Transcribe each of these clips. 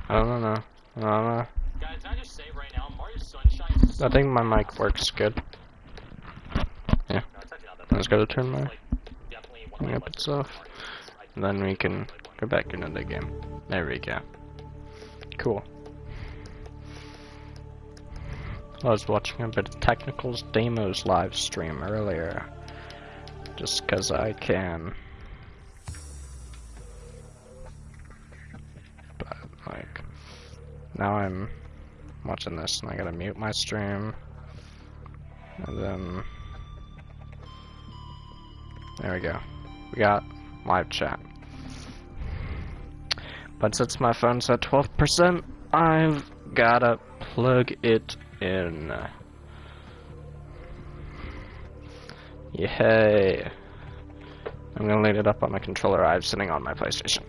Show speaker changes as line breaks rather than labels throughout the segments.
I don't know. I don't know.
Guys, can I just say right now, Mario Sunshine is
I think my mic works good. Yeah. I'm just gotta turn my thing up itself. And then we can go back into the game. There we go. Cool. I was watching a bit of Technical's Demos live stream earlier. Just cause I can. But, like, now I'm watching this and I gotta mute my stream. And then. There we go. We got live chat. But since my phone's at 12%, I've gotta plug it in. Yay. I'm gonna load it up on the controller I have sitting on my PlayStation.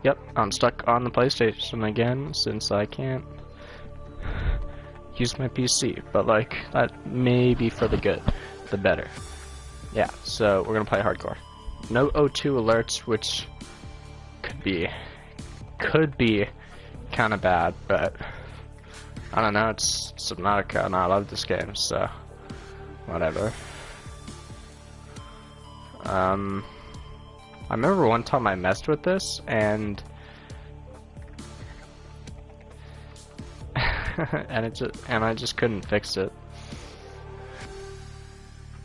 Yep, I'm stuck on the PlayStation again since I can't use my PC. But like, that may be for the good, the better. Yeah, so we're gonna play hardcore. No O2 alerts, which could be kind of bad, but I don't know. It's Subnautica, and I love this game, so whatever. I remember one time I messed with this, and and I just couldn't fix it.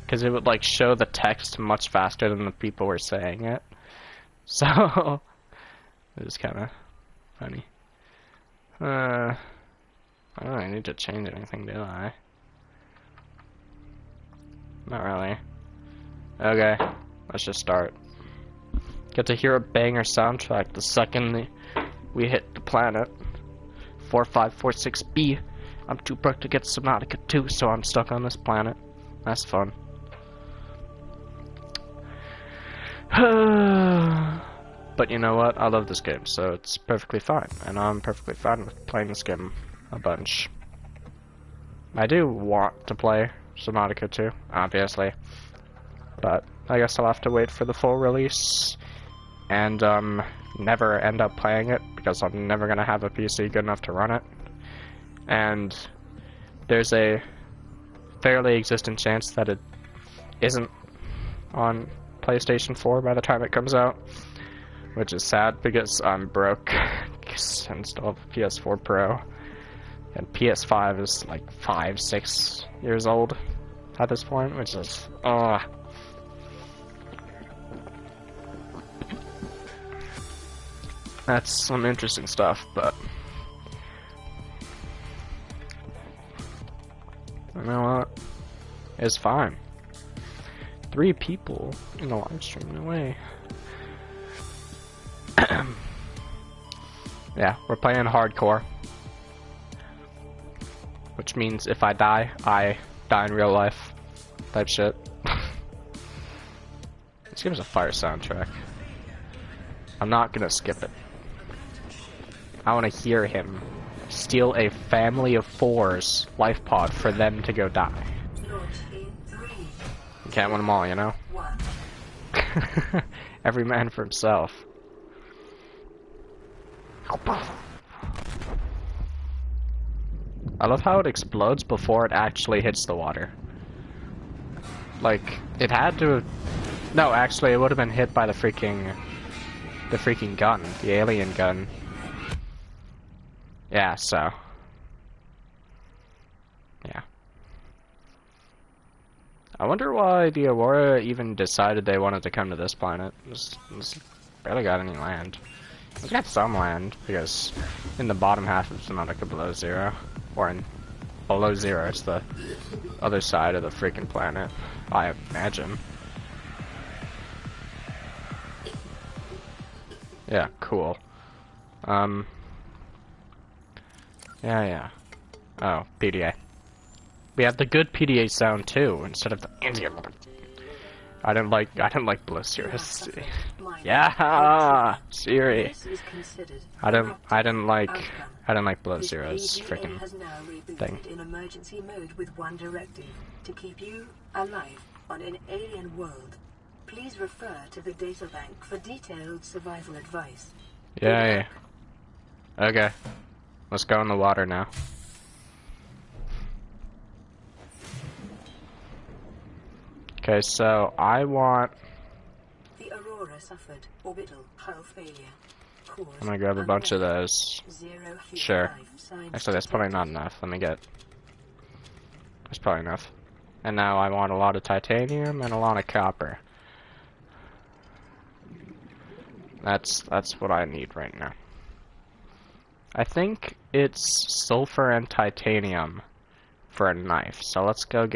Because it would like show the text much faster than the people were saying it. So it was kind of funny. I don't really need to change anything, do I? Not really. Okay, let's just start. Get to hear a banger soundtrack the second we hit the planet. 4546B. I'm too broke to get Subnautica 2, so I'm stuck on this planet. That's fun. But you know what? I love this game, so it's perfectly fine. And I'm perfectly fine with playing this game a bunch. I do want to play Subnautica 2, obviously. But I guess I'll have to wait for the full release. And never end up playing it, because I'm never going to have a PC good enough to run it. And there's a fairly existent chance that it isn't on PlayStation 4 by the time it comes out, which is sad because I'm broke and still have a PS4 Pro, and PS5 is like 5-6 years old at this point, which is that's some interesting stuff. But you know what? It's fine. 3 people in the live stream, no way. Yeah, we're playing hardcore. Which means if I die in real life. Type shit. This game's a fire soundtrack. I'm not gonna skip it. I wanna hear him steal a family of 4's life pod for them to go die. You can't win them all, you know? Every man for himself. I love how it explodes before it actually hits the water. Like, it had to have... No, actually, it would have been hit by the freaking gun. The alien gun. Yeah, so... Yeah. I wonder why the Aurora even decided they wanted to come to this planet. It's barely got any land. It's got some land, because in the bottom half of Subnautica below zero, or in below zero, it's the other side of the freaking planet, I imagine. Yeah, cool. Yeah. Oh, PDA. We have the good PDA sound too, instead of the Indian one. I didn't like Blue Sirius. Yeah, Siri. I didn't like Blue Sirius freaking thing.
In emergency mode with one directive to keep you alive on an alien world. Please refer to the databank for detailed survival advice.
Yeah. Okay. Let's go in the water now. Okay, so I want...
The Aurora suffered orbital hull failure. Cause
I'm gonna grab a bunch of
unknown.
those.
Zero human
Sure.
life signs
Actually, that's probably not
detected.
enough. Let me get... That's probably enough. And now I want a lot of titanium and a lot of copper. That's what I need right now. I think it's sulfur and titanium for a knife. So let's go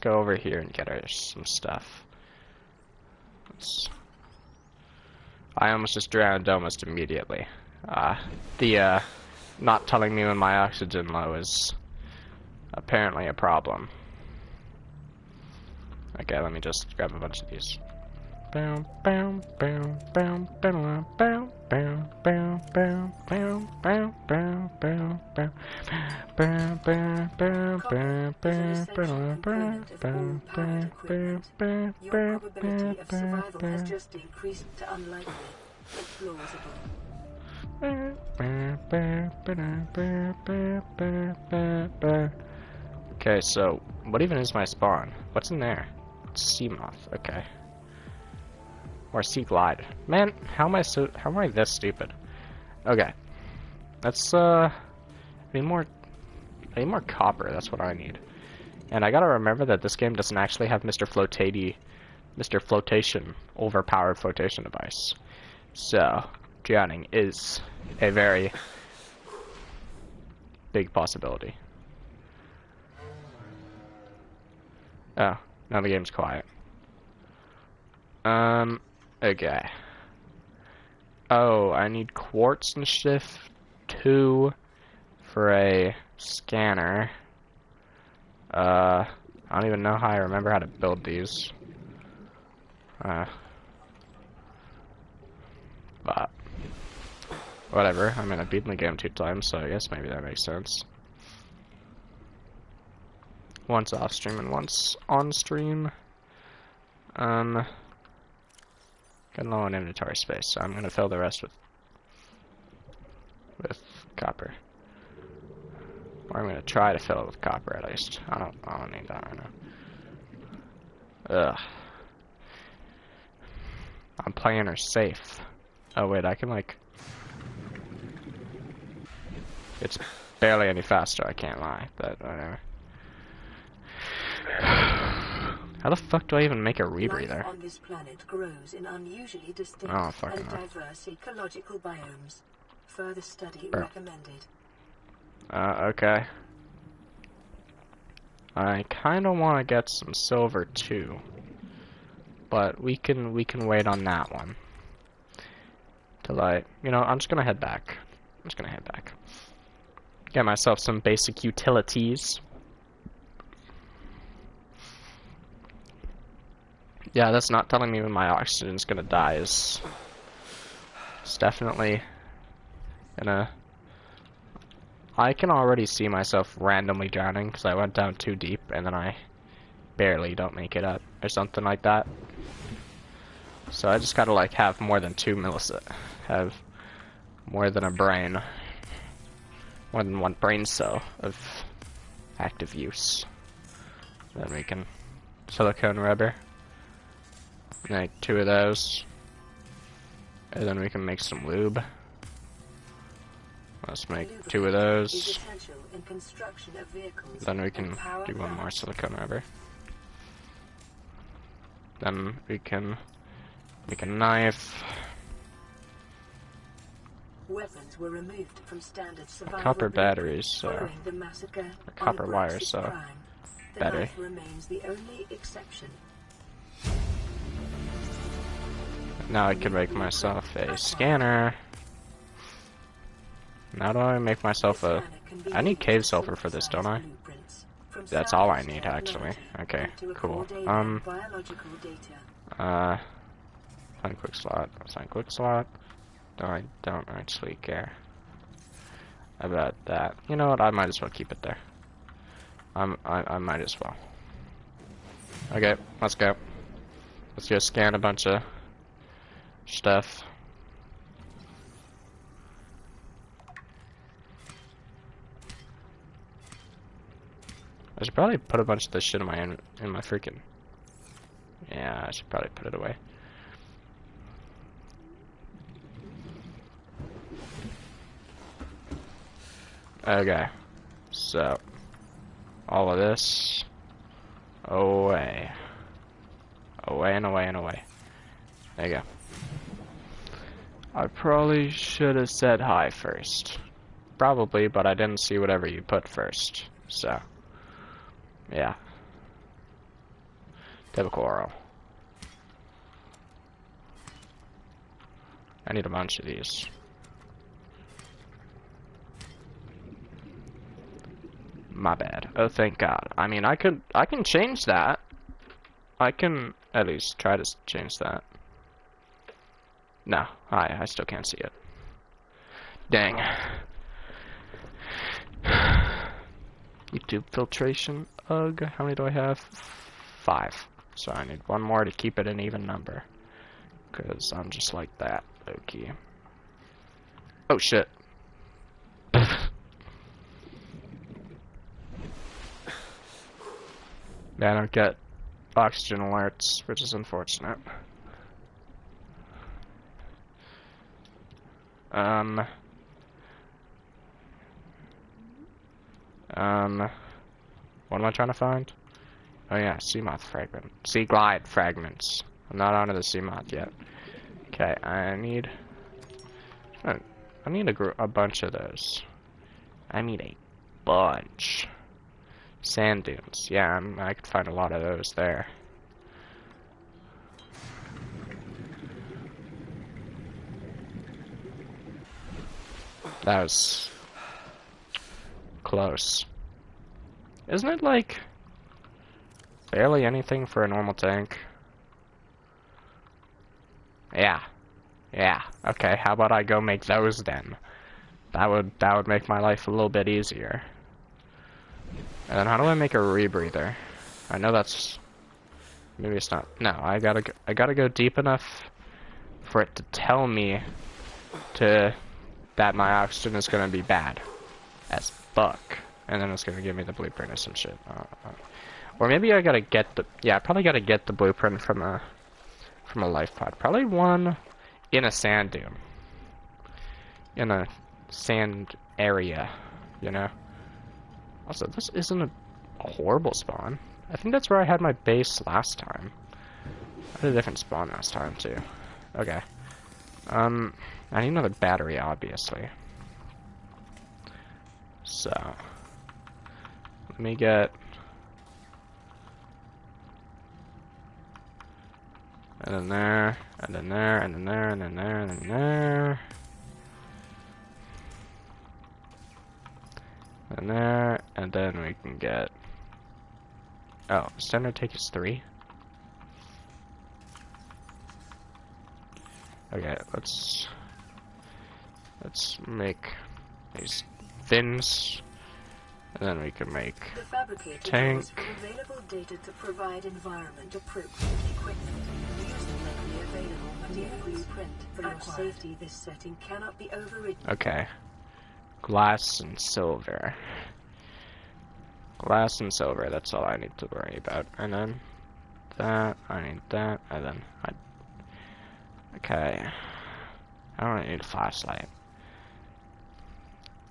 over here and get some stuff. I almost just drowned almost immediately. The not telling me when my oxygen low is apparently a problem. Okay, let me just grab a bunch of these.
Your probability of survival has just increased to unlikely. Plausible.
Okay, so what even is my spawn? What's in there? Sea moth. Okay. Or sea glide. Man, how am I this stupid? Okay. Let's I need more copper. That's what I need. And I gotta remember that this game doesn't actually have Mr. Flotation, overpowered flotation device. So, drowning is a very big possibility. Oh, now the game's quiet. Okay. Oh, I need quartz and shift 2 for a scanner. I don't even know how I remember how to build these. But whatever. I mean, I've beaten the game 2 times, so I guess maybe that makes sense. Once off stream and once on stream. Got low on inventory space, so I'm gonna fill the rest with copper. Or I'm gonna try to fill it with copper at least. I don't need that right now. Ugh. I'm playing her safe. Oh wait, I can like... It's barely any faster, I can't lie, but whatever. How the fuck do I even make a rebreather?
Life on this planet grows in unusually distinct
Oh, fucking
and
hell.
diverse ecological biomes. Further study
Bro.
recommended.
Okay. I kinda wanna get some silver too. But we can wait on that one. Till I'm just gonna head back. Get myself some basic utilities. Yeah, that's not telling me when my oxygen's gonna die it's definitely I can already see myself randomly drowning because I went down too deep and then I barely don't make it up or something like that. So I just gotta like have more than 2 milliseconds, have more than more than one brain cell of active use. Then we can silicone rubber, make 2 of those, and then we can make some lube. Let's make 2 of those. Then we can do 1 more silicone rubber. Then we can make a knife.
Weapons were removed from standard survival
Copper batteries, so
following the massacre
or copper
on
wire,
Brexit
so
Prime. The
battery.
knife remains the only exception.
Now I can make myself a scanner. Now do I make myself a... I need cave sulfur for this, don't I? That's all I need, actually. Okay, cool. Find quick slot. Find quick slot. No, I don't actually care about that. You know what? I might as well keep it there. I might as well. Okay, let's go. Let's go scan a bunch of stuff. I should probably put a bunch of this shit in my freaking. Yeah, I should probably put it away. Okay, so all of this away, away and away and away. There you go. I probably should have said hi first. Probably, but I didn't see whatever you put first. So, yeah. Typical oral. I need a bunch of these. My bad. Oh, thank God. I mean, I can change that. I can at least try to change that. No, I still can't see it. Dang. YouTube filtration. Ugh. How many do I have? 5. So I need one more to keep it an even number. Because I'm just like that. Okay. Oh, shit. Yeah, I don't get oxygen alerts, which is unfortunate. What am I trying to find? Oh yeah, sea moth fragment. Sea glide fragments. I'm not onto the sea moth yet. Okay, I need a bunch of those. I need a bunch. Sand dunes. Yeah, I could find a lot of those there. That was close. Isn't it like barely anything for a normal tank? Yeah. Yeah. Okay, how about I go make those then? That would make my life a little bit easier. And then how do I make a rebreather? I know that's maybe it's not. No, I gotta go deep enough for it to tell me that my oxygen is gonna be bad as fuck, and then it's gonna give me the blueprint or some shit. Or maybe I gotta get the I probably gotta get the blueprint from a life pod. Probably one in a sand dune, in a sand area, you know. Also, this isn't a horrible spawn. I think that's where I had my base last time. I had a different spawn last time, too. Okay. I need another battery, obviously. So, let me get... And then there, and then there, and then there, and then there, and then there. And there, and then we can get... Oh, standard take is 3? Okay, let's make these fins, and then we can make tank.
Available data to provide environment appropriate equipment. Using the available material blueprint for your safety. This setting cannot be overridden.
Okay. Glass and silver. Glass and silver, that's all I need to worry about. And then that, I need that, and then okay. I don't really need a flashlight.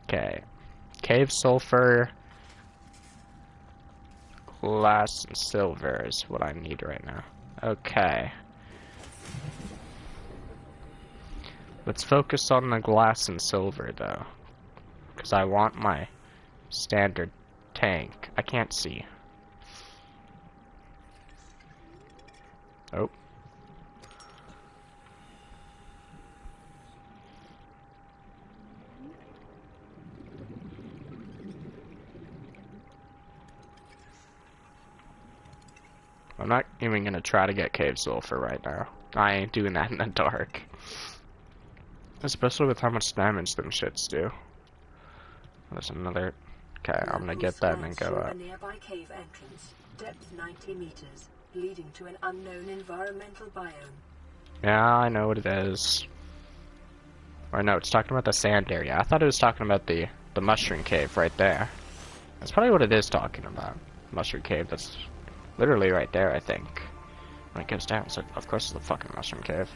Okay. Cave sulfur, glass and silver is what I need right now. Okay. Let's focus on the glass and silver though. Because I want my standard tank. I can't see. Oh. I'm not even gonna try to get cave sulfur right now. I ain't doing that in the dark. Especially with how much damage them shits do. There's another. Okay, I'm gonna get that and then go up.
A nearby cave entrance, depth 90 meters, leading to an unknown environmental biome.
Yeah, I know what it is. Or no, it's talking about the sand area. I thought it was talking about the mushroom cave right there. That's probably what it is talking about. mushroom cave that's literally right there, I think. When it goes down, so of course it's the fucking mushroom cave.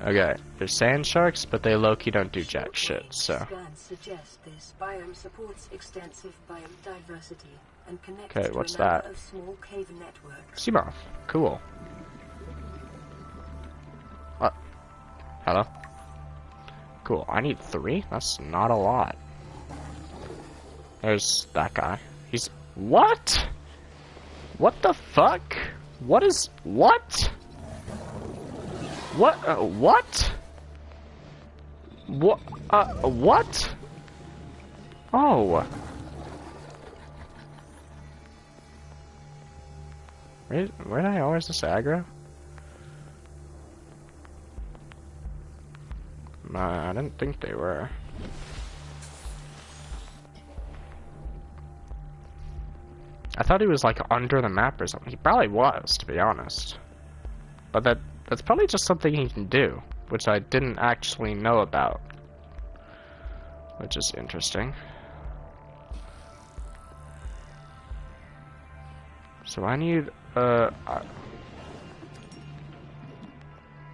Okay, there's sand sharks, but they low-key don't do jack shit, so.
Scans suggest this biome supports extensive biodiversity and connects
Okay,
to
what's
a number
that?
of small cave networks.
Sea moth. Cool. What? Hello? Cool. I need 3? That's not a lot. There's that guy. He's... What? What the fuck? What is... What? What? What? What? What? Oh. Where did I always this aggro? Nah, I didn't think they were. I thought he was like under the map or something. He probably was, to be honest. But that's probably just something he can do, which I didn't actually know about. Which is interesting. So I need, I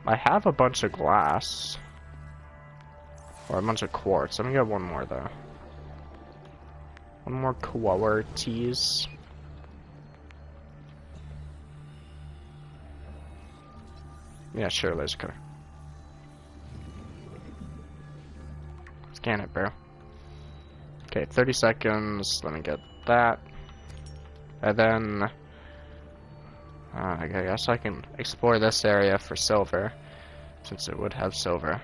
have a bunch of glass. Or a bunch of quartz. I'm gonna get one more, though. One more quartz. Yeah, sure, laser cutter. Scan it, bro. Okay, 30 seconds. Let me get that. And then... I guess I can explore this area for silver, since it would have silver.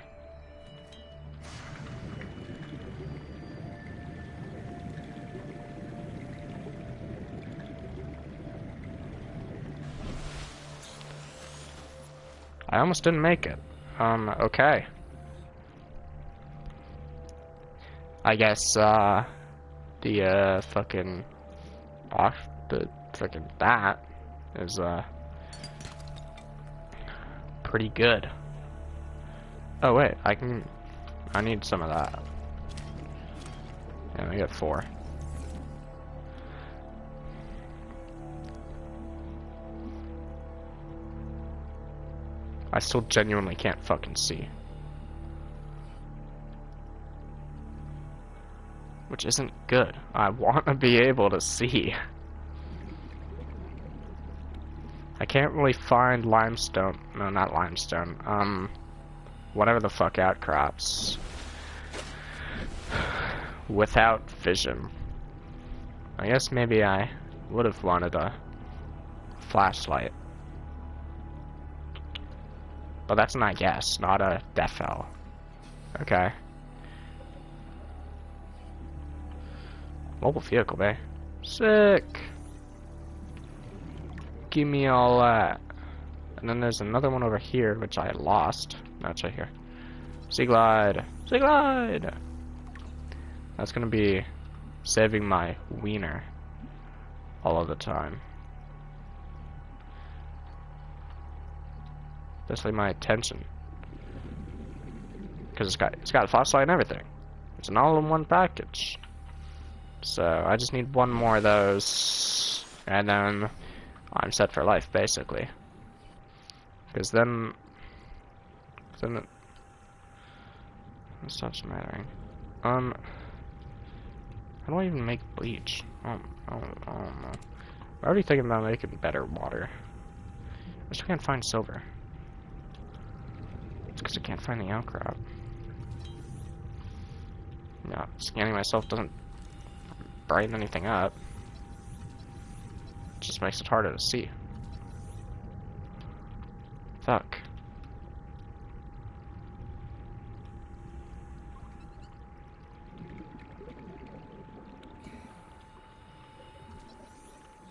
I almost didn't make it. Okay. I guess, the fucking that is, pretty good. Oh, wait, I need some of that. And I got 4. I still genuinely can't fucking see. Which isn't good. I want to be able to see. I can't really find limestone. No, not limestone. Whatever the fuck outcrops. Without vision. I guess maybe I would have wanted a flashlight. But that's an I guess, not a defel. Okay. Mobile vehicle, bae. Sick! Give me all that. And then there's another one over here, which I lost. No, it's right here. Sea glide! Sea glide! That's gonna be saving my wiener all of the time. Especially my attention. Because it's got a flashlight and everything. It's an all-in-one package. So I just need one more of those, and then I'm set for life, basically. Because then it stops mattering. How do I even make bleach? I don't know. I'm already thinking about making better water. I still can't find silver. It's because I can't find the outcrop. No, scanning myself doesn't brighten anything up. It just makes it harder to see. Fuck.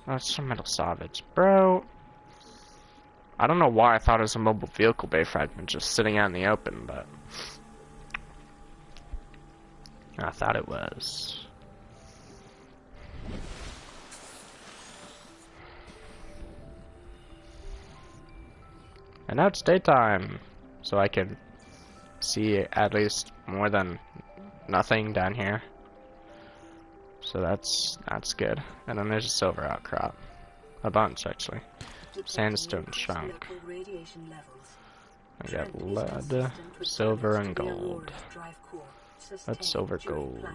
Oh, it's some metal salvage. Bro. I don't know why I thought it was a mobile vehicle bay fragment just sitting out in the open, but I thought it was. And now it's daytime, so I can see at least more than nothing down here. So that's good. And then there's a silver outcrop. A bunch, actually. Sandstone chunk. I got lead, silver, and gold. That's silver gold.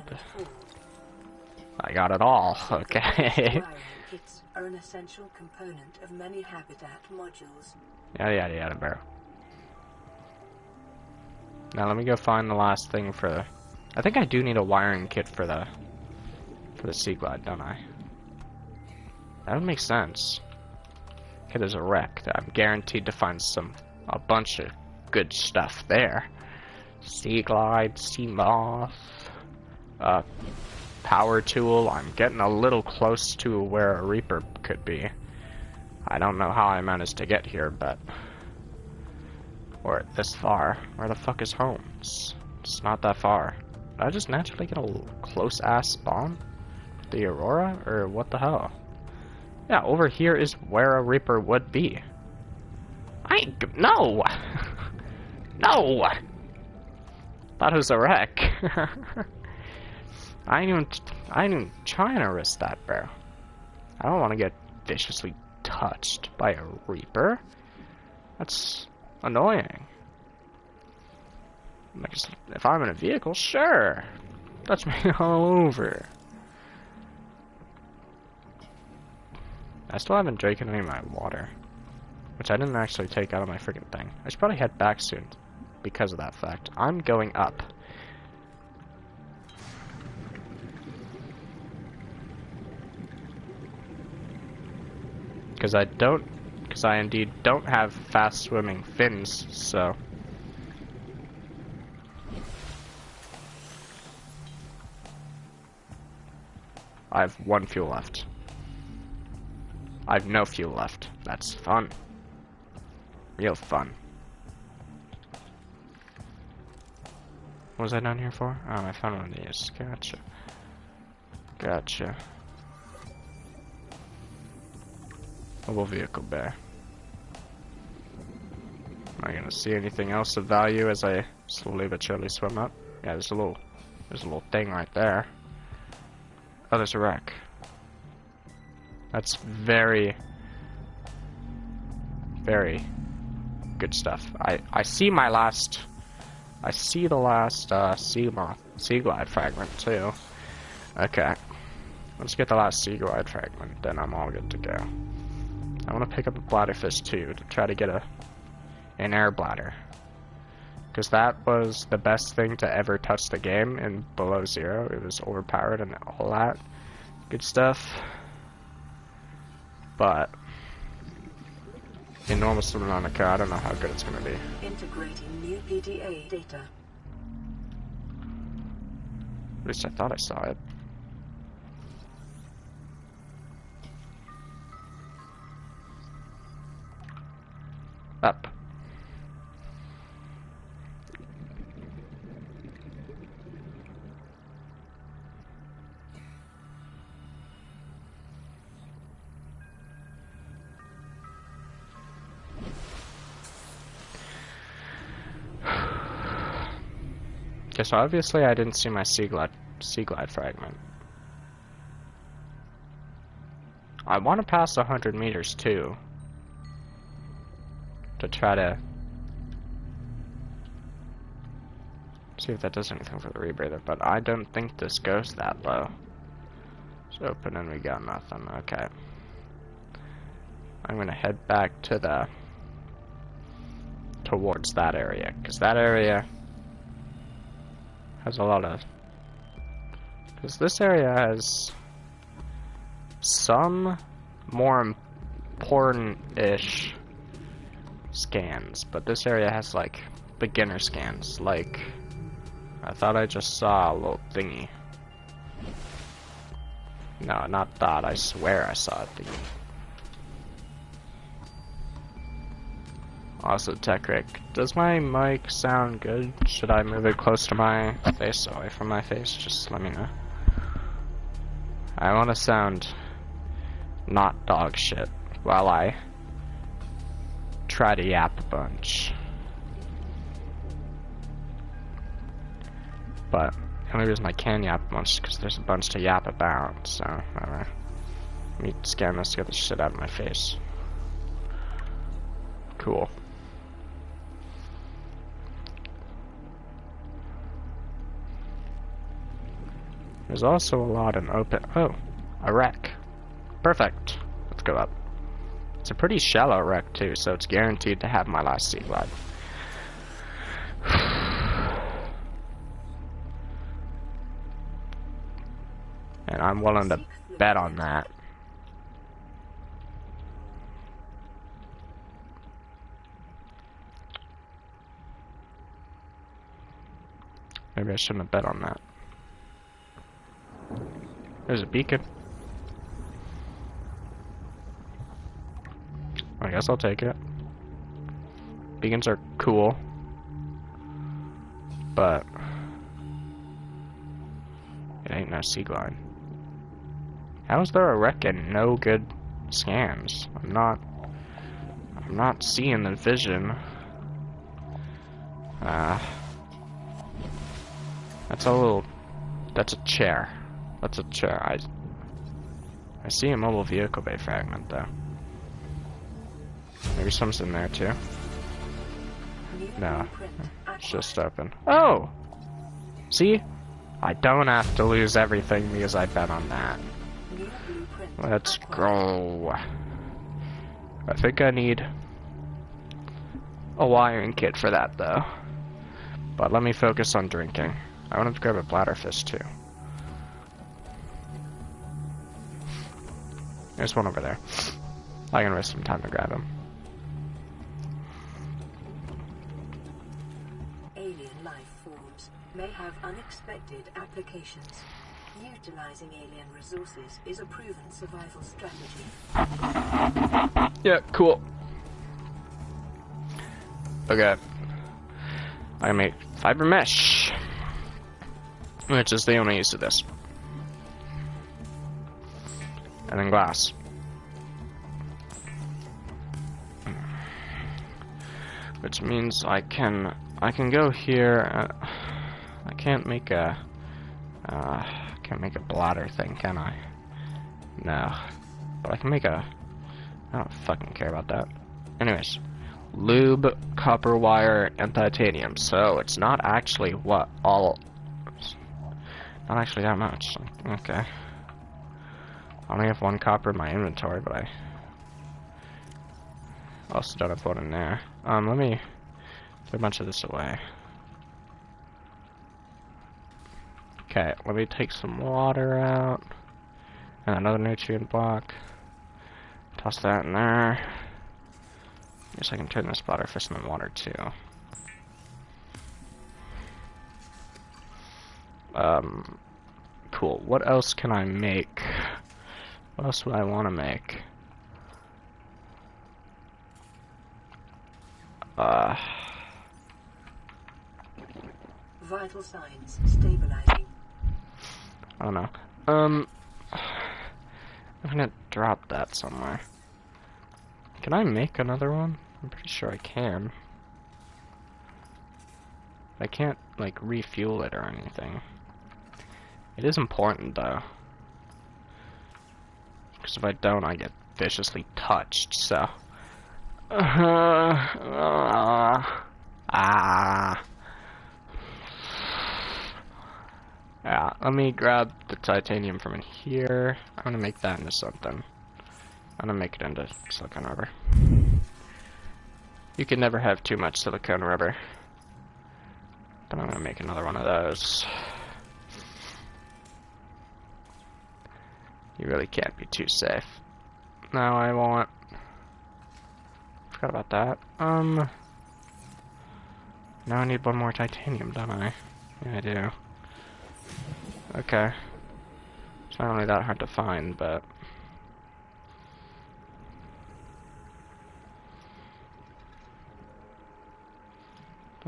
I got it all. Okay.
Are an essential component of many habitat modules.
Yada yada yada, bro. Now let me go find the last thing for the... I think I do need a wiring kit for the Sea Glide, don't I? That would make sense. Okay, there's a wreck that I'm guaranteed to find a bunch of good stuff there. Sea Glide, Sea Moth, power tool. I'm getting a little close to where a Reaper could be. I don't know how I managed to get here, but... Or this far. Where the fuck is home? It's not that far. Did I just naturally get a close-ass spawn? The Aurora? Or what the hell? Yeah, over here is where a Reaper would be. No! No! That was a wreck. I ain't even trying to risk that, bro. I don't want to get viciously touched by a Reaper. That's annoying. Like, if I'm in a vehicle, sure. Touch me all over. I still haven't drinking any of my water, which I didn't actually take out of my freaking thing. I should probably head back soon because of that fact. I'm going up. Because I indeed don't have fast swimming fins, so. I have 1 fuel left. I have no fuel left. That's fun. Real fun. What was I down here for? Oh, I found one of these. Gotcha. Gotcha. Mobile vehicle bear. Am I gonna see anything else of value as I slowly but surely swim up? Yeah, there's a little thing right there. Oh, there's a wreck. That's very, very good stuff. I see my last. I see the last sea glide fragment too. Okay, let's get the last sea glide fragment, then I'm all good to go. I want to pick up a bladderfish too to try to get an air bladder, because that was the best thing to ever touch the game in below zero. It was overpowered and all that good stuff. But in normal Subnautica, I don't know how good it's going to be.
Integrating new PDA data.
At least I thought I saw it. Up. Okay, so obviously I didn't see my sea glide fragment. I want to pass 100 meters too, to try to see if that does anything for the rebreather, but I don't think this goes that low. It's open and we got nothing. Okay. I'm gonna head back to towards that area, because that area has a lot of, because this area has some more important-ish scans, but this area has like beginner scans. Like, I thought I just saw a little thingy. No, not that. I swear I saw a thingy. Also, Tech Rick, does my mic sound good? Should I move it close to my face, away from my face? Just let me know. I want to sound not dog shit while I try to yap a bunch. But The only reason I can yap much is because there's a bunch to yap about, so, let me scan this to get the shit out of my face. Cool. There's also a lot in open... Oh, a wreck. Perfect. Let's go up. It's a pretty shallow wreck, too, so it's guaranteed to have my last sea glide. And I'm willing to bet on that. Maybe I shouldn't have bet on that. There's a beacon. I guess I'll take it. Beacons are cool. But it ain't no sea glide. How is there a wreck and no good scans? I'm not seeing the vision. That's a chair. That's a chair. I see a mobile vehicle bay fragment though. Maybe some's in there too. No, it's just open. Oh! See? I don't have to lose everything because I bet on that. Let's go. I think I need a wiring kit for that though. But let me focus on drinking. I want to grab a bladderfish too. There's one over there. I can waste some time to grab him.
Alien life forms may have unexpected applications. Utilizing alien resources is a proven survival strategy.
Yeah, cool. Okay. I make fiber mesh, which is the only use of this. And then glass. Which means I can go here. I can't make a bladder thing, can I? No. But I can make a... I don't fucking care about that. Anyways. Lube, copper wire, and titanium. So it's not actually not actually that much. Okay. I only have one copper in my inventory, but I also don't have one in there. Let me throw a bunch of this away. Okay, let me take some water out. And another nutrient block. Toss that in there. Guess I can turn this bladderfish into water too. Cool. What else can I make? What else would I want to make?
Vital signs stabilizing.
I don't know. I'm gonna drop that somewhere. Can I make another one? I'm pretty sure I can. I can't, like, refuel it or anything. It is important, though. Because if I don't, I get viciously touched, so... Yeah, let me grab the titanium from in here. I'm gonna make that into something. I'm gonna make it into silicone rubber. You can never have too much silicone rubber. But I'm gonna make another one of those. You really can't be too safe. Now I want... Forgot about that. Now I need one more titanium, don't I? Yeah, I do. Okay. It's not really that hard to find, but...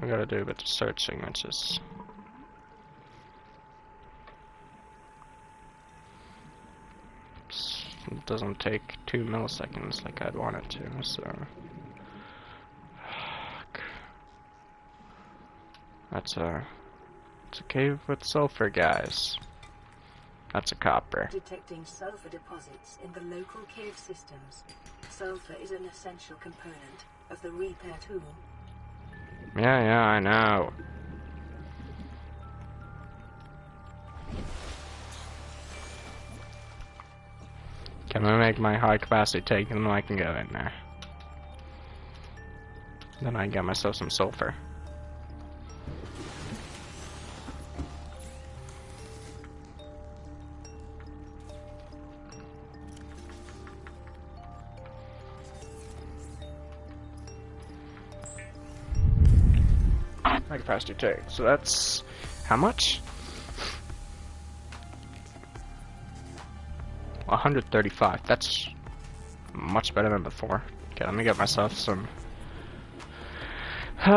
I gotta do a bit of searching, which is... It doesn't take 2 milliseconds like I'd want it to, so... That's It's a cave with sulfur, guys. That's a copper.
Detecting sulfur deposits in the local cave systems. Sulfur is an essential component of the repair tool.
Yeah, I know. Can I make my high capacity tank and then I can go in there? Then I get myself some sulfur. High capacity tank. So that's how much? 135. That's much better than before. Okay, let me get myself some. I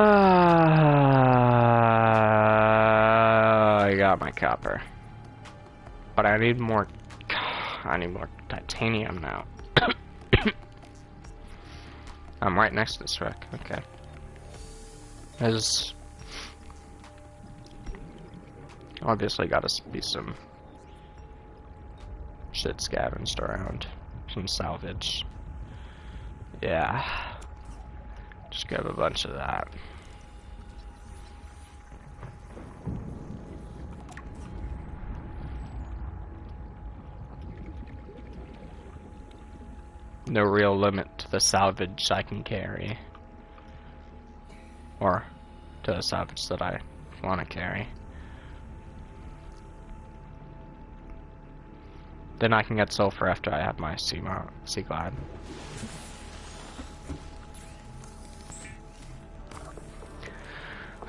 got my copper, but I need more. I need more titanium now. I'm right next to this wreck. Okay. There's obviously got to be some shit scavenged around. Some salvage. Yeah. Just grab a bunch of that. No real limit to the salvage I can carry. Or to the salvage that I want to carry. Then I can get sulfur after I have my sea glide.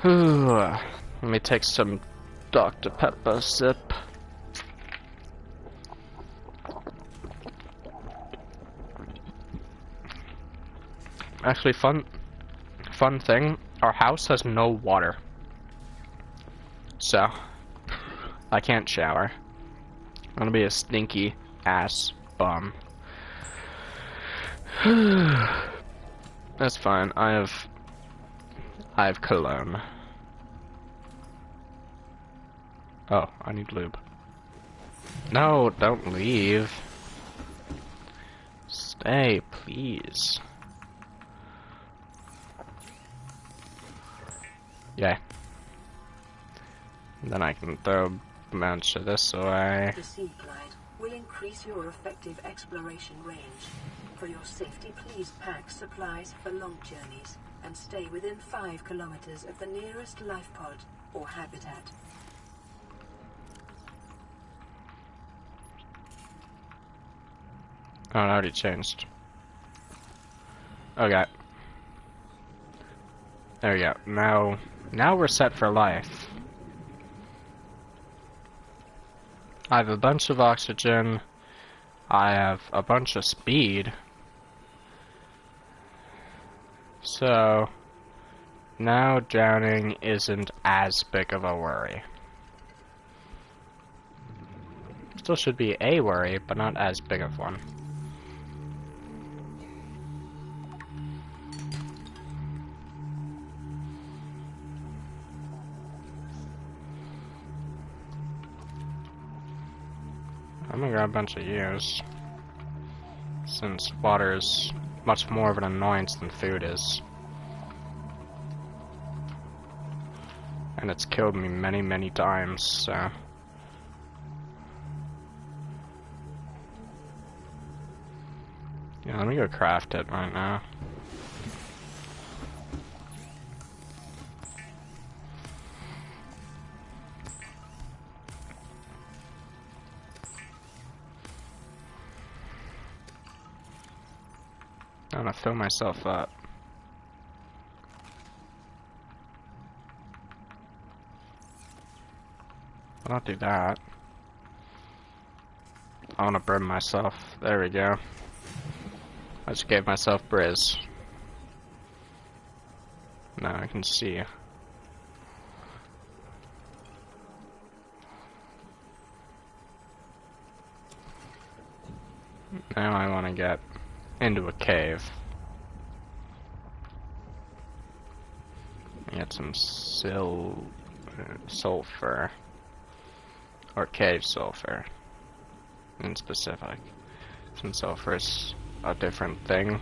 Let me take some Dr. Pepper sip. Actually, fun thing, our house has no water. So, I can't shower. I'm gonna be a stinky ass bum. That's fine. I have cologne. Oh, I need lube. No, don't leave. Stay, please. Yeah. And then I can throw a bunch of this away.
The Sea Glide will increase your effective exploration range. For your safety, please pack supplies for long journeys and stay within 5 kilometers of the nearest life pod or habitat.
Oh, it already changed. Okay. There we go. Now we're set for life. I have a bunch of oxygen. I have a bunch of speed. So, now drowning isn't as big of a worry. Still should be a worry, but not as big of one. I'm gonna grab a bunch of ewes, since water is much more of an annoyance than food is. And it's killed me many, many times, so... Yeah, let me go craft it right now. I'm gonna fill myself up. I'll not do that. I wanna burn myself. There we go. I just gave myself Briz. Now I can see. Now I wanna get into a cave. Get some silver. sulfur. Or cave sulfur. In specific. Since sulfur is a different thing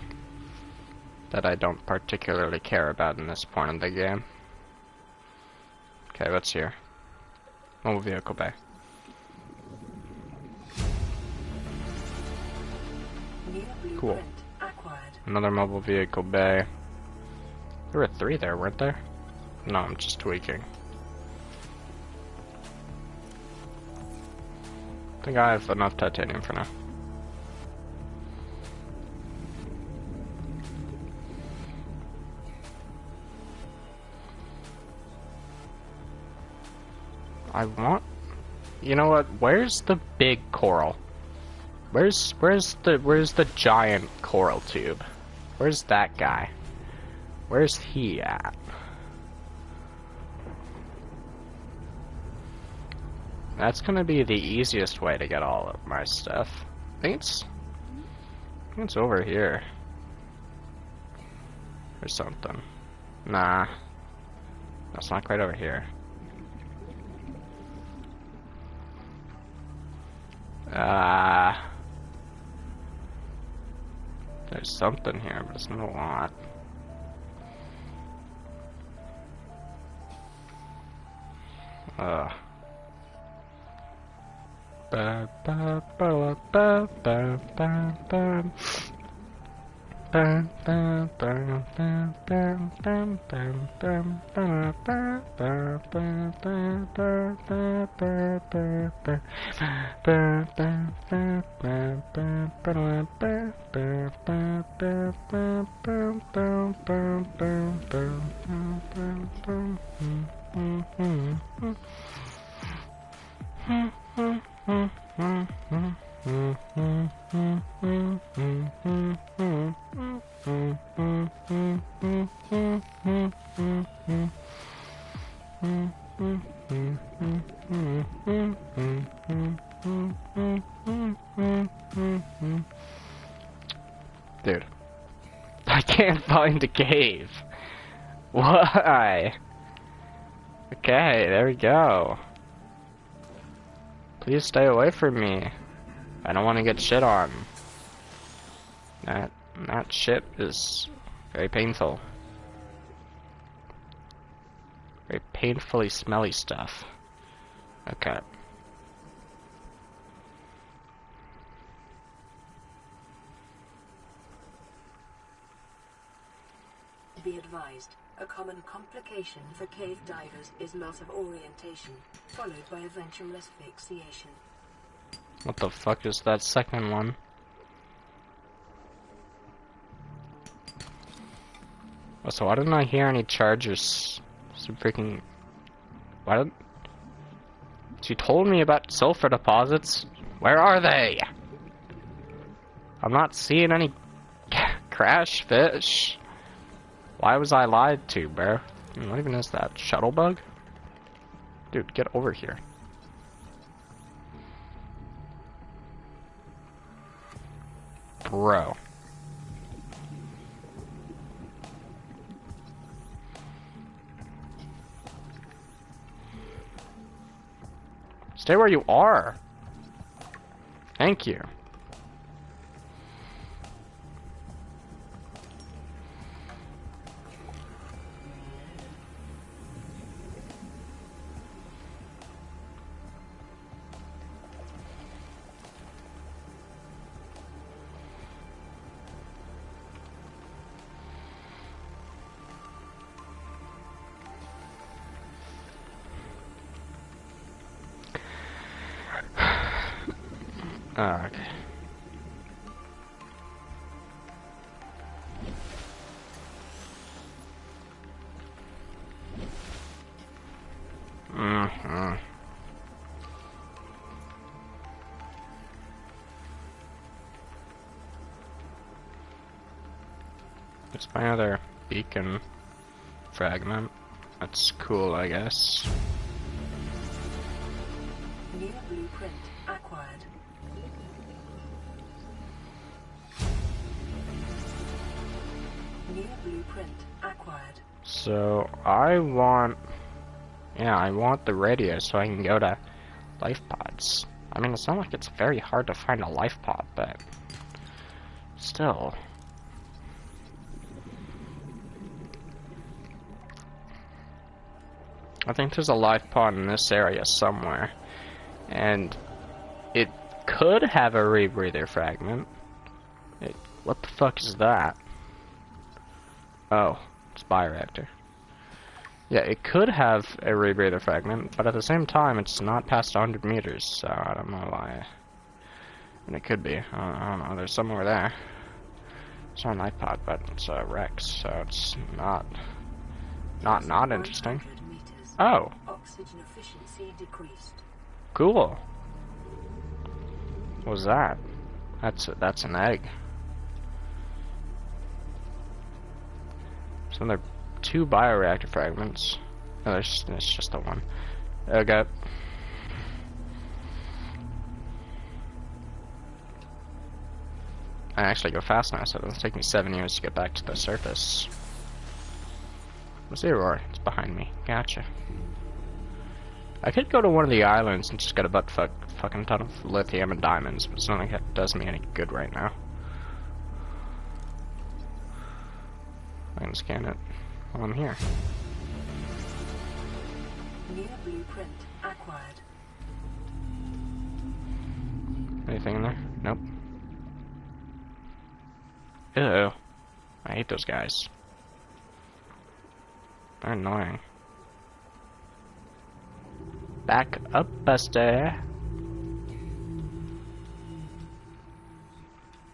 that I don't particularly care about in this point of the game. Okay, what's here? Mobile vehicle bay. Cool. Another mobile vehicle bay. There were 3 there, weren't there? No, I'm just tweaking. I think I have enough titanium for now. I want... You know what? Where's the big coral? Where's the giant coral tube? Where's that guy? Where's he at? That's gonna be the easiest way to get all of my stuff. I think it's over here. Or something. Nah. That's not quite over here. There's something here, but it's not a lot. Dude, I can't find a cave. Why? Okay, there we go. Please stay away from me. I don't want to get shit on. That shit is very painful. Very painfully smelly stuff. Okay.
Be advised, a common complication for cave divers is loss of orientation, followed by eventual asphyxiation.
What the fuck is that second one? So why didn't I hear any chargers? Some freaking... Why didn't... She told me about sulfur deposits. Where are they? I'm not seeing any crash fish. Why was I lied to, bro? What even is that? Shuttle bug? Dude, get over here. Bro. Stay where you are. Thank you. Okay. There's my other beacon fragment. That's cool, I guess.
New blueprint acquired. New blueprint acquired.
So I want Yeah, I want the radio so I can go to life pods. I mean, it's not like it's very hard to find a life pod, but still. I think there's a life pod in this area somewhere, and it could have a rebreather fragment. What the fuck is that? Oh, it's bioreactor. Yeah, it could have a rebreather fragment, but at the same time, it's not past 100 meters, so I don't know why. And it could be. I don't know. There's somewhere there. It's not an iPod, but it's a Rex, so it's not interesting. Oh.
Oxygen efficiency decreased.
Cool. What was that? That's an egg. So there are 2 bioreactor fragments. No, it's just the one. Okay. I actually go fast now, so it'll take me 7 years to get back to the surface. What's the Aurora? It's behind me. Gotcha. I could go to one of the islands and just get a fucking ton of lithium and diamonds, but it's not like that does me any good right now. I can scan it while I'm here.
New blueprint acquired.
Anything in there? Nope. Ew. I hate those guys. They're annoying. Back up, Buster.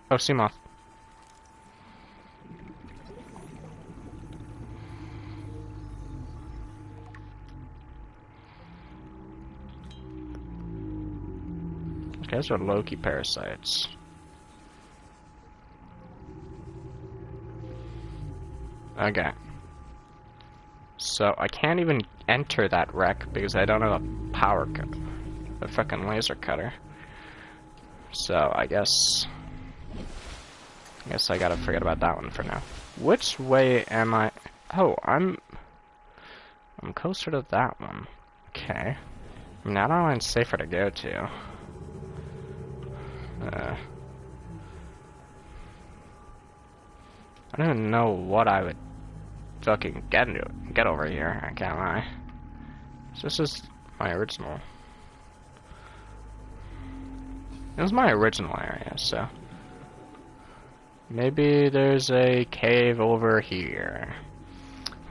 Oh, Seamoth. Those are Loki parasites. Okay. So I can't even enter that wreck because I don't have a fucking laser cutter. So I guess I gotta forget about that one for now. Which way am I? Oh, I'm closer to that one. Okay. I mean, that island's safer to go to. I don't even know what I would fucking get over here, I can't lie. So this is my original. It was my original area, so maybe there's a cave over here.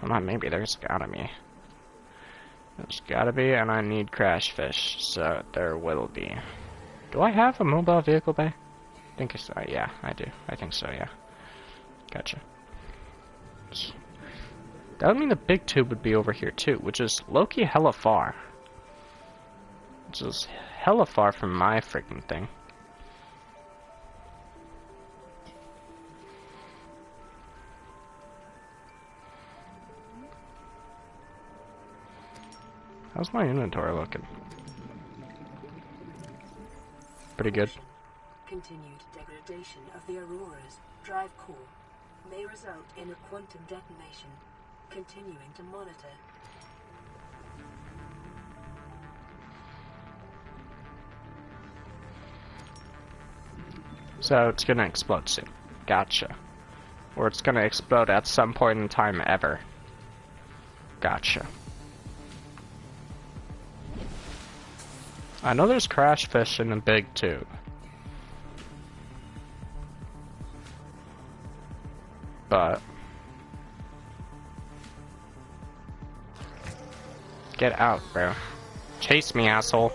Well, not maybe, there's gotta be. There's gotta be, and I need crash fish, so there will be. Do I have a mobile vehicle bay? I think so, yeah, I do. I think so, yeah. Gotcha. That would mean the big tube would be over here too, which is low-key hella far. Which is hella far from my freaking thing. How's my inventory looking? Pretty good.
Continued degradation of the Aurora's drive core may result in a quantum detonation. Continuing to monitor.
So it's gonna explode soon. Gotcha. Or it's gonna explode at some point in time ever. Gotcha. I know there's crash fish in the big tube. But get out, bro. Chase me, asshole.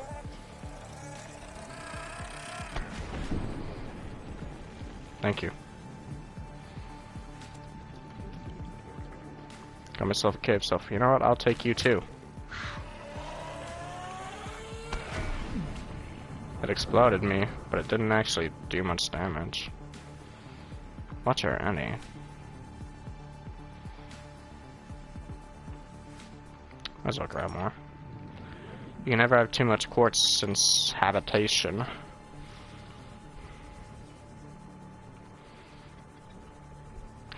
Thank you. Got myself a cave stuff. You know what? I'll take you too. It exploded me, but it didn't actually do much damage. Much or any. Might as well grab more. You can never have too much quartz since habitation.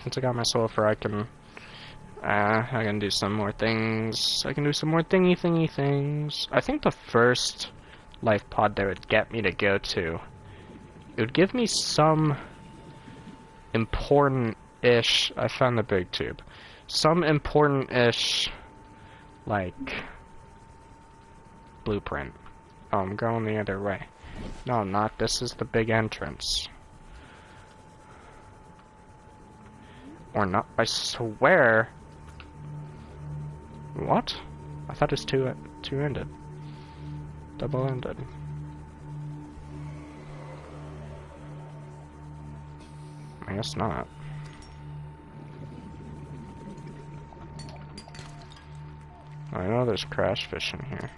Since I got my sulfur, I can I can do some more things. I can do some more thingy things. I think the first life pod that would get me to go to, it would give me some important-ish, I found the big tube, some important-ish, like, blueprint. Oh, I'm going the other way. No, I'm not. This is the big entrance. Or not, I swear. What? I thought it was two-ended. Double-ended. I guess not. I know there's crash fish in here.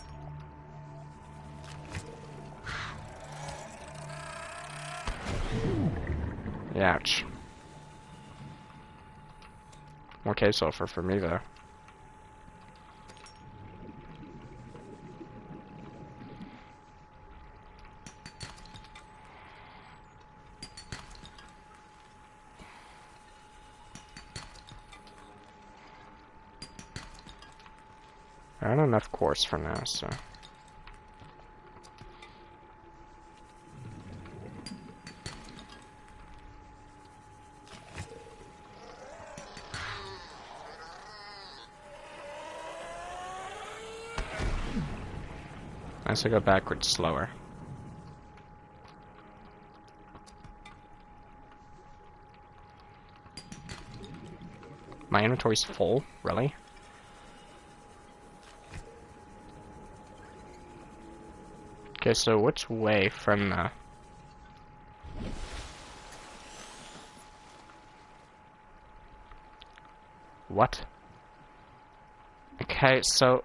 Ouch. More K-sulfur for me, though. I have enough quartz for now, so... I have to go backwards slower. My inventory's full? Really? Okay, so which way from the... What? Okay, so...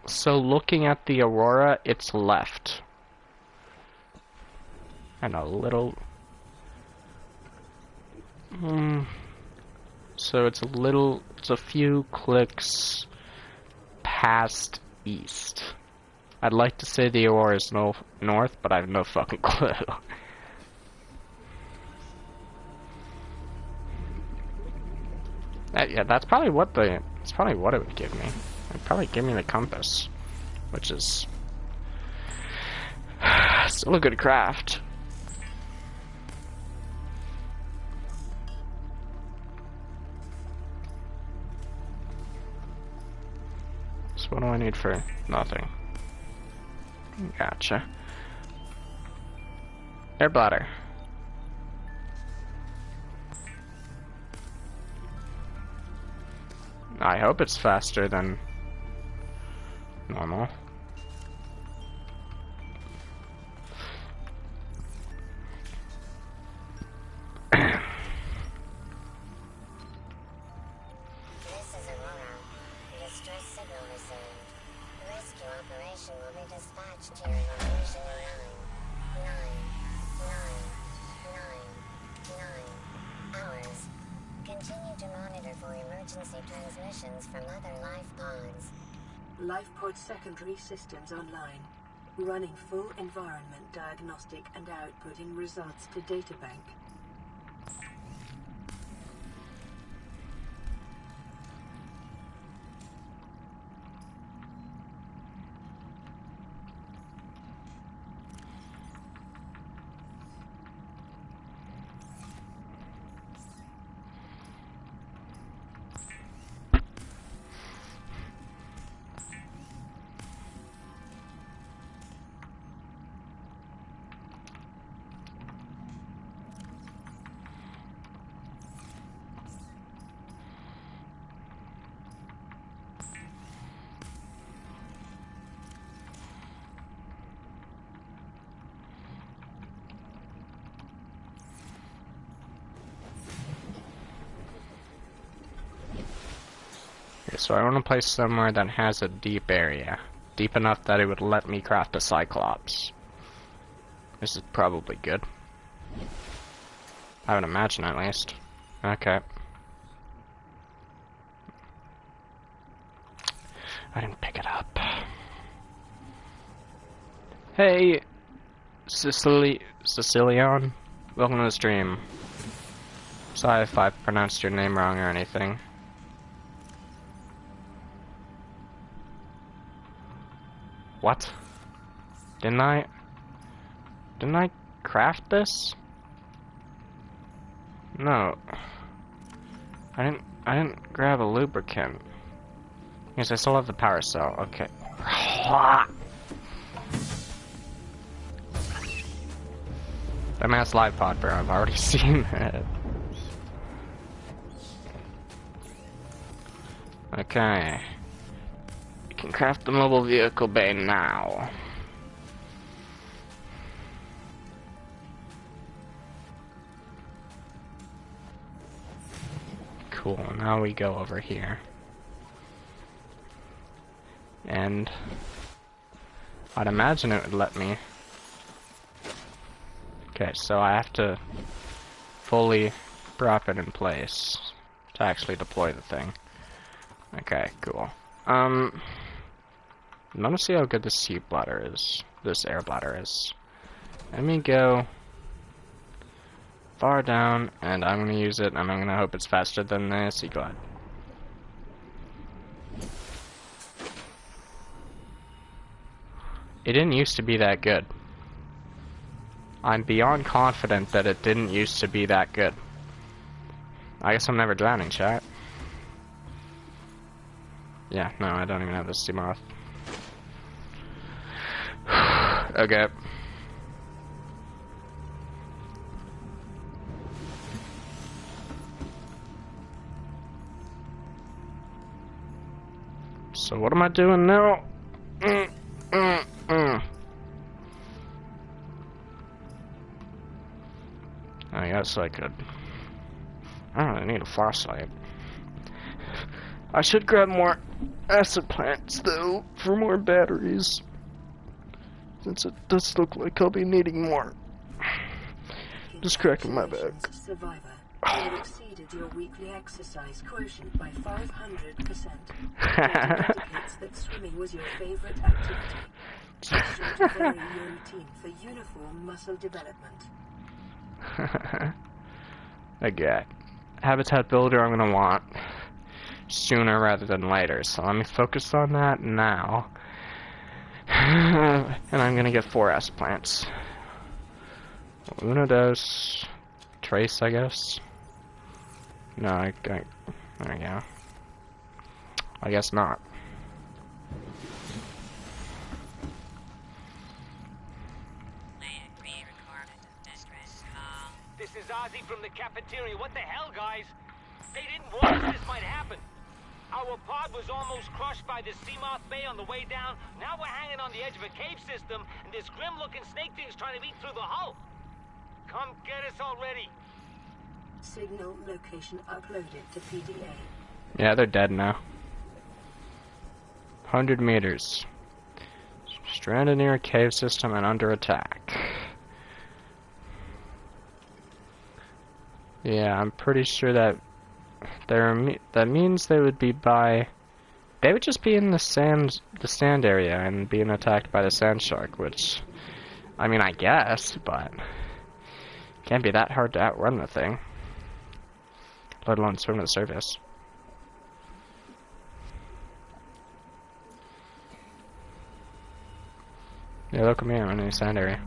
So looking at the aurora, it's left. And a little... So it's a few clicks past east. I'd like to say the aurora is north, but I have no fucking clue. Yeah, that's probably what it would give me. It'd probably give me the compass, which is still a good craft. So what do I need for nothing? Gotcha. Air bladder. I hope it's faster than normal.
This is Aurora. Distress signal received. Rescue operation will be dispatched to your location in 9 hours. Continue to monitor for emergency transmissions from other life pods.
Life pod secondary systems online. Running full environment diagnostic and outputting results to databank.
So I want to place somewhere that has a deep area. Deep enough that it would let me craft a Cyclops. This is probably good. I would imagine, at least. Okay. I didn't pick it up. Hey, Sicilian. Welcome to the stream. Sorry if I pronounced your name wrong or anything. What? Didn't I craft this? No. I didn't grab a lubricant. Yes, I still have the power cell. Okay. That mass live pod, bro. I've already seen that. Okay. We can craft the mobile vehicle bay now. Cool. Now we go over here. And I'd imagine it would let me. Okay, so I have to fully prop it in place to actually deploy the thing. Okay, cool. I want to see how good this sea bladder is. This air bladder is. Let me go far down, and I'm going to use it, and I'm going to hope it's faster than the sea glide. It didn't used to be that good. I'm beyond confident that it didn't used to be that good. I guess I'm never drowning, chat. Yeah, no, I don't even have this steam off. Okay. So what am I doing now? I guess I could. I don't really need a flashlight. I should grab more acid plants, though, for more batteries. Since it does look like I'll be needing more. Just cracking my back.
Survivor, you exceeded your weekly exercise quotient by 500%. That indicates that swimming was your favorite activity. Be sure to vary your routine for uniform muscle development.
Okay. Habitat builder I'm gonna want sooner rather than later, so let me focus on that now. And I'm gonna get 4 acid plants. Uno, dos, trace, I guess. No, there we go. I guess not.
This is Ozzy from the cafeteria. What the hell, guys? They didn't warn us this might happen. Our pod was almost crushed by the Seamoth Bay on the way down. Now we're hanging on the edge of a cave system, and this grim-looking snake thing's trying to eat through the hull. Come get us already.
Signal location uploaded to PDA.
Yeah, they're dead now. 100 meters. Stranded near a cave system and under attack. Yeah, I'm pretty sure that that means they would be by. They would just be in the sand area and being attacked by the sand shark, which, I mean, I guess, but can't be that hard to outrun the thing, let alone swim to the surface. Yeah, look at me, I'm in the sand area.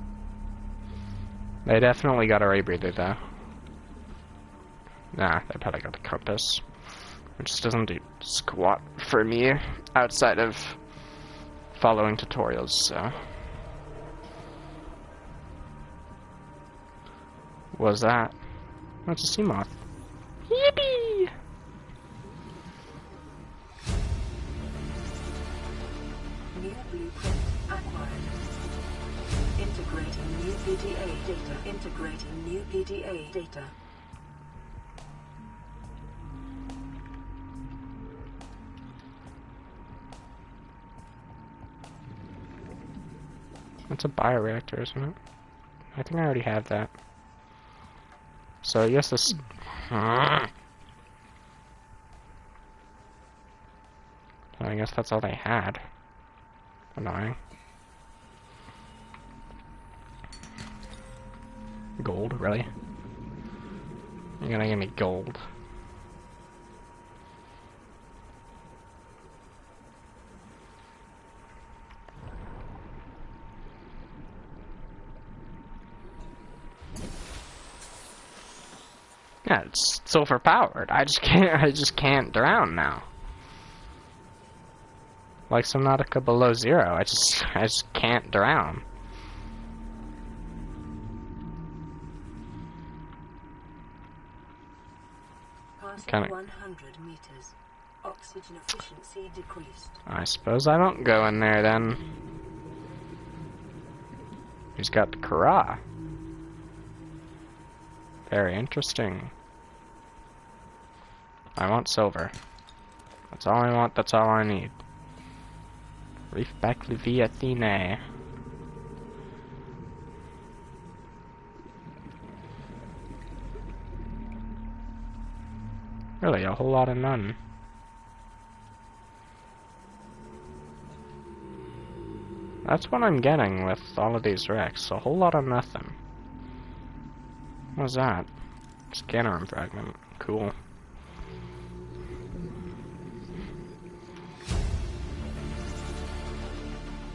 They definitely got a rebreather though. Nah, they probably got the compass, which doesn't do squat for me outside of following tutorials, so. What was that? Oh, it's a sea moth. Yippee!
New blueprint acquired. Integrating new PDA data. Integrating new PDA data.
It's a bioreactor, isn't it? I think I already have that. So yes, this. I guess that's all they had. Annoying. Gold, really? You're gonna give me gold? Yeah, it's overpowered. I just can't drown now. Like Subnautica below zero, I just can't drown.
Passing 100 meters. Oxygen efficiency decreased.
I suppose I don't go in there then. He's got the Kara. Very interesting. I want silver. That's all I want, that's all I need. Reef back Leviathine. Really, a whole lot of none. That's what I'm getting with all of these wrecks. A whole lot of nothing. What was that? Scanner arm fragment. Cool.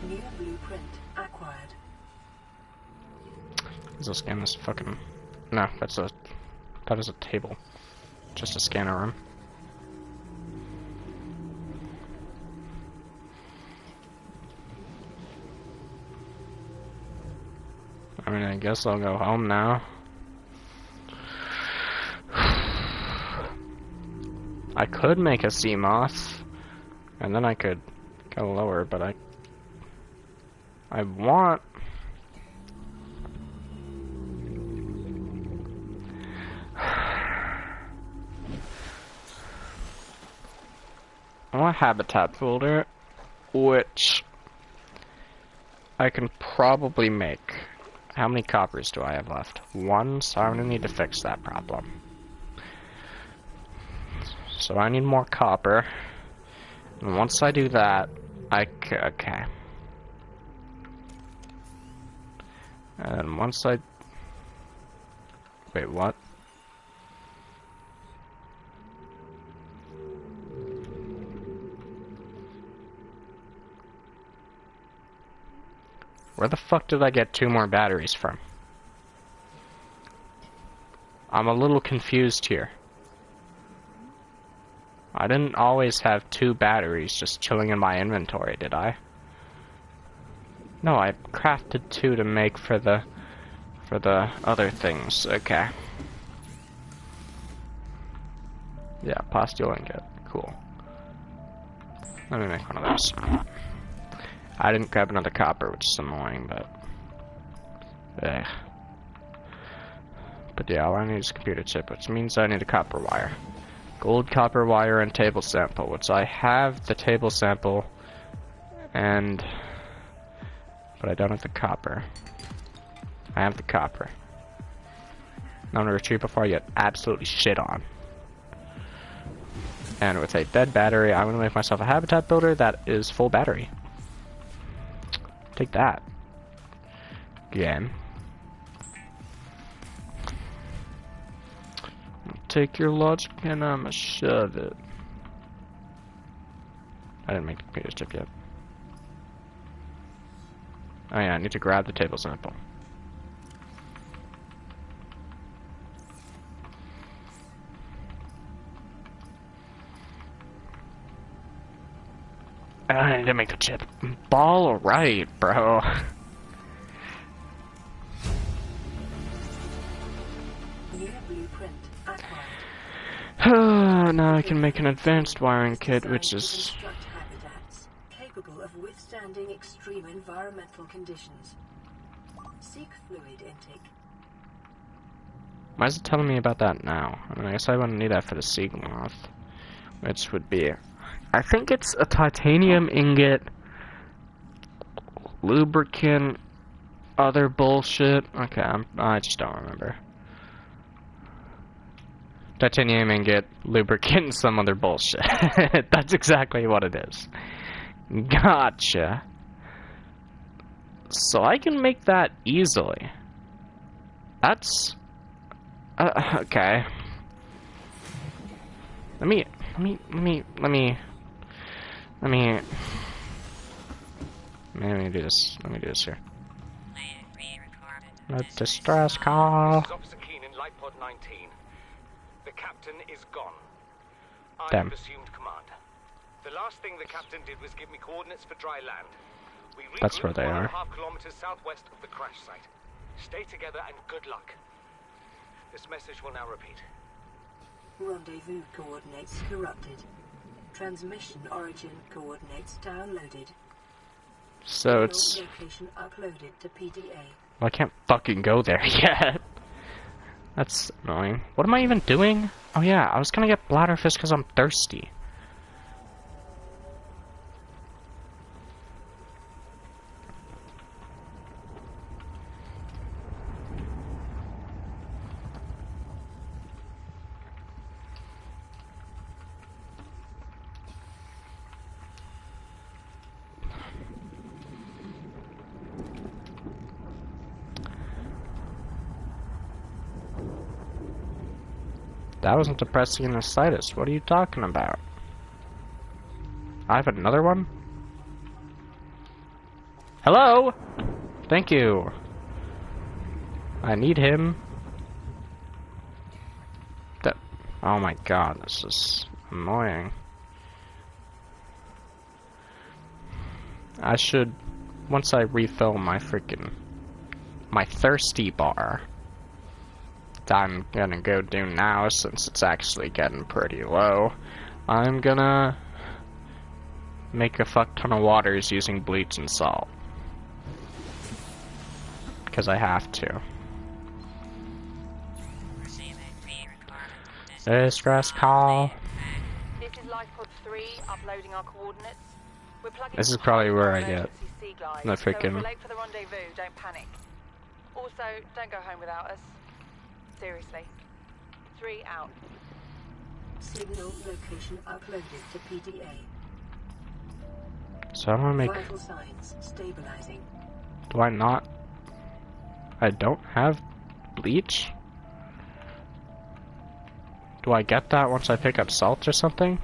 New blueprint acquired.
Let's scan this fucking... No, that is a table. Just a scanner arm. I mean, I guess I'll go home now. I could make a sea moth, and then I could go lower, but I want... I want a habitat builder, which I can probably make. How many coppers do I have left? 1, so I'm gonna need to fix that problem. So I need more copper. And once I do that, okay. And once I... Wait, what? Where the fuck did I get 2 more batteries from? I'm a little confused here. I didn't always have 2 batteries just chilling in my inventory, did I? No, I crafted 2 to make for the other things. Okay. Yeah, postule ingot. Cool. Let me make one of those. I didn't grab another copper, which is annoying, but... Ugh. But yeah, all I need is a computer chip, which means I need a copper wire. Gold, copper wire, and table sample, which I have the table sample, but I don't have the copper. I have the copper. Now I'm gonna retreat before I get absolutely shit on. And with a dead battery, I'm gonna make myself a habitat builder that is full battery. Take that. Game. Take your logic and I'ma shove it. I didn't make the computer chip yet. Oh yeah, I need to grab the table sample. I need to make the chip. Ball right, bro.
New blueprint acquired.
Now I can make an advanced wiring kit, which
Designed to
is...
construct habitats capable of withstanding extreme environmental conditions. Seek fluid intake.
Why is it telling me about that now? I mean, I guess I wouldn't need that for the sea moth, which would be... I think it's a titanium ingot, lubricant, other bullshit. Okay, I just don't remember. Titanium ingot, lubricant, and some other bullshit. That's exactly what it is. Gotcha. So I can make that easily. That's... okay. Let me do this. Let me do this here. A distress call.
This is Officer Keenan, Light Pod 19. captain is gone. I
Damn.
have assumed command. The last thing the captain did was give me coordinates for dry land. We
That's where they are.
1.5 kilometers southwest of the crash site. Stay together and good luck. This message will now repeat.
Rendezvous coordinates corrupted. Transmission origin coordinates downloaded.
So it's...
Location uploaded to PDA.
Well, I can't fucking go there yet. That's annoying. What am I even doing? Oh yeah, I was gonna get bladderfish because I'm thirsty. That wasn't depressing in the slightest. What are you talking about? I have another one? Hello? Thank you. I need him. Oh my god, this is annoying. I should, once I refill my thirsty bar, that I'm gonna go do now since it's actually getting pretty low. I'm gonna make a fuck ton of waters using bleach and salt. Because I have to. Distress call.
This is Lifepod 3, uploading our coordinates. We're plugging
This is probably where I get
emergency sea glide,
the
so if
freaking...
we're late for the rendezvous, don't panic. Also, don't go home without us. Seriously. 3 out.
Signal location uploaded to PDA.
So I'm gonna make...
Vital signs stabilizing.
Do I not? I don't have bleach? Do I get that once I pick up salt or something?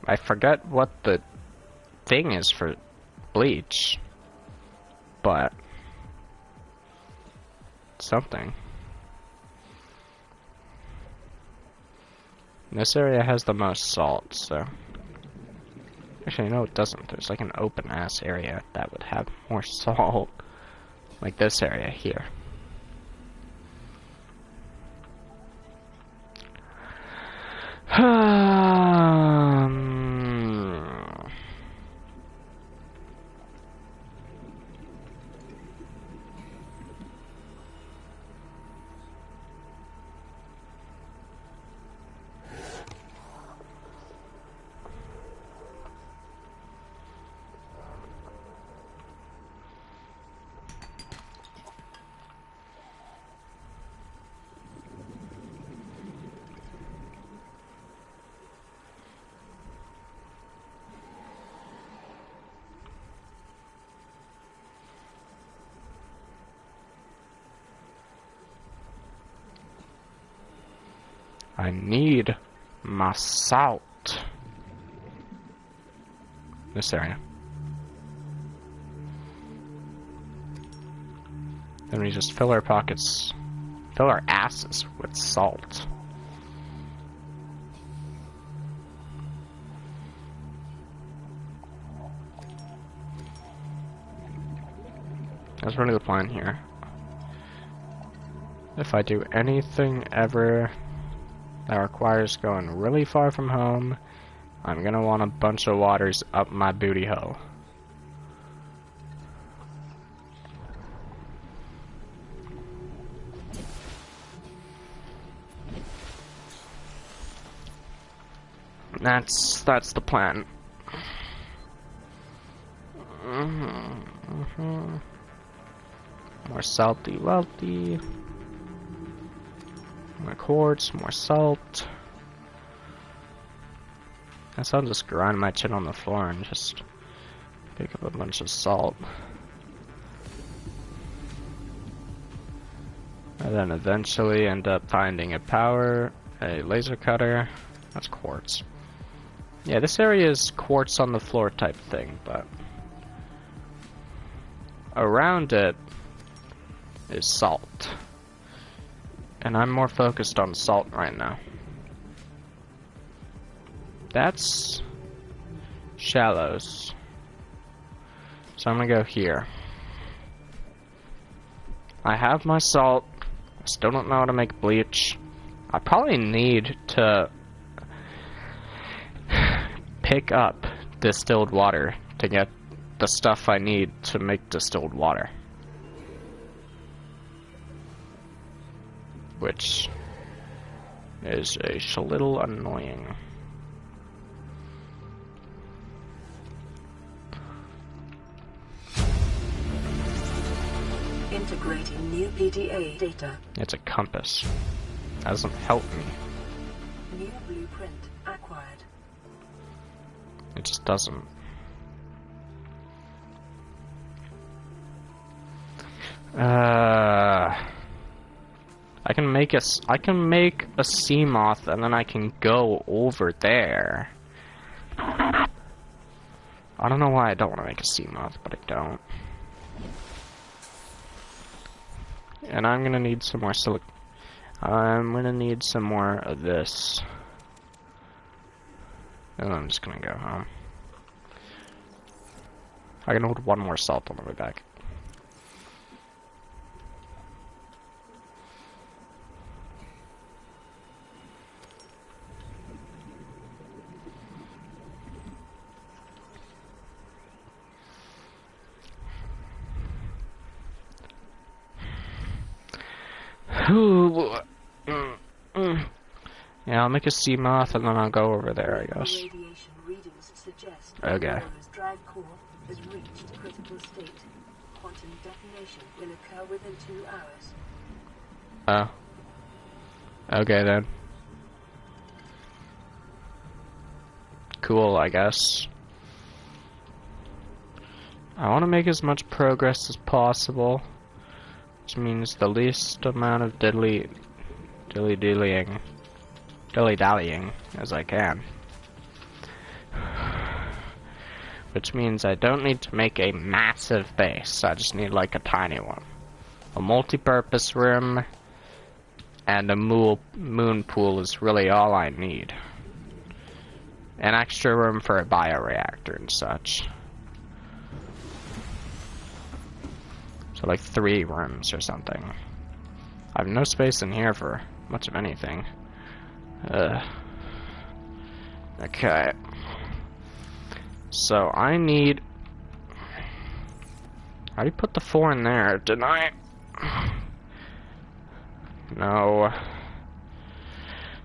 I forget what the thing is for bleach, but something. This area has the most salt, so... Actually, no it doesn't. There's like an open ass area that would have more salt. Like this area here. I need my salt. This area. Then we just fill our pockets, fill our asses with salt. That's really the plan here. If I do anything ever that requires going really far from home, I'm gonna want a bunch of waters up my booty hole. That's the plan. More salty wealthy. More quartz, more salt. Guess I'll just grind my chin on the floor and just pick up a bunch of salt. And then eventually end up finding a laser cutter. That's quartz. Yeah, this area is quartz on the floor type thing, but around it is salt. And I'm more focused on salt right now. That's shallows. So I'm gonna go here. I have my salt. I still don't know how to make bleach. I probably need to pick up distilled water to get the stuff I need to make distilled water. Which is a little annoying.
Integrating new PDA data.
It's a compass. That doesn't help me.
New blueprint acquired.
It just doesn't. I can make a sea moth and then I can go over there. I don't know why I don't want to make a sea moth, but I don't. And I'm gonna need some more I'm gonna need some more of this. And I'm just gonna go home. I can hold one more salt on the way back. Yeah, I'll make a sea moth and then I'll go over there, I guess.
Radiation readings suggest
Okay.
Aurora's drive core has reached critical state. Quantum detonation will occur within 2 hours.
Oh. Okay then. Cool, I guess. I want to make as much progress as possible, which means the least amount of dilly-dallying as I can. Which means I don't need to make a massive base, I just need like a tiny one. A multi-purpose room and a moon pool is really all I need. An extra room for a bioreactor and such. So like 3 rooms or something. I have no space in here for much of anything. Okay. So I need... I already put the 4 in there, didn't I? No.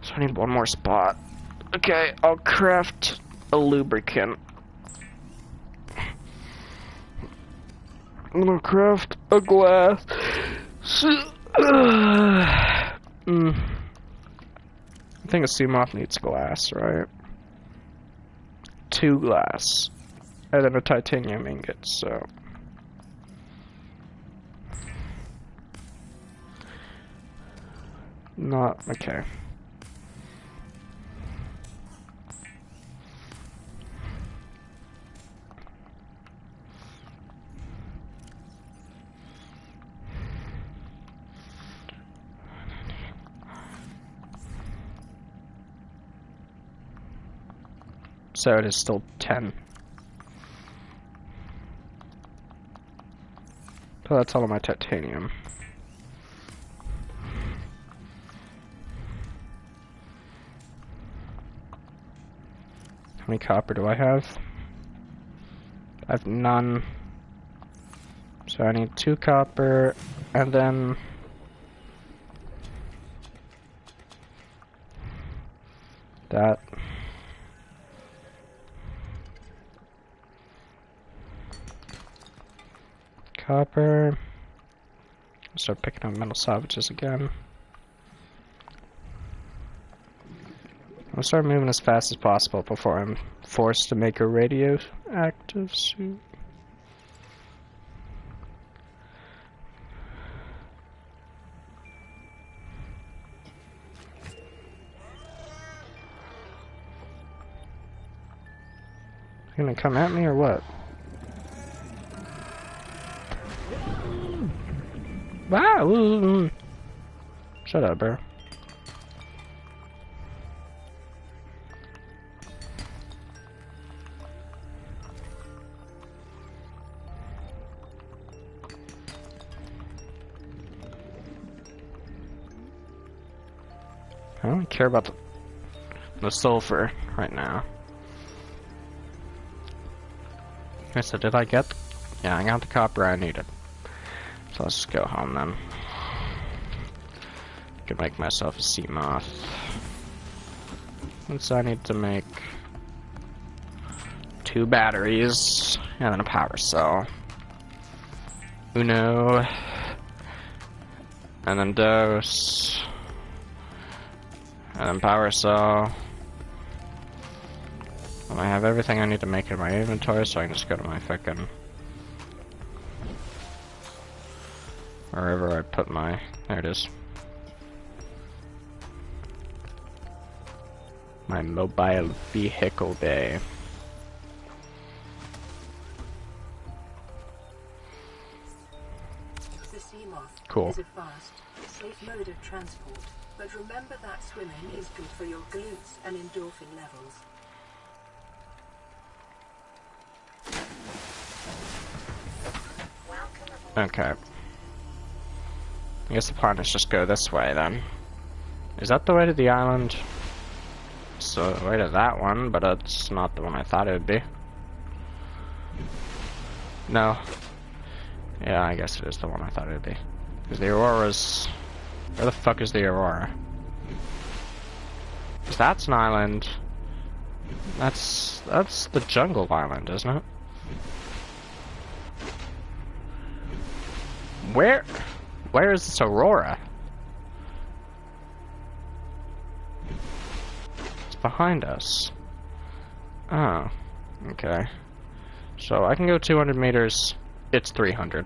So I need one more spot. Okay, I'll craft a lubricant. I'm gonna craft a glass. I think a sea moth needs glass, right? 2 glass. And then a titanium ingot, so... Not... okay. So it is still 10. So that's all of my titanium. How many copper do I have? I have none. So I need 2 copper, and then... that. Copper. Start picking up metal salvages again. I'll start moving as fast as possible before I'm forced to make a radioactive suit. You gonna come at me or what? Wow! Shut up, bro. I don't care about the sulfur right now. Okay, so did I get... Yeah, I got the copper I needed. So let's go home then. Could make myself a sea moth. So I need to make 2 batteries and then a power cell. Uno. And then dos. And then power cell. And I have everything I need to make in my inventory, so I can just go to my frickin' wherever I put my... There it is. My mobile vehicle bay.
The sea moth
Cool.
is a fast, safe mode of transport, but remember that swimming is good for your glutes and endorphin levels.
Okay. I guess the plan is just go this way then. Is that the way to the island? So the way to that one, but it's not the one I thought it would be. No. Yeah, I guess it is the one I thought it would be. Because the Aurora's... Where the fuck is the Aurora? Because that's an island. That's the jungle island, isn't it? Where is this Aurora? It's behind us. Oh, okay. So I can go 200 meters. It's 300.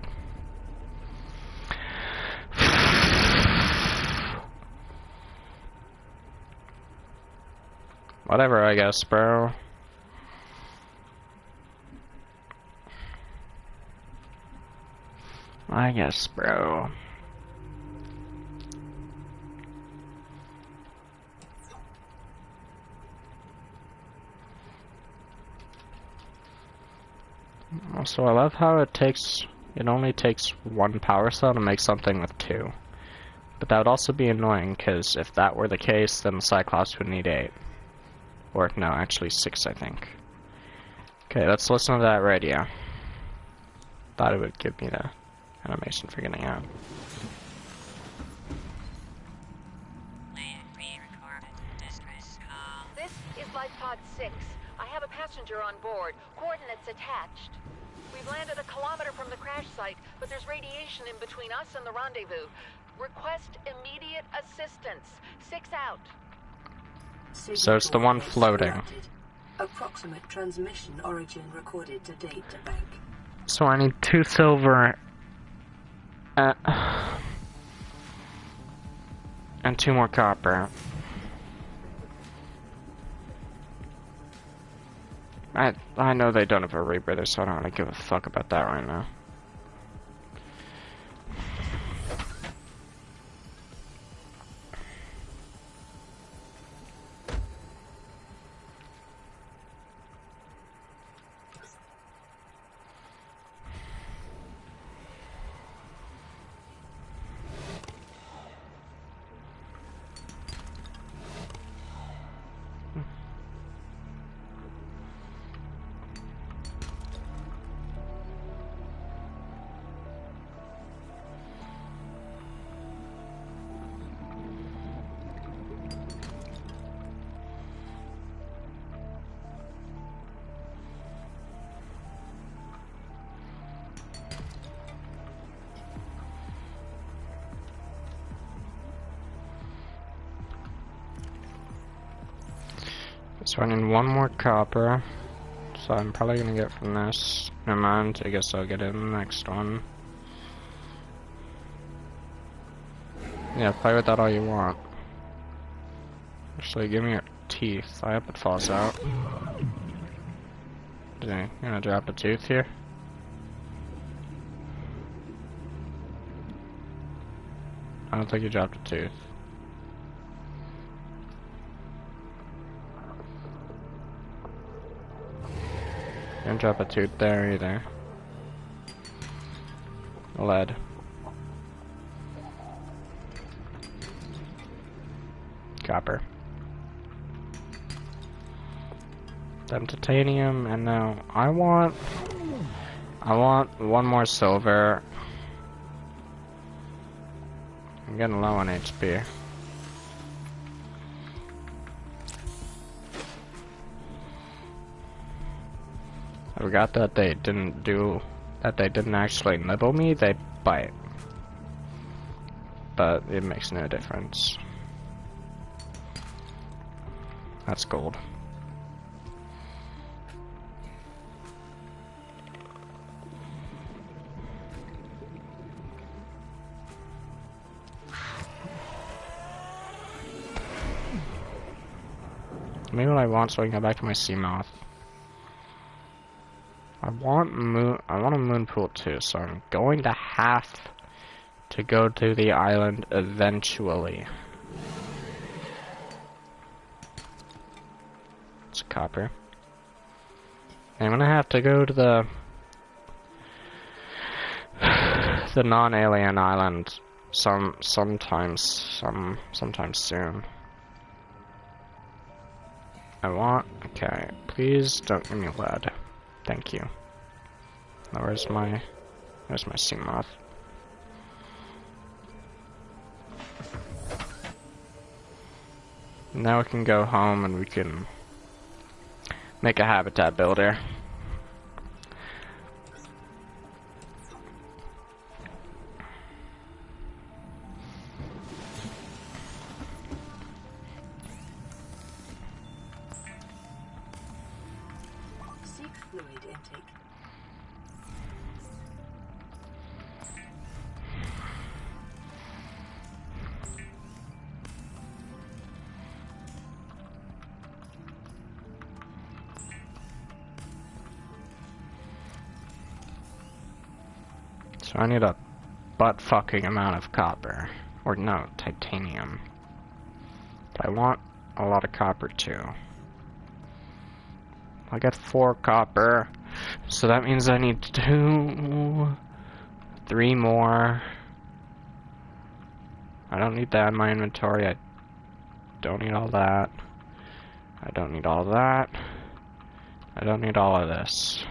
Whatever, I guess, bro. I guess, bro. Also, I love how it only takes 1 power cell to make something with 2. But that would also be annoying, because if that were the case, then the Cyclops would need 8. Or, no, actually 6, I think. Okay, let's listen to that radio. Thought it would give me the animation for getting out.
This is Life Pod 6. I have a passenger on board. Coordinates attached. We've landed a kilometer from the crash site, but there's radiation in between us and the rendezvous. Request immediate assistance. 6 out.
So it's the one floating.
Approximate transmission origin recorded to date to bank.
So I need 2 silver and 2 more copper. I know they don't have a rebreather, so I don't really give a fuck about that right now. So I need 1 more copper. So I'm probably gonna get from this. Never mind, I guess I'll get it in the next one. Yeah, play with that all you want. Actually, give me your teeth. I hope it falls out. Dang, you gonna drop a tooth here? I don't think you dropped a tooth. Didn't drop a tooth there either. Lead. Copper. Then titanium, and now I want one more silver. I'm getting low on HP. I forgot that they didn't actually nibble me, they bite. But it makes no difference. That's gold. Maybe what I want so I can go back to my sea moth. I want a moon pool too, so I'm going to have to go to the island eventually. It's copper. I'm gonna have to go to the non-alien island sometime soon. Okay, please don't give me lead. Thank you. Now where's my sea moth? Now we can go home and we can make a habitat builder.
Seek fluid intake.
So I need a butt-fucking amount of copper. Or no, titanium. But I want a lot of copper too. I got 4 copper. So that means I need 3 more. I don't need that in my inventory. I don't need all that. I don't need all that. I don't need all of this.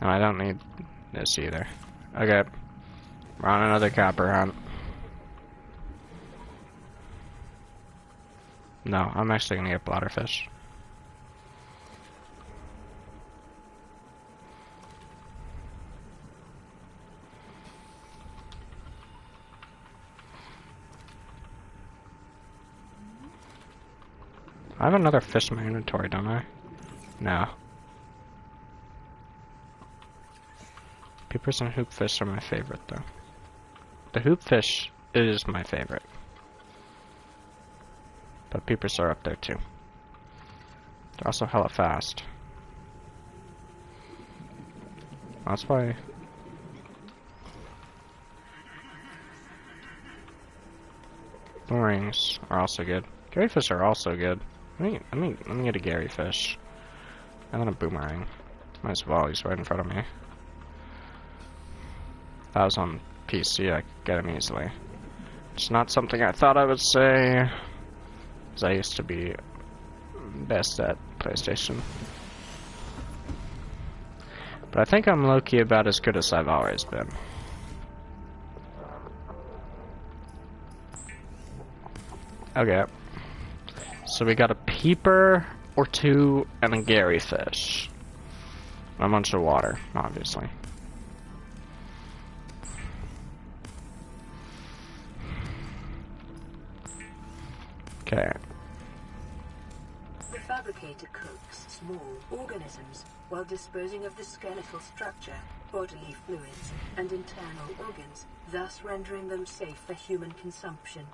And I don't need this either. Okay. We're on another copper hunt. No, I'm actually gonna get bladderfish. I have another fish in my inventory, don't I? No. Peepers and hoopfish are my favorite, though. The hoopfish is my favorite. But peepers are up there, too. They're also hella fast. That's why... Boomerangs are also good. Garyfish are also good. Let me get a Garyfish. And then a boomerang. Might as well, he's right in front of me. If I was on PC, I could get him easily. It's not something I thought I would say, because I used to be best at PlayStation. But I think I'm low-key about as good as I've always been. Okay. So we got a peeper or 2 and a Garyfish. A bunch of water, obviously. Okay.
The fabricator cooks small organisms while disposing of the skeletal structure, bodily fluids, and internal organs, thus rendering them safe for human consumption.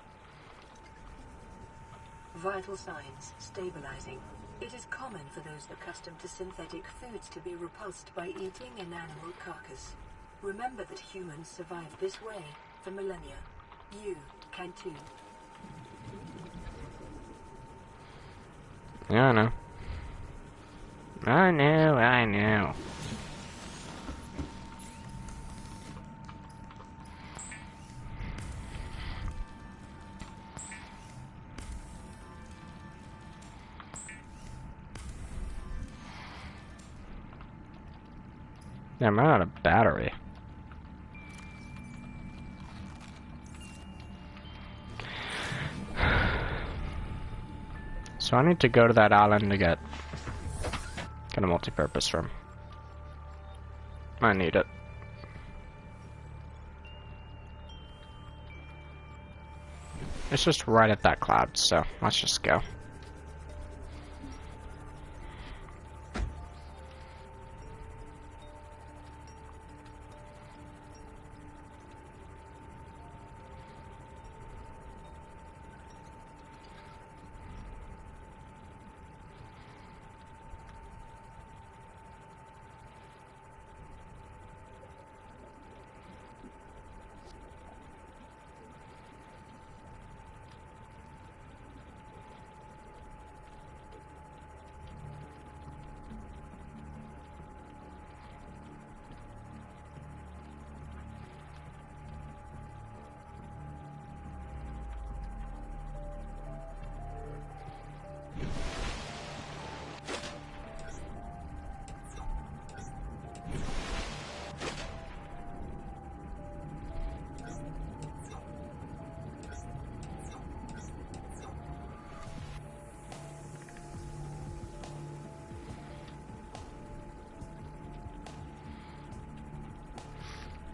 Vital signs stabilizing. It is common for those accustomed to synthetic foods to be repulsed by eating an animal carcass. Remember that humans survived this way for millennia. You can too.
Yeah, I know. I know, I know. Yeah, I'm out of battery. So I need to go to that island to get a multi-purpose room. I need it. It's just right at that cloud, so let's just go.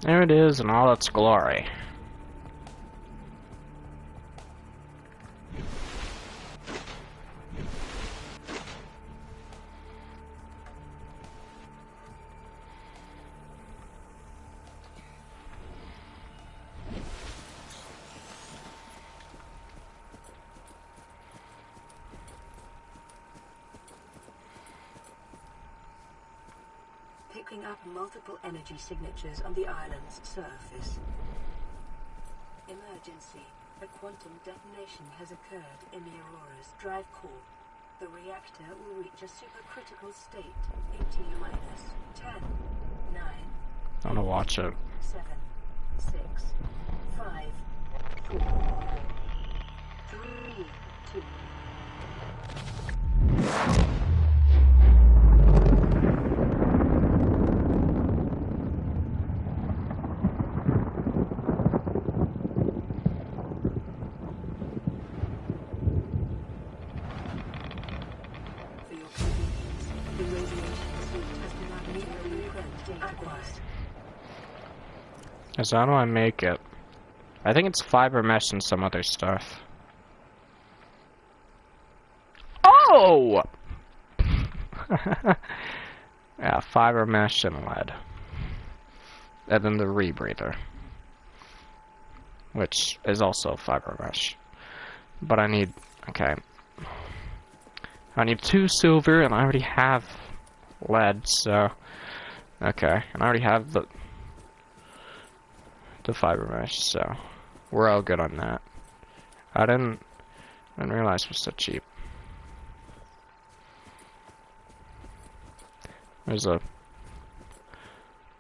There it is in all its glory.
Picking up multiple energy signatures on the island's surface. Emergency. A quantum detonation has occurred in the Aurora's drive core. The reactor will reach a supercritical state in T-minus 10, 9,
I wanna watch it.
7, 6, 5, 4, 3, 2.
So how do I make it? I think it's fiber mesh and some other stuff. Oh! Yeah, fiber mesh and lead. And then the rebreather. Which is also fiber mesh. But I need... okay. I need 2 silver and I already have lead, so... okay, and I already have the fiber mesh, so we're all good on that. I didn't realize it was so cheap. There's a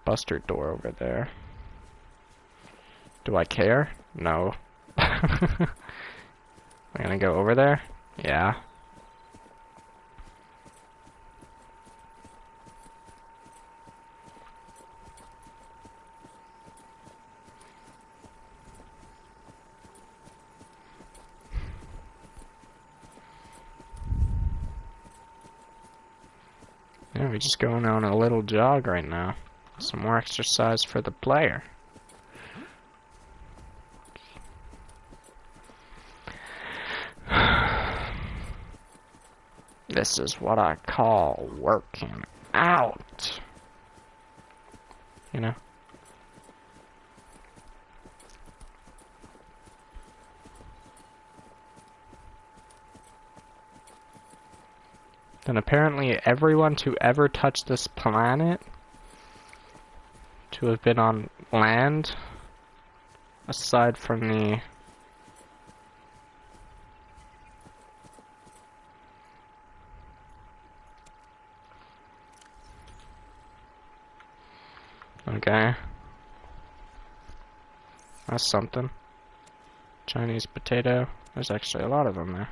buster door over there. Do I care? No. Am I gonna go over there? Yeah. Yeah, we're just going on a little jog right now. Some more exercise for the player. This is what I call working out. You know? And apparently everyone to ever touch this planet, to have been on land, aside from the Okay. That's something. Chinese potato. There's actually a lot of them there.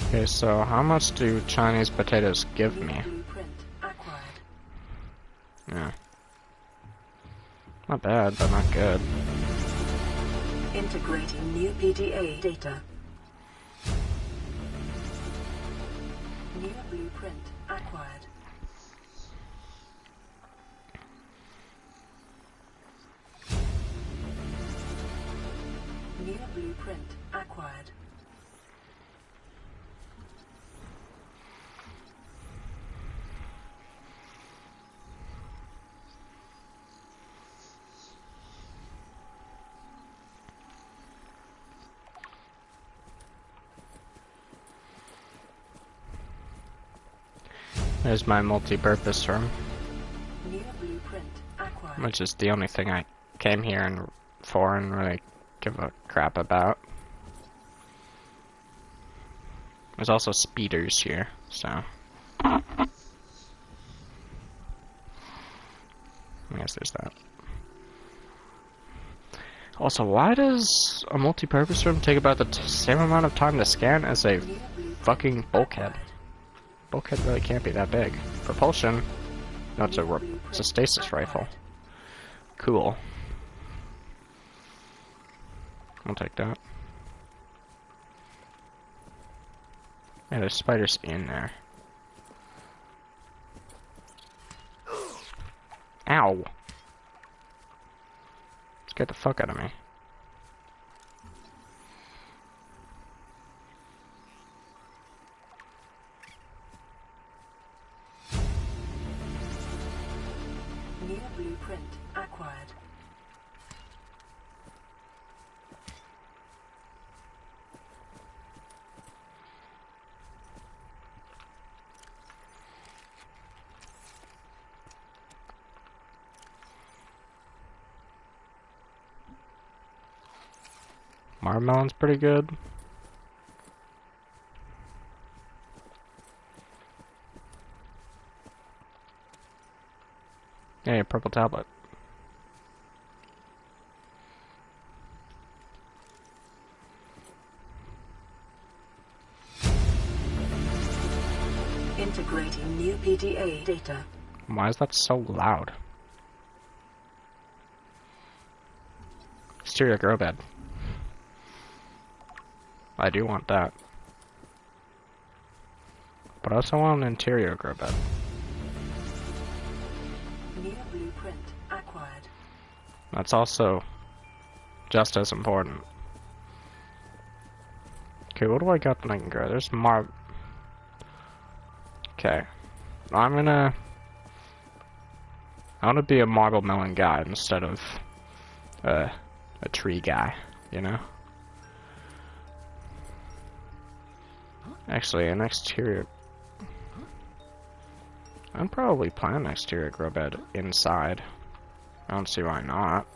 Okay, so how much do Chinese potatoes give me?
Blueprint acquired.
Yeah. Not bad, but not good.
Integrating new PDA data. New blueprint acquired. New blueprint acquired.
There's my multi-purpose room,
New blueprint acquired.
which is the only thing I came here for and really give a crap about. There's also speeders here, so I guess there's that. Also, why does a multi-purpose room take about the same amount of time to scan as a fucking bulkhead? Bulkhead really can't be that big. Propulsion? No, it's a stasis rifle. Cool. I'll take that. Yeah, there's spiders in there. Ow! Scared the fuck out of me.
New blueprint acquired.
Marmelon's pretty good. Hey, purple tablet.
Integrating new PDA data.
Why is that so loud? Exterior grow bed. I do want that. But I also want an interior grow bed.
New blueprint acquired.
That's also just as important. Okay, what do I got that I can grow? There's Okay. I want to be a marble melon guy instead of a tree guy, you know? Actually, an exterior... I'd probably plant an exterior grow bed inside. I don't see why not.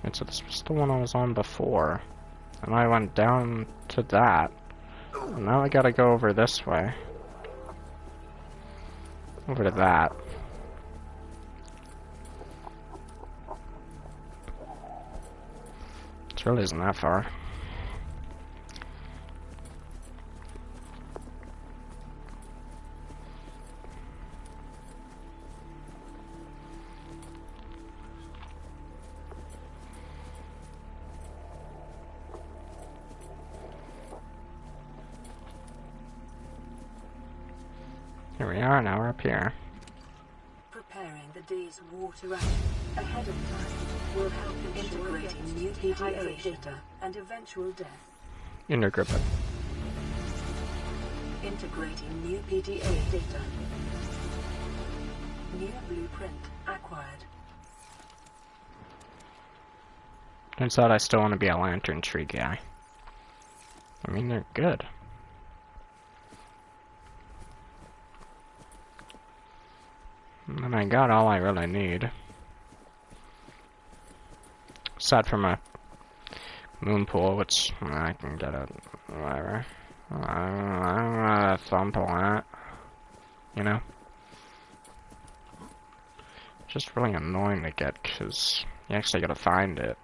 And so this was the one I was on before. And I went down to that. And now I gotta go over this way. Over to that. It really isn't that far. Here we are, now we're up here.
Preparing the day's water ration ahead of time will help in integrating new PDA data and eventual death.
Inner grip it.
Integrating new PDA data. New blueprint acquired.
Turns out I still want to be a lantern tree guy. I mean, they're good. And I got all I really need. Aside from a moon pool, which I can get it, whatever. I don't know a thumb pull on it. You know? Just really annoying to get, because you actually gotta find it.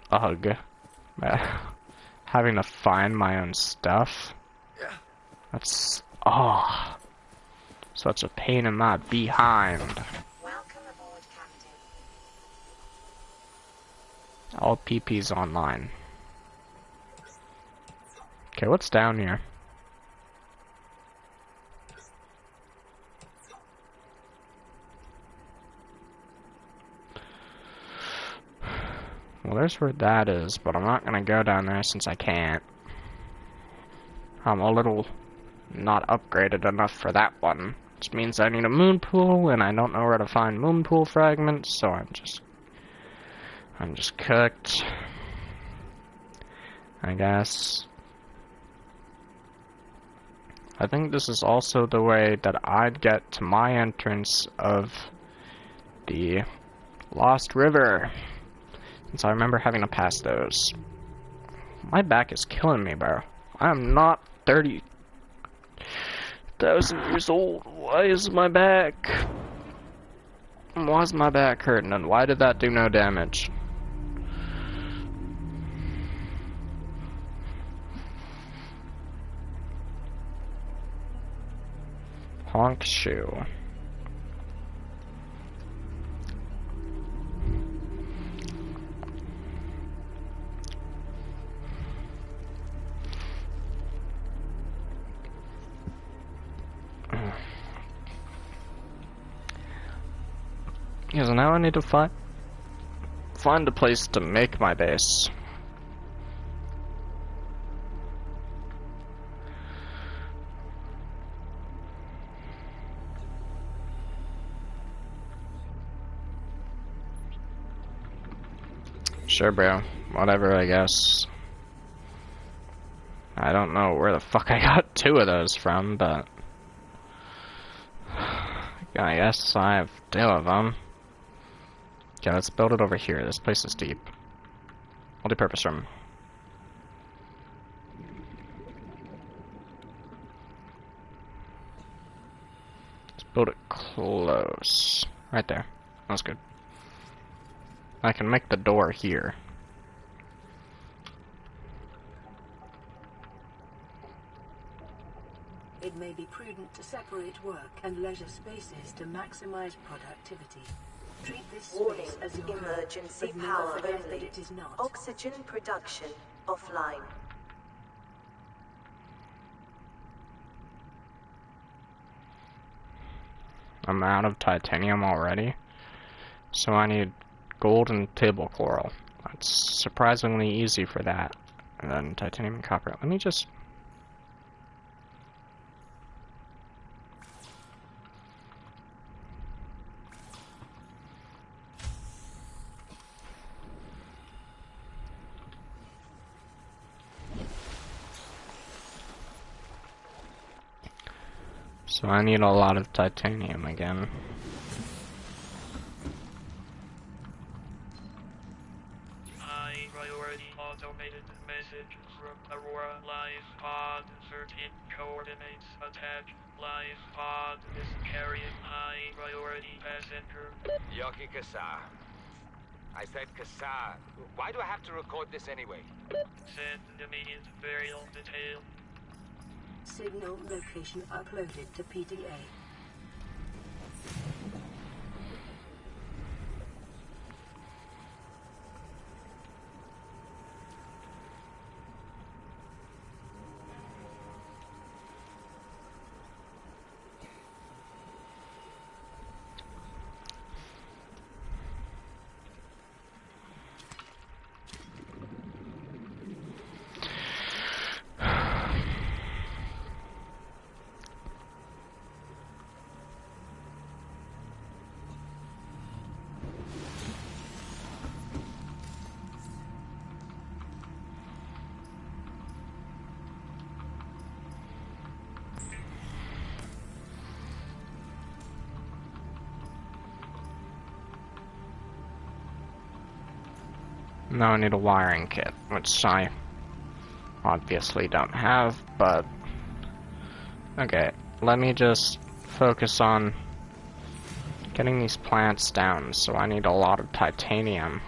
Ugh. Having to find my own stuff. That's such a pain in my behind.
Welcome aboard, Captain.
All PP's online. Okay, what's down here? Well, there's where that is, but I'm not gonna go down there since I can't. I'm a little not upgraded enough for that one, which means I need a moon pool, and I don't know where to find moon pool fragments, so I'm just cooked, I guess. I think this is also the way that I'd get to my entrance of the Lost River, since I remember having to pass those. My back is killing me, bro. I am not 30,000 years old. Why is my back hurting, and why did that do no damage? Honk shoe. Yeah, so now I need to find a place to make my base. Sure, bro. Whatever, I guess. I don't know where the fuck I got 2 of those from, but I guess I have 2 of them. Okay, let's build it over here. This place is deep. Multi-purpose room. Let's build it close. Right there. That's good. I can make the door here.
It may be prudent to separate work and leisure spaces to maximize productivity. Treat this
Warning,
space as your home,
emergency
but never
power
forget that
only.
it is not.
Oxygen production offline.
I'm out of titanium already, so I need gold and table coral. That's surprisingly easy for that. And then titanium and copper. Let me just... So I need a lot of titanium again.
High priority automated message from Aurora Live Pod 13 coordinates attached. Live Pod is carrying high priority passenger.
Yoki Kasa. I said Kasa. Why do I have to record this anyway?
Send immediate burial detail.
Signal location uploaded to PDA.
Now I need a wiring kit, which I obviously don't have, but... Okay, let me just focus on getting these plants down, so I need a lot of titanium.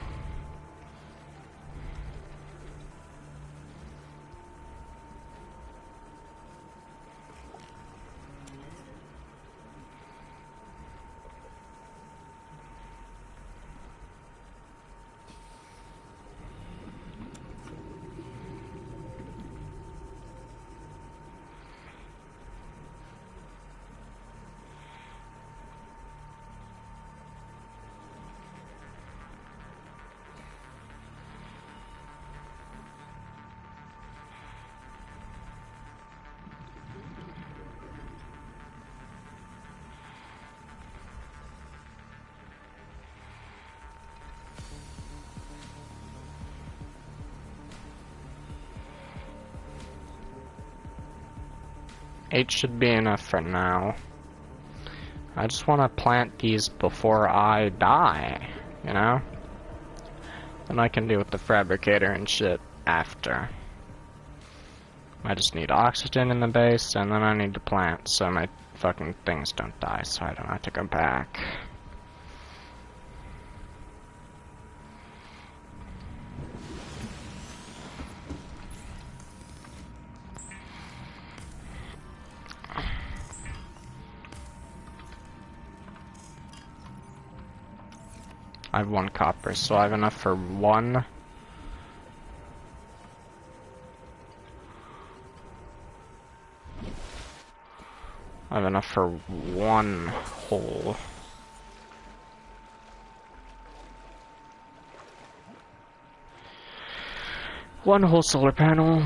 Eight should be enough for now. I just want to plant these before I die, you know? Then I can deal with the fabricator and shit after. I just need oxygen in the base, and then I need to plant so my fucking things don't die, so I don't have to go back. I have 1 copper, so I have enough for 1. I have enough for 1 whole. One whole solar panel.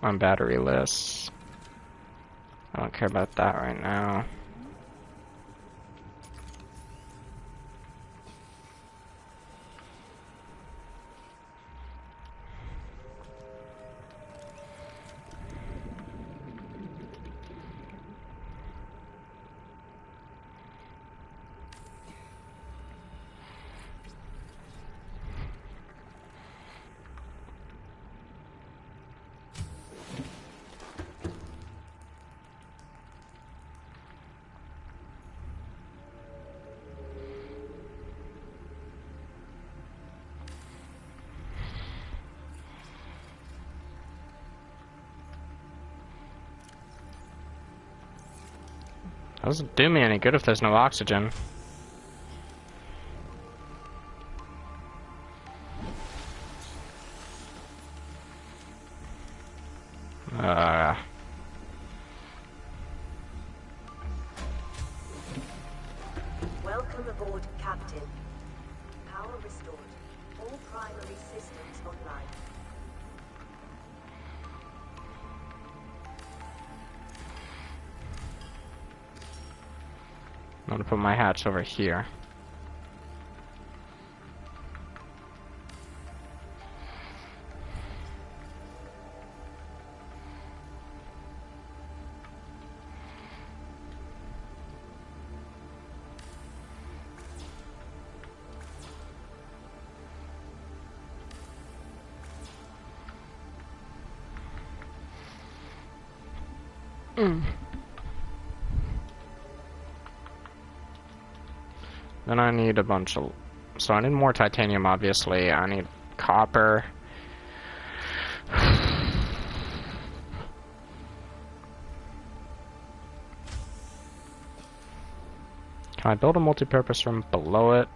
I'm batteryless. I don't care about that right now. Doesn't do me any good if there's no oxygen.
Welcome aboard, Captain. Power restored. All primary systems online.
I'm gonna put my hatch over here. Then I need a bunch of... So I need more titanium, obviously. I need copper. Can I build a multi-purpose room below it?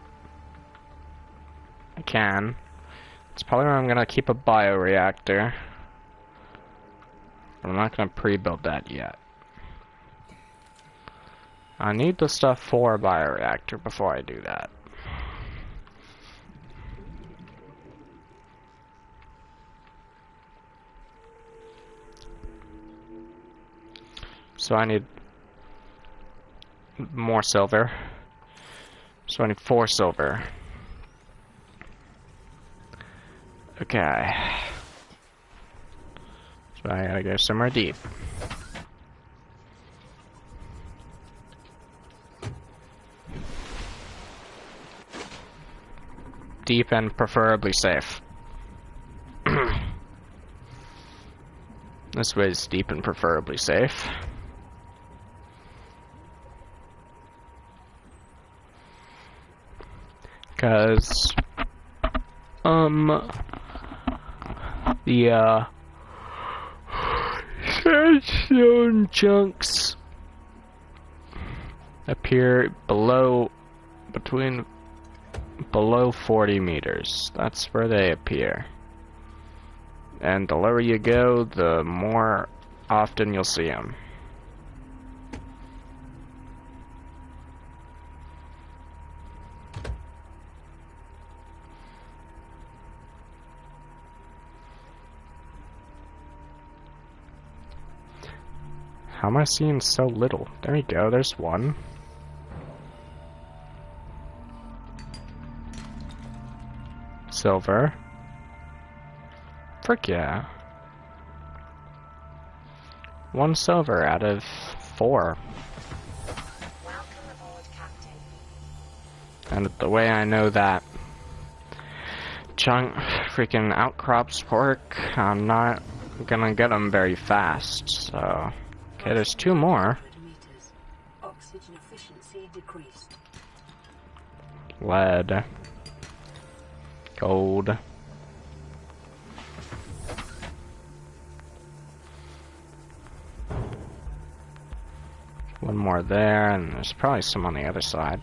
I can. It's probably where I'm gonna keep a bioreactor. But I'm not gonna pre-build that yet. I need the stuff for a bioreactor before I do that. So I need more silver. So I need 4 silver. Okay. So I gotta go somewhere deep. deep and preferably safe. This way is deep and preferably safe. Because, the, sandstone chunks appear below 40 meters. That's where they appear. And the lower you go, the more often you'll see them. How am I seeing so little? There you go, there's one. Silver. Frick yeah. 1 silver out of 4.
Welcome aboard, Captain.
And the way I know that chunk freaking outcrops work, I'm not gonna get them very fast, so... Okay, there's 2 more.
Meters. Oxygen efficiency decreased.
Lead. Gold. One more there, and there's probably some on the other side.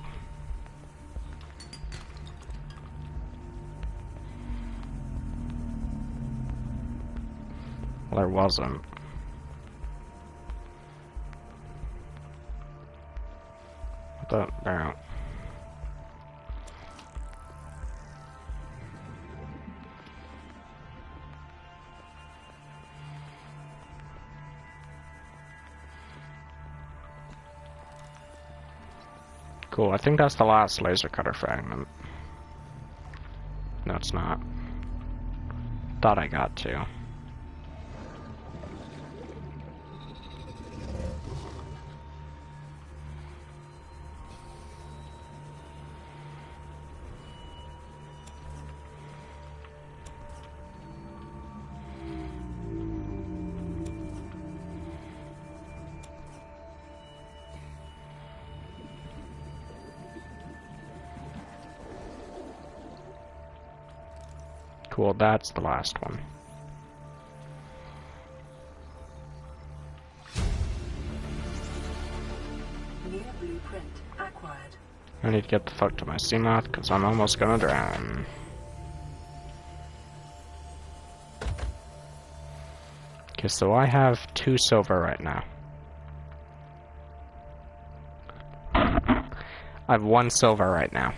Well, there wasn't. What the barrel? Cool, I think that's the last laser cutter fragment. No, it's not. Thought I got to. Cool, that's the last one.
New blueprint acquired.
I need to get the fuck to my Seamoth, because I'm almost gonna drown. Okay, so I have 2 silver right now. I have 1 silver right now.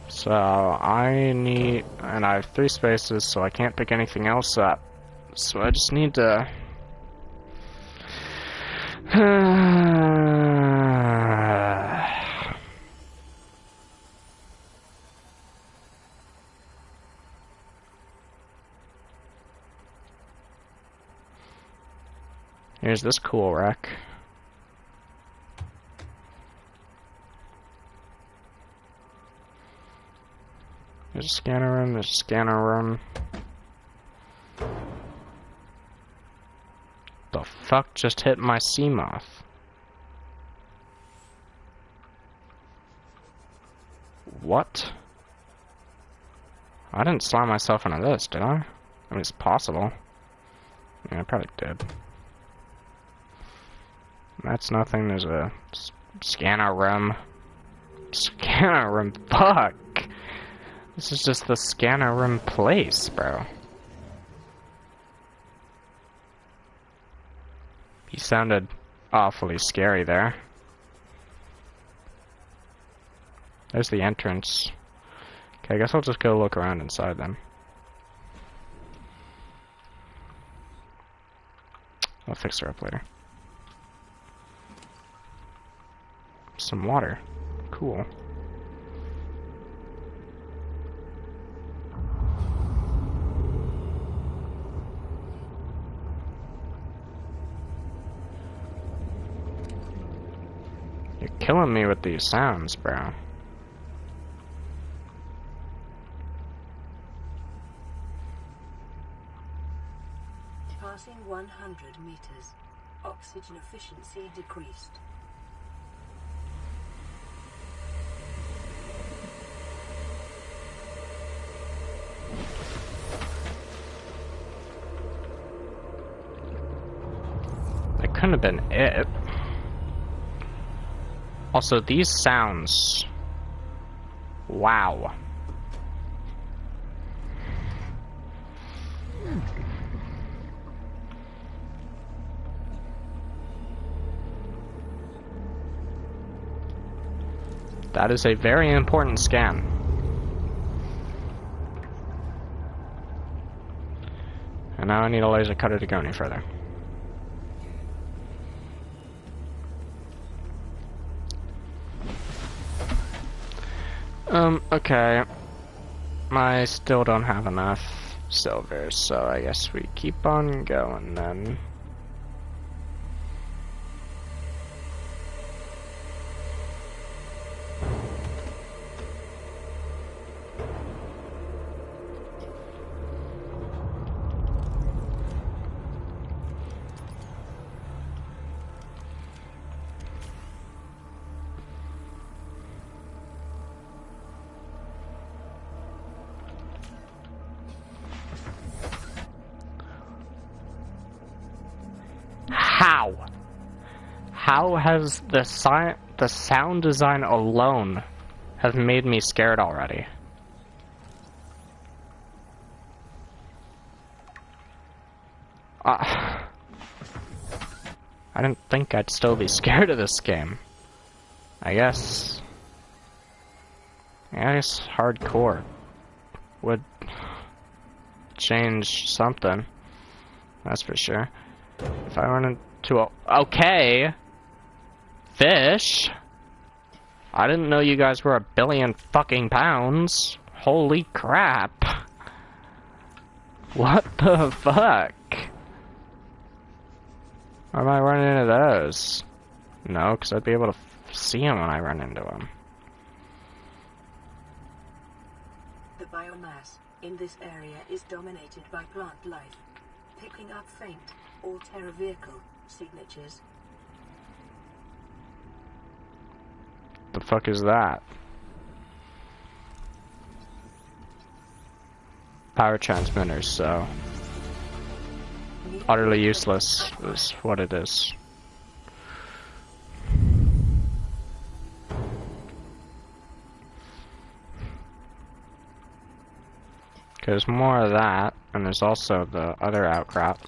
So I need, and I have 3 spaces, so I can't pick anything else up. So I just need to... Here's this cool wreck. There's a scanner room, there's a scanner room. The fuck just hit my Seamoth? What? I didn't slam myself into this, did I? I mean, it's possible. Yeah, I probably did. That's nothing, there's a scanner room. Scanner room, fuck! This is just the scanner room place, bro. He sounded awfully scary there. There's the entrance. Okay, I guess I'll just go look around inside then. I'll fix her up later. Some water. Cool. You're killing me with these sounds, bro.
Passing 100 meters. Oxygen efficiency decreased.
That couldn't have been it. Also, these sounds. Wow. That is a very important scan. And now I need a laser cutter to go any further. Okay. I still don't have enough silver, so I guess we keep on going then. How has the sound design alone have made me scared already? I didn't think I'd still be scared of this game. I guess hardcore would change something. That's for sure. If I run into a... Okay! Fish! I didn't know you guys were 1 billion fucking pounds. Holy crap. What the fuck? Or am I running into those? No, because I'd be able to see them when I run into them.
The biomass in this area is dominated by plant life, picking up faint or terra vehicle signatures.
The fuck is that? Power transmitters, so utterly useless is what it is. There's more of that, and there's also the other outcrop.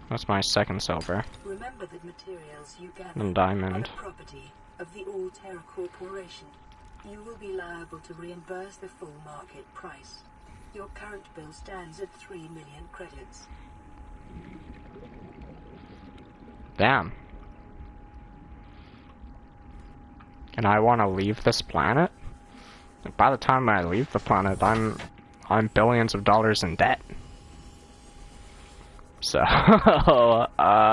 That's my second silver.
Remember that materials you gather
And diamond.
are property of the All Terra Corporation. You will be liable to reimburse the full market price. Your current bill stands at 3 million credits.
Damn. And I want to leave this planet? By the time I leave the planet, I'm billions of dollars in debt. So, why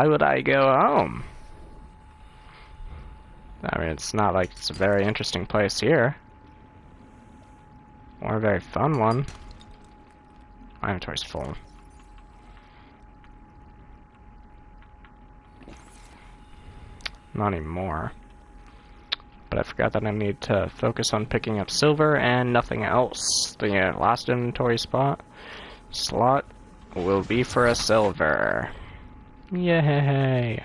would I go home? I mean, it's not like it's a very interesting place here. Or a very fun one. My inventory's full. Not anymore. But I forgot that I need to focus on picking up silver and nothing else. The last inventory slot will be for a silver. Yay!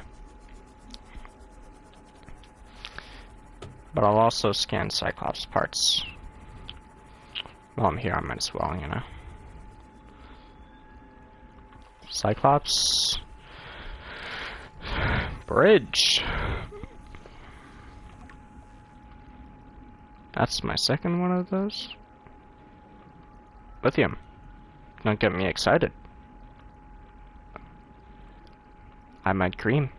But I'll also scan Cyclops parts. While I'm here, I might as well, you know. Cyclops bridge. That's my second one of those. Lithium. Don't get me excited. I might cream.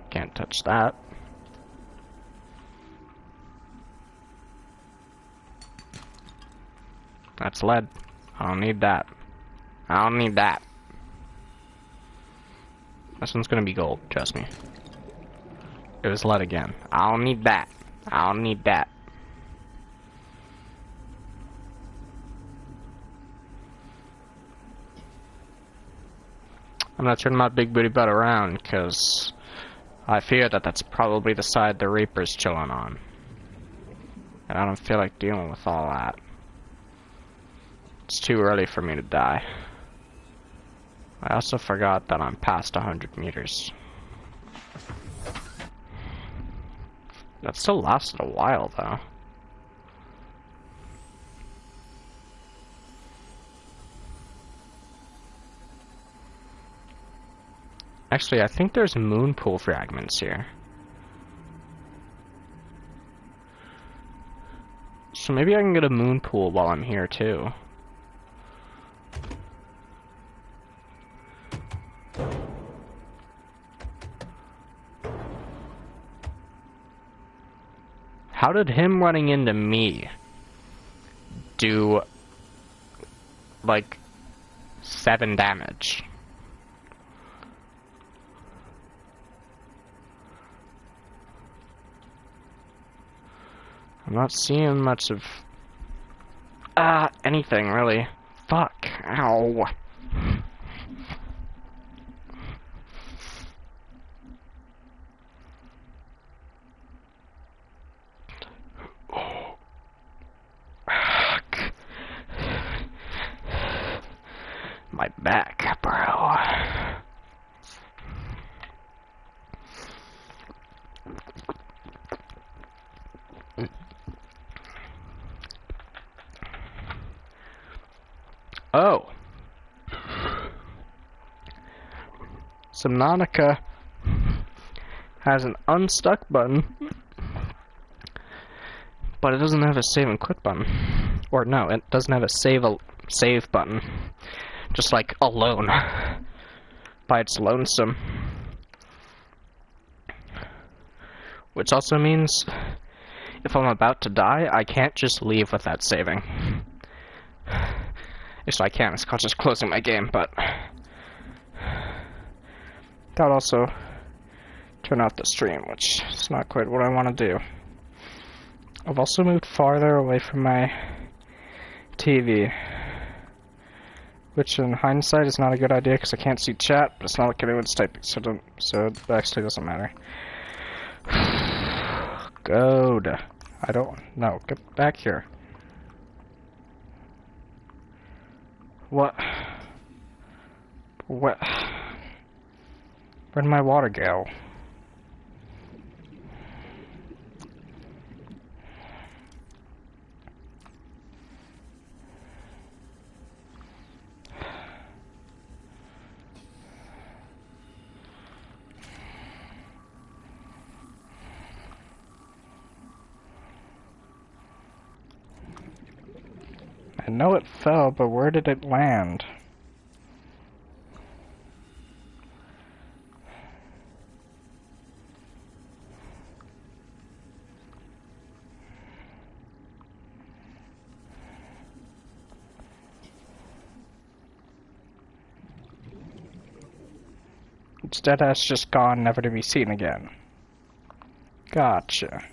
Can't touch that. That's lead. I don't need that. I don't need that. This one's gonna be gold, trust me. It was let again. I don't need that. I don't need that. I'm gonna turn my big booty butt around, because I fear that that's probably the side the Reaper's chilling on. And I don't feel like dealing with all that. It's too early for me to die. I also forgot that I'm past 100 meters. That still lasted a while, though. Actually, I think there's moon pool fragments here. So maybe I can get a moon pool while I'm here, too. How did him running into me do, like, 7 damage? I'm not seeing much of, anything, really. Fuck. Ow. My back, bro. Oh. Subnautica has an unstuck button, but it doesn't have a save and quit button. Or no, it doesn't have a save button. Just like alone. By its lonesome. Which also means if I'm about to die, I can't just leave without saving. Yes, I can. It's called just closing my game, but that also turn off the stream, which is not quite what I want to do. I've also moved farther away from my TV, which in hindsight is not a good idea because I can't see chat, but it's not like anyone's typing, so it actually doesn't matter. Good. I don't know. Get back here. What? What? Where'd my water go? I know it fell, but where did it land? Its dead ass just gone, never to be seen again. Gotcha.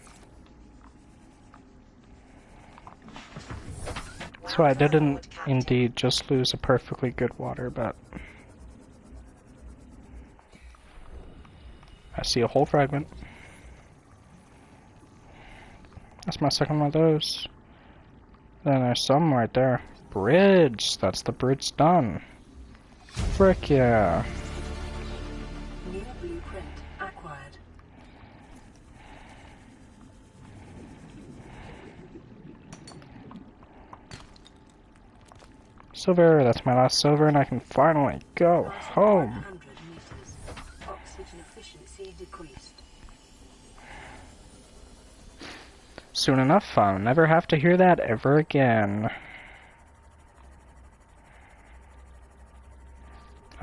So I didn't indeed just lose a perfectly good water, but I see a whole fragment. That's my second one of those. Then there's some right there. Bridge! That's the bridge done. Frick yeah.
New blueprint acquired.
Silver, that's my last silver, and I can finally go home.
100 meters. Oxygen efficiency decreased.
Soon enough, I'll never have to hear that ever again.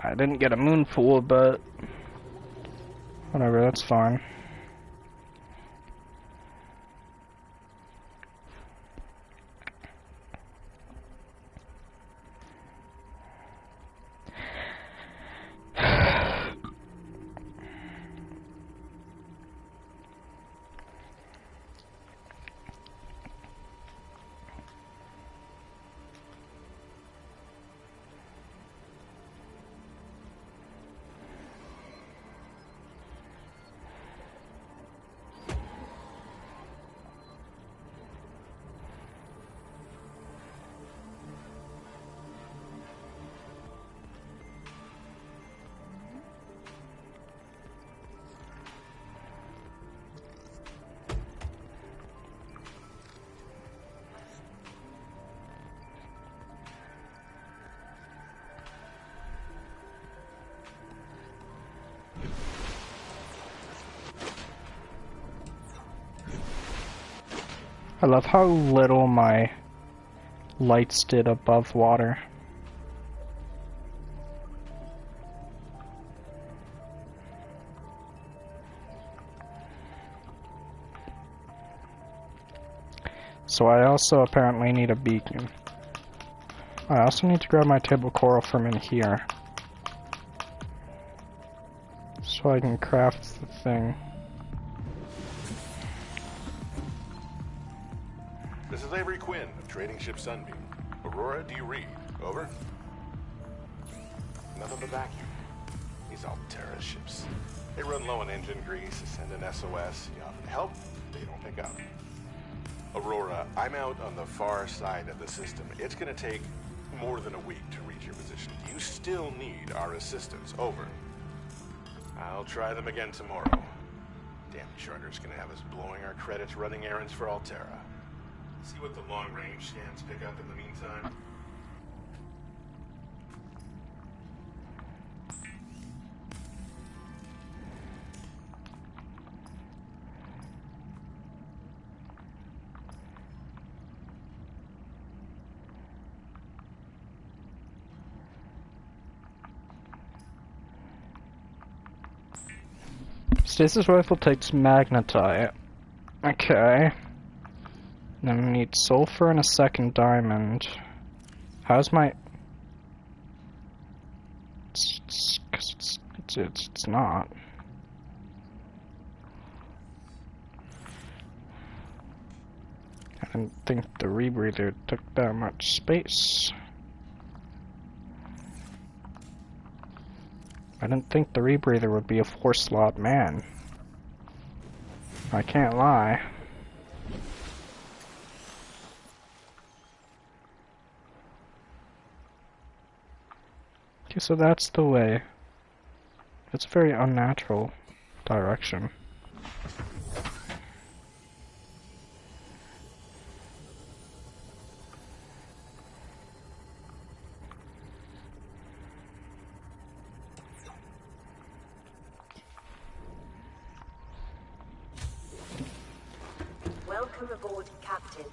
I didn't get a moon pool, but whatever, that's fine. I love how little my lights did above water. So I also apparently need a beacon. I also need to grab my table coral from in here, so I can craft the thing.
This is Avery Quinn of Trading Ship Sunbeam. Aurora, do you read? Over? Nothing but vacuum. These Altera ships. They run low on engine grease, send an SOS, you offer help, they don't pick up. Aurora, I'm out on the far side of the system. It's gonna take more than a week to reach your position. You still need our assistance. Over. I'll try them again tomorrow. Damn charter's gonna have us blowing our credits running errands for Altera. See what the long-range scans pick up in the meantime.
Stasis rifle takes magnetite. Okay. Then we need sulfur and a second diamond. How's my... It's not. I didn't think the rebreather took that much space. I didn't think the rebreather would be a 4-slot man. I can't lie. Okay, so that's the way. It's a very unnatural direction.
Welcome aboard, Captain.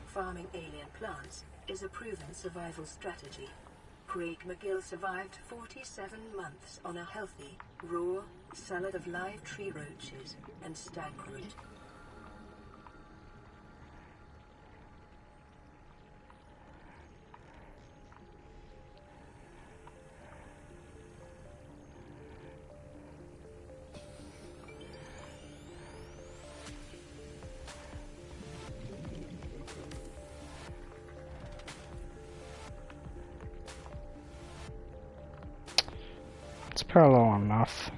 Farming alien plants is a proven survival strategy. Craig McGill survived 47 months on a healthy, raw salad of live tree roaches and stag root.
It's parallel enough.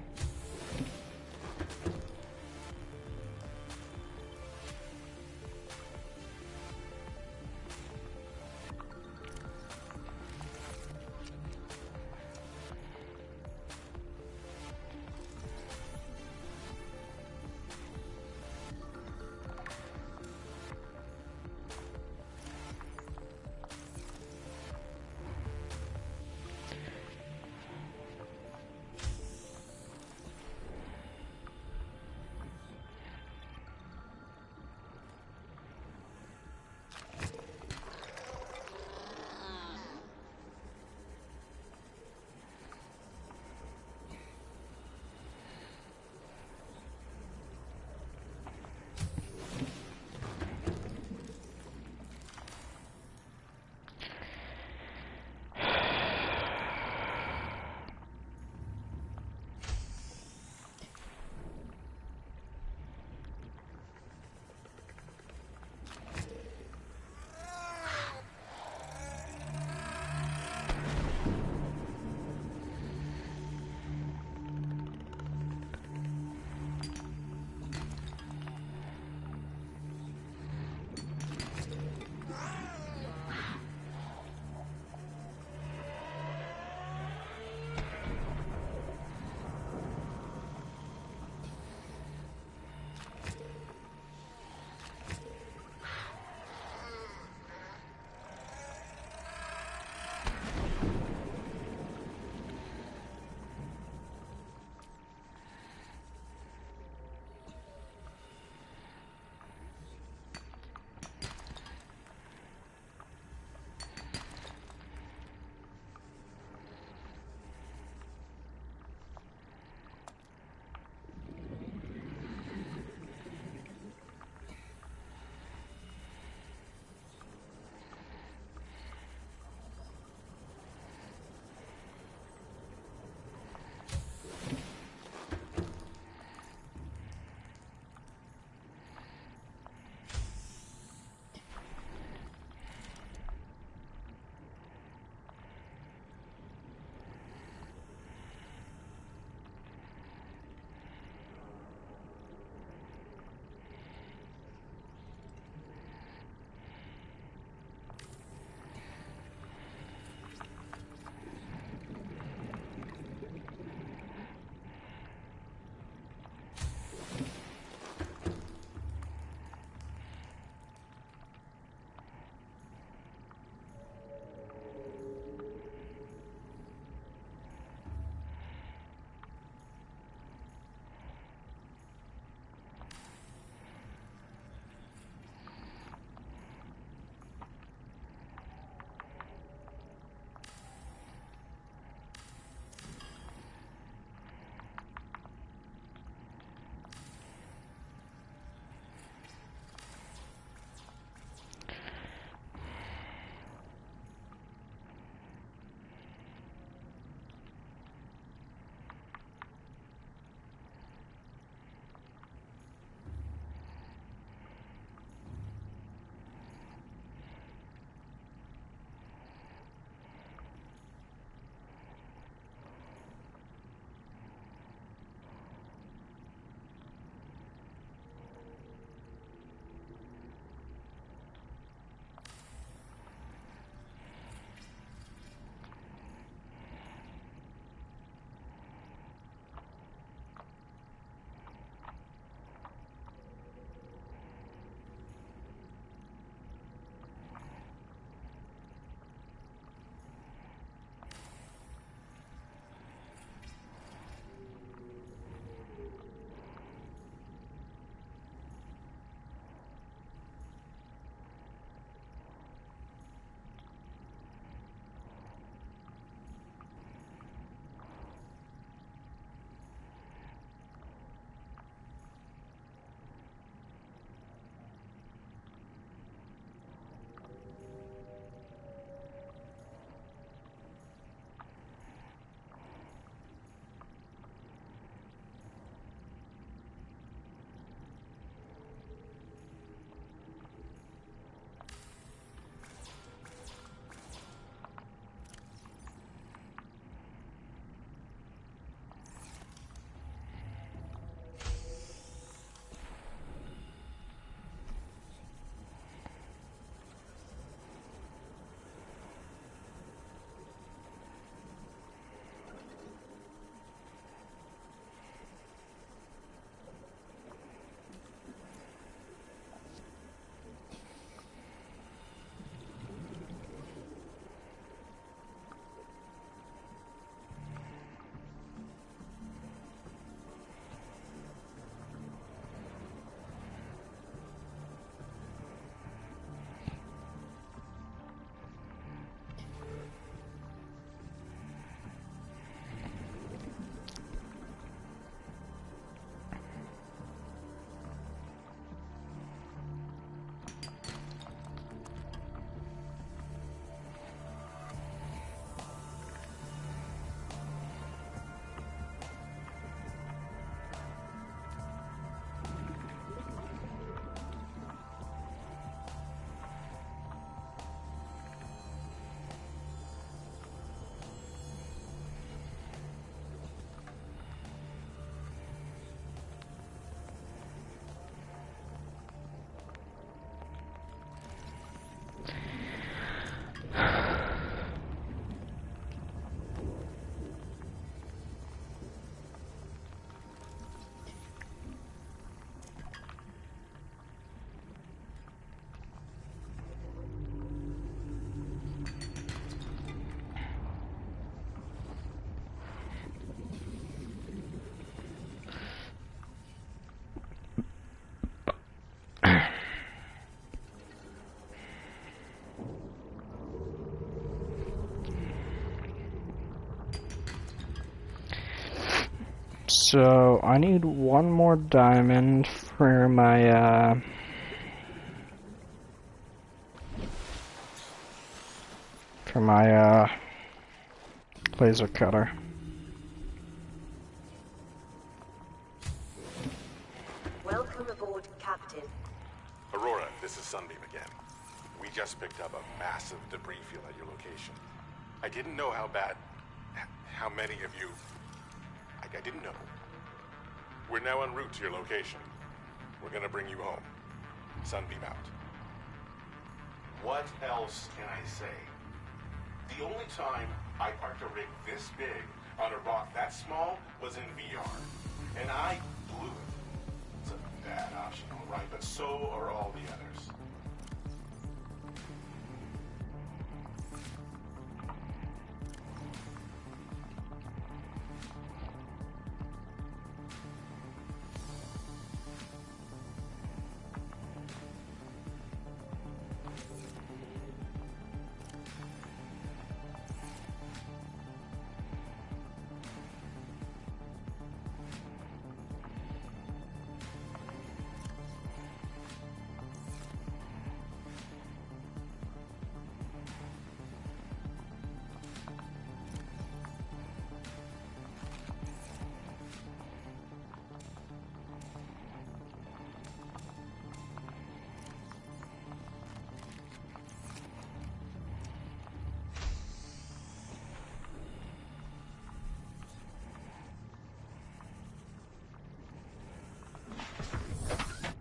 So I need one more diamond for my laser cutter.
Welcome aboard, Captain.
Aurora, this is Sunbeam again. We just picked up a massive debris field at your location. I didn't know how many of you... I didn't know. We're now en route to your location. We're gonna bring you home. Sunbeam out. What else can I say? The only time I parked a rig this big on a rock that small was in VR. And I blew it. It's a bad option, all right, but so are all the others.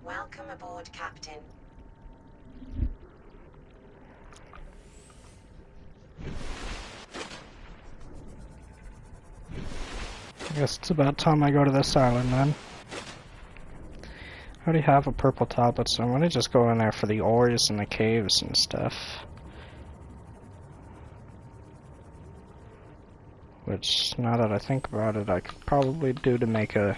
Welcome aboard, Captain.
I guess it's about time I go to this island then. I already have a purple tablet, so I'm gonna just go in there for the ores and the caves and stuff. Which, now that I think about it, I could probably do to make a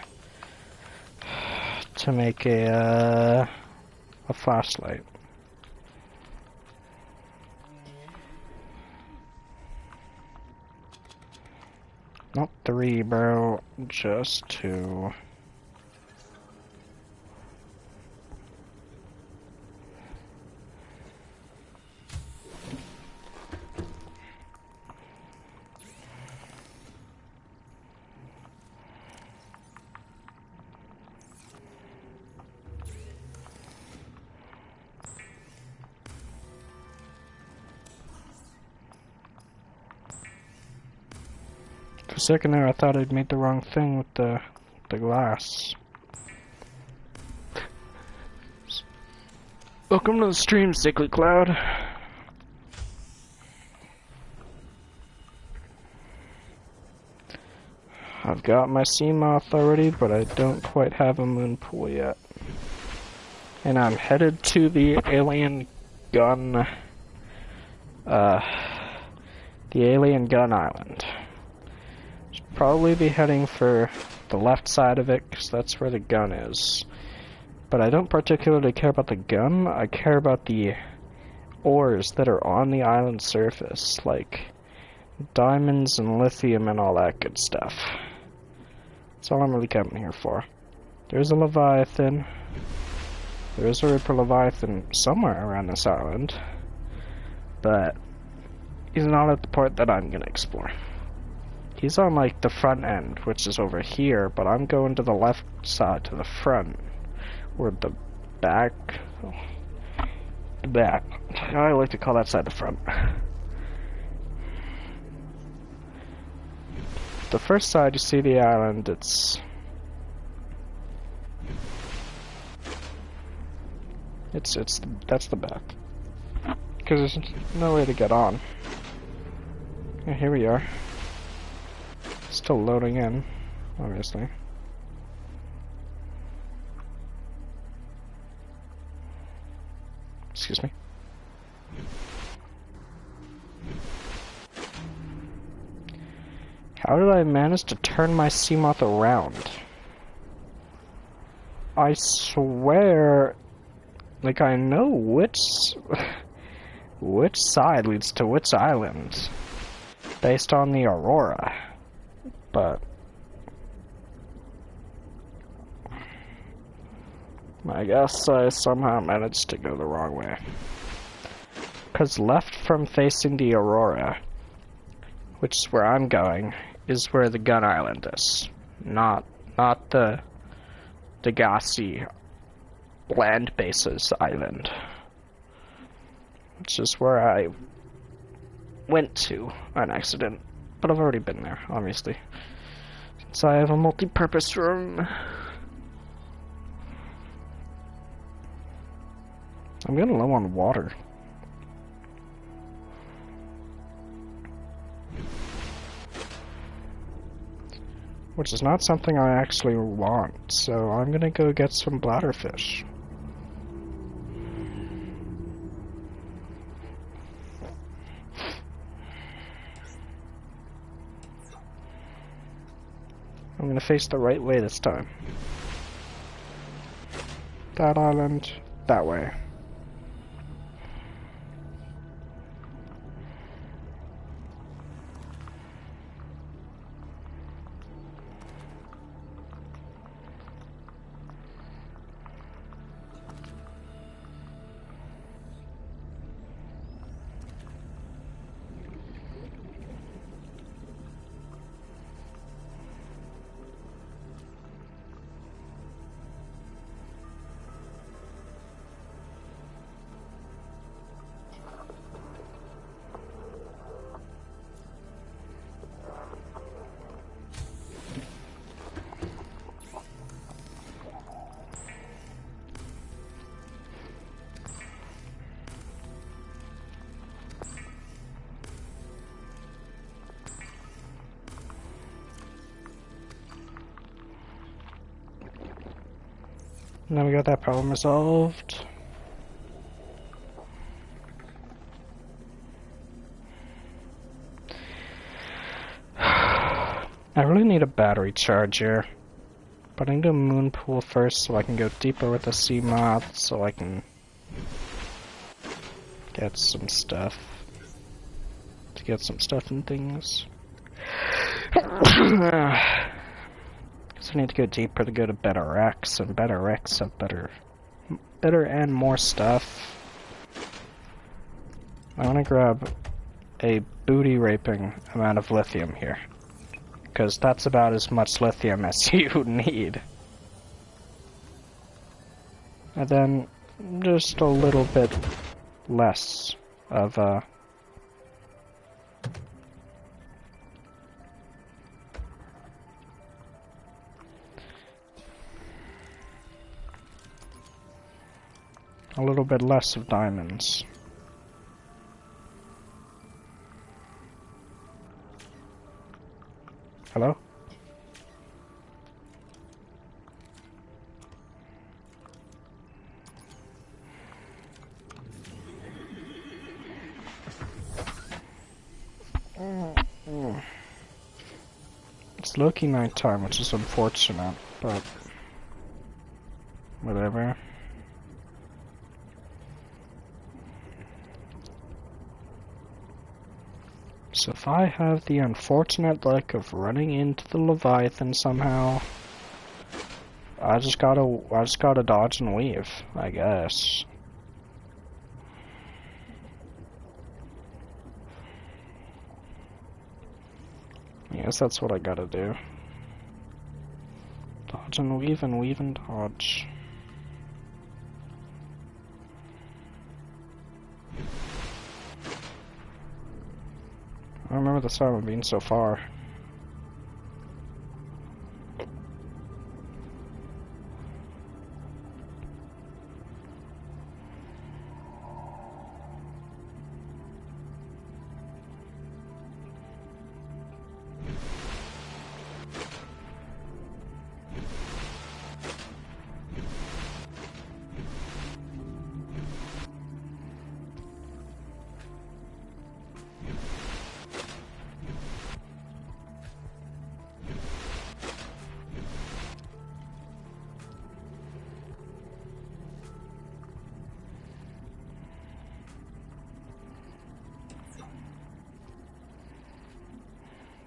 flashlight. Not 3, bro, just 2. For a second there, I thought I'd made the wrong thing with the glass. Welcome to the stream, Sickly Cloud. I've got my sea moth already, but I don't quite have a moon pool yet. And I'm headed to the alien gun, island. Probably be heading for the left side of it, because that's where the gun is. But I don't particularly care about the gun, I care about the ores that are on the island surface, like diamonds and lithium and all that good stuff. That's all I'm really coming here for. There's a Leviathan. There is a Ripper Leviathan somewhere around this island. But he's not at the part that I'm gonna explore. He's on like the front end, which is over here, but I'm going to the left side, to the front. Or the back. Oh, the back. I like to call that side the front. The first side, you see the island, that's the back. Because there's no way to get on. Yeah, here we are. Still loading in, obviously. Excuse me. How did I manage to turn my Seamoth around? I swear, like I know which side leads to which island based on the Aurora, but I guess I somehow managed to go the wrong way. Because left from facing the Aurora, which is where I'm going, is where the gun island is. Not the Degassi land bases island. Which is where I went to on accident. But I've already been there, obviously. Since I have a multi-purpose room. I'm getting low on water. Which is not something I actually want, so I'm gonna go get some bladderfish. I'm gonna face the right way this time. That island, that way. Now we got that problem resolved. I really need a battery charger, but I need a moon pool first so I can go deeper with the sea moth, so I can get some stuff. To get some stuff and things. So I need to go deeper to go to better X, and better X have better and more stuff. I want to grab a booty raping amount of lithium here, because that's about as much lithium as you need. And then just a little bit less of a little bit less of diamonds. Hello? It's low-key nighttime, which is unfortunate, but whatever. So if I have the unfortunate luck of running into the Leviathan somehow, I just gotta dodge and weave, I guess. I guess that's what I gotta do. Dodge and weave and dodge. I remember the sound being so far.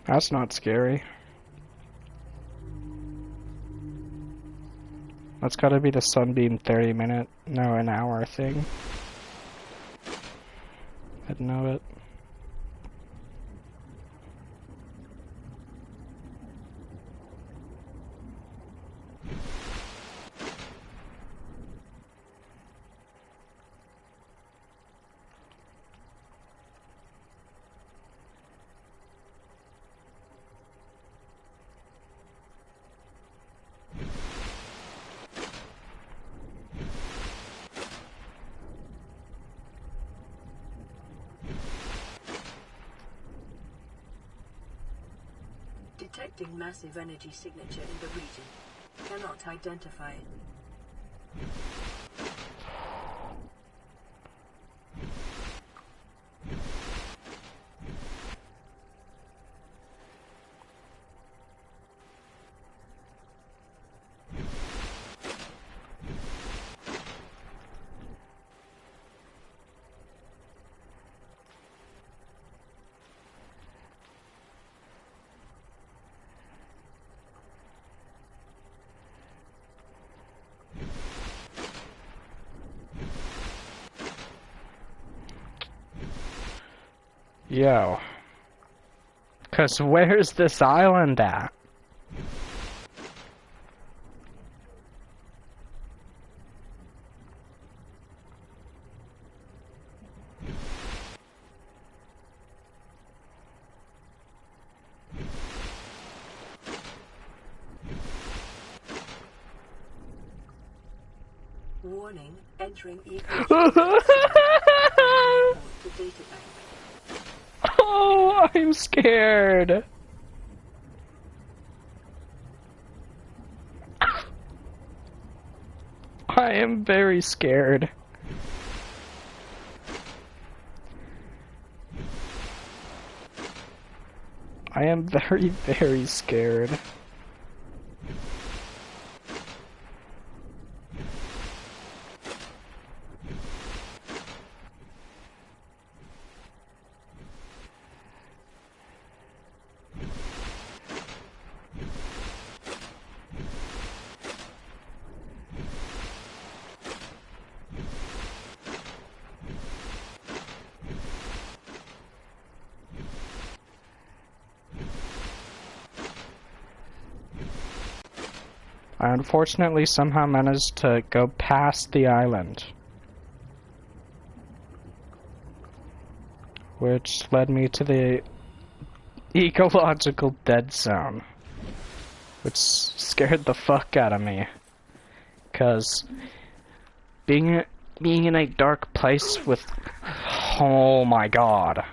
That's not scary. That's gotta be the Sunbeam 30-minute, no, an hour thing. I didn't know it.
Detecting massive energy signature in the region. Cannot identify it.
Yo. 'Cause where's this island at?
Warning, entering ecosystem. To data bank.
Oh, I'm scared. I am very scared. I am very, very scared. I unfortunately somehow managed to go past the island, which led me to the ecological dead zone, which scared the fuck out of me, 'cause being in a dark place with, oh my god.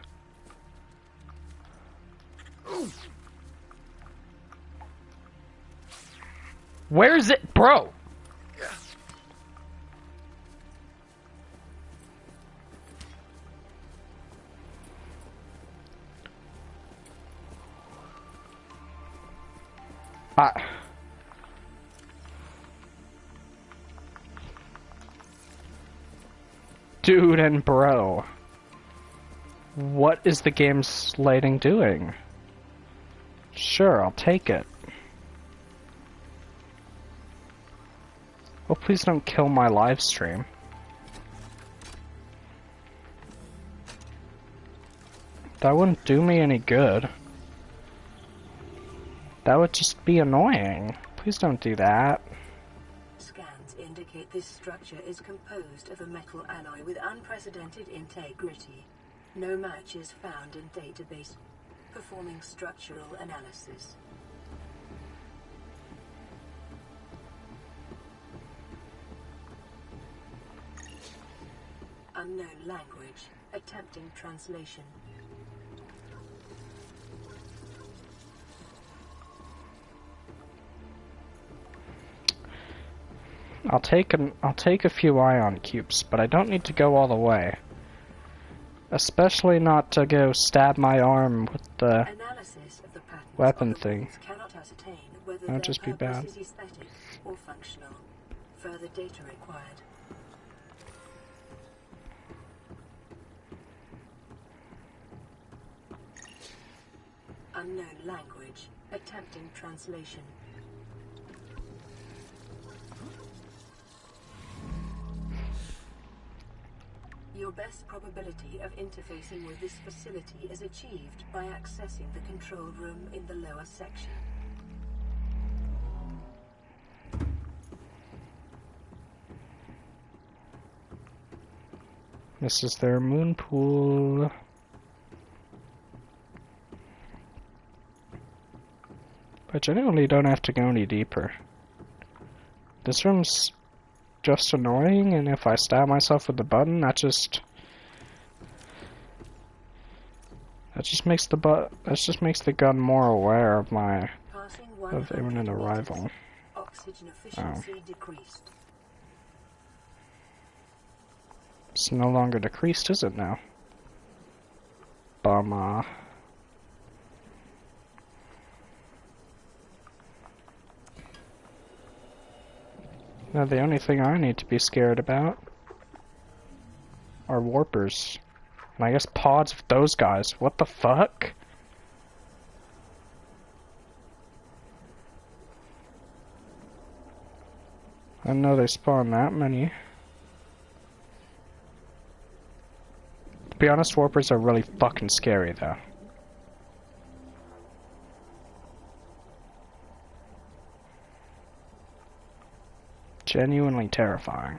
Where is it, bro? Dude and bro. What is the game's lighting doing? Sure, I'll take it. Oh, please don't kill my live stream. That wouldn't do me any good. That would just be annoying. Please don't do that.
Scans indicate this structure is composed of a metal alloy with unprecedented integrity. No match is found in database. Performing structural analysis. Unknown language. Attempting translation.
I'll take a few ion cubes, but I don't need to go all the way. Especially not to go stab my arm with the weapon thing. That would just be bad.
Is aesthetic or functional. Further data required. Unknown language. Attempting translation. Your best probability of interfacing with this facility is achieved by accessing the control room in the lower section.
This is their moon pool. I genuinely don't have to go any deeper. This room's just annoying, and if I stab myself with the button, that just makes the gun more aware of imminent arrival.
Oxygen efficiency decreased.
It's no longer decreased, is it now? Bummer. Now the only thing I need to be scared about are warpers. And I guess pods of those guys. What the fuck? I didn't know they spawn that many. To be honest, warpers are really fucking scary though. Genuinely terrifying.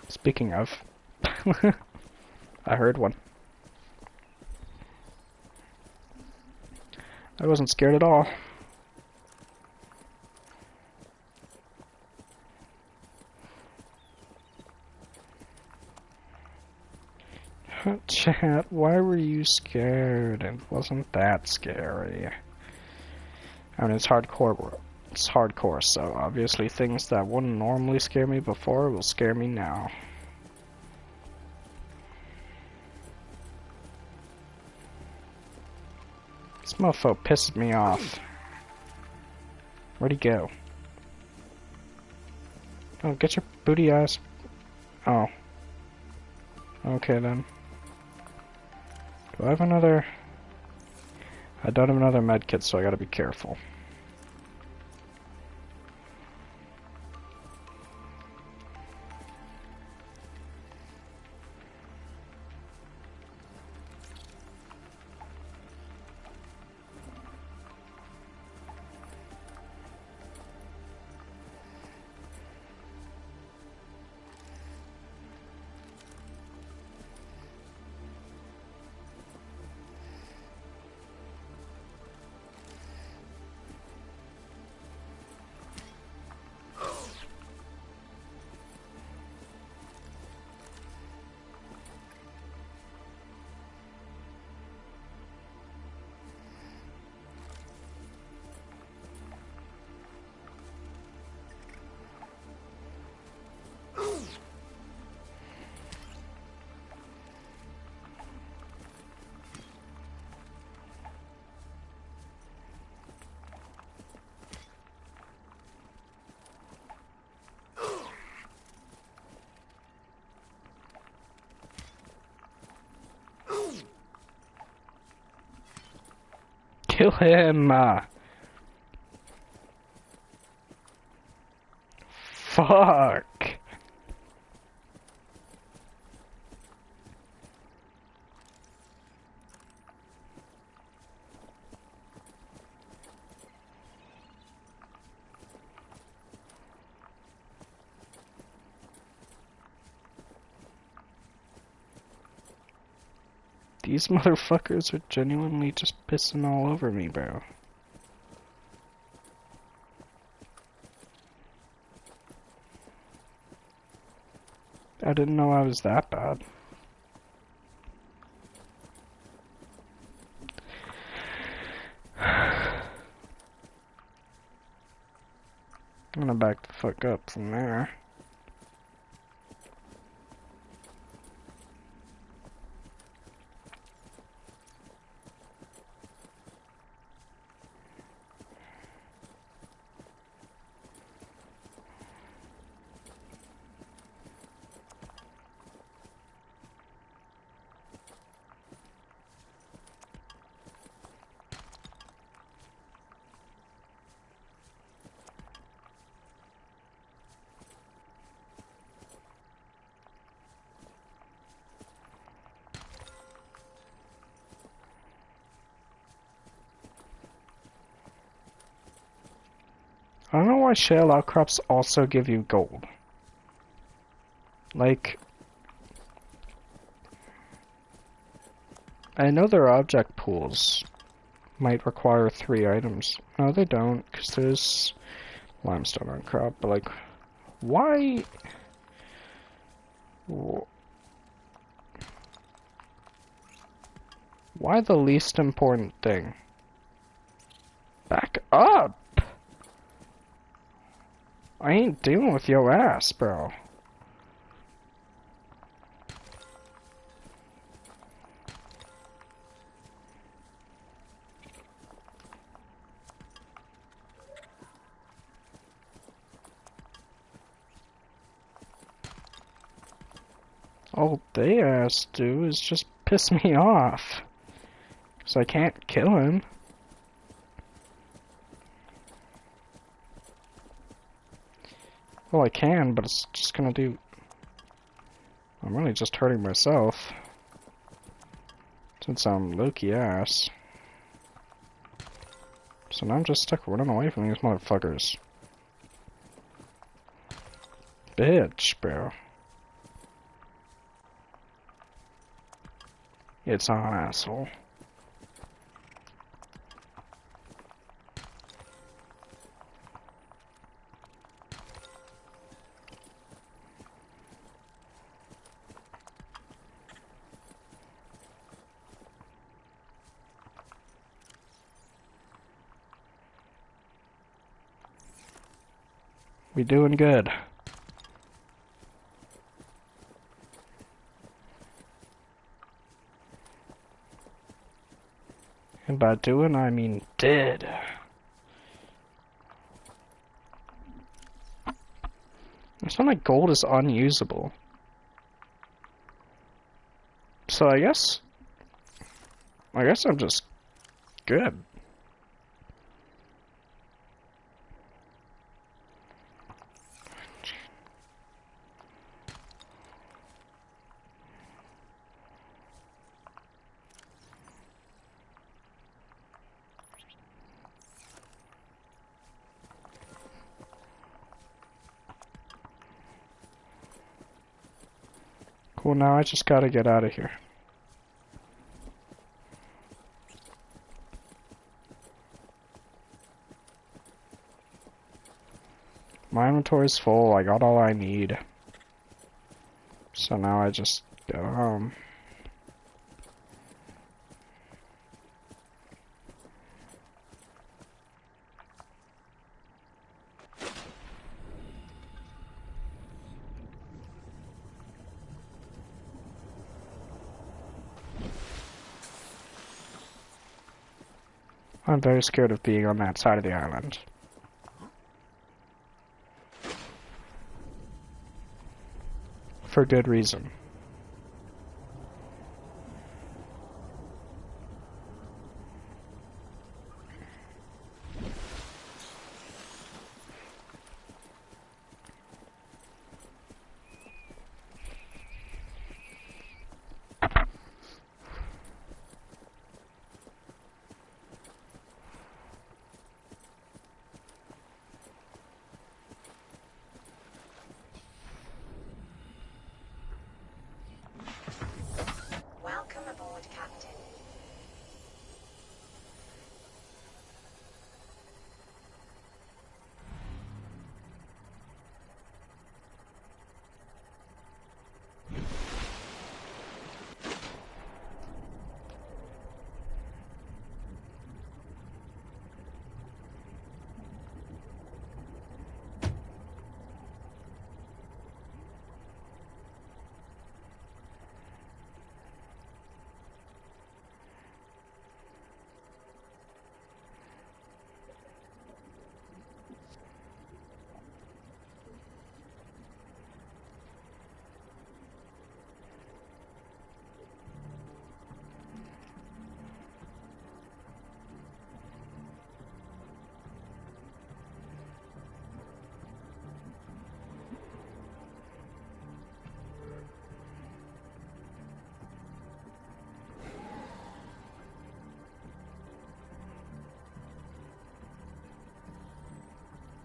Speaking of, I heard one. I wasn't scared at all. Chat, why were you scared? It wasn't that scary. I mean, it's hardcore. It's hardcore, so obviously things that wouldn't normally scare me before will scare me now. This mofo pisses me off. Where'd he go? Oh, get your booty ass. Oh. Okay then. Do I have another? I don't have another medkit, so I gotta be careful. Kill him! Fuck! These motherfuckers are genuinely just pissing all over me, bro. I didn't know I was that bad. I'm gonna back the fuck up from there. I don't know why shale outcrops also give you gold. Like, I know their object pools might require 3 items. No, they don't, because there's limestone outcrop, but like, why? Why the least important thing? Back up! I ain't dealing with your ass, bro. All they ass do is just piss me off. 'Cause I can't kill him. Well, I can, but it's just gonna do... I'm really just hurting myself. Since I'm Loki ass. So now I'm just stuck running away from these motherfuckers. Bitch, bro. It's on, asshole. We doing good. And by doing, I mean dead. It's not like gold is unusable. So I guess I'm just good. Cool, now I just gotta get out of here. My inventory's full, I got all I need. So now I just go home. I'm very scared of being on that side of the island. For good reason.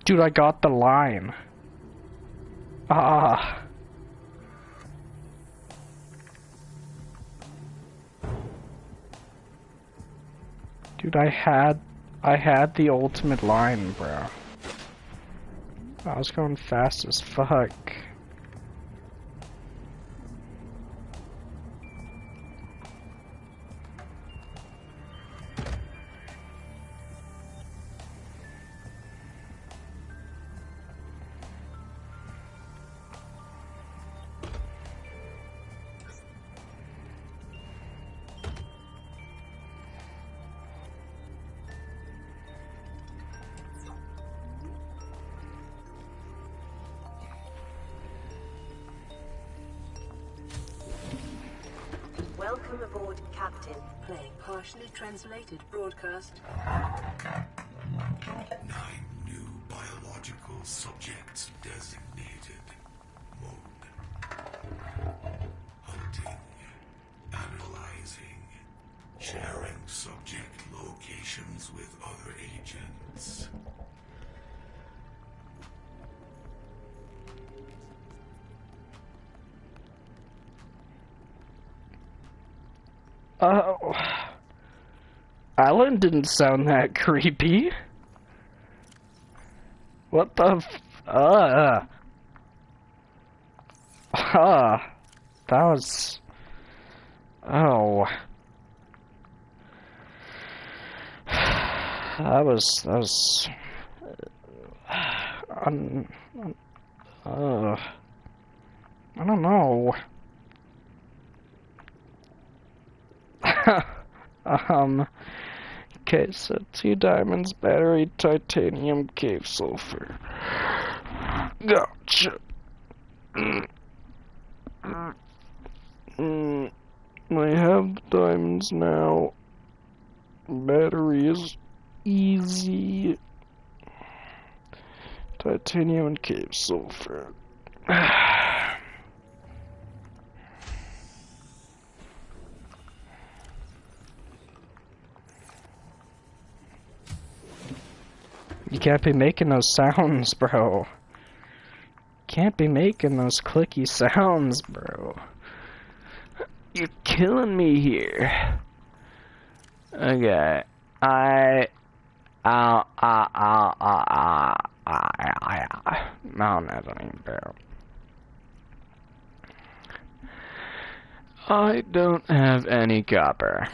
Dude, I got the line. Ah. Dude, I had the ultimate line, bro. I was going fast as fuck.
Welcome aboard, Captain. Playing partially translated broadcast.
9 new biological subjects designated. Mode. Hunting. Analyzing. Sharing subject locations with other agents.
Oh. Alan didn't sound that creepy. What the that was... Oh. That was... I don't know. Okay, so 2 diamonds, battery, titanium, cave sulfur. Gotcha. I have diamonds now. Battery is easy. Titanium and cave sulfur. You can't be making those sounds, bro. Can't be making those clicky sounds, bro. You're killing me here. Okay. I don't have any, bro. I don't have any copper.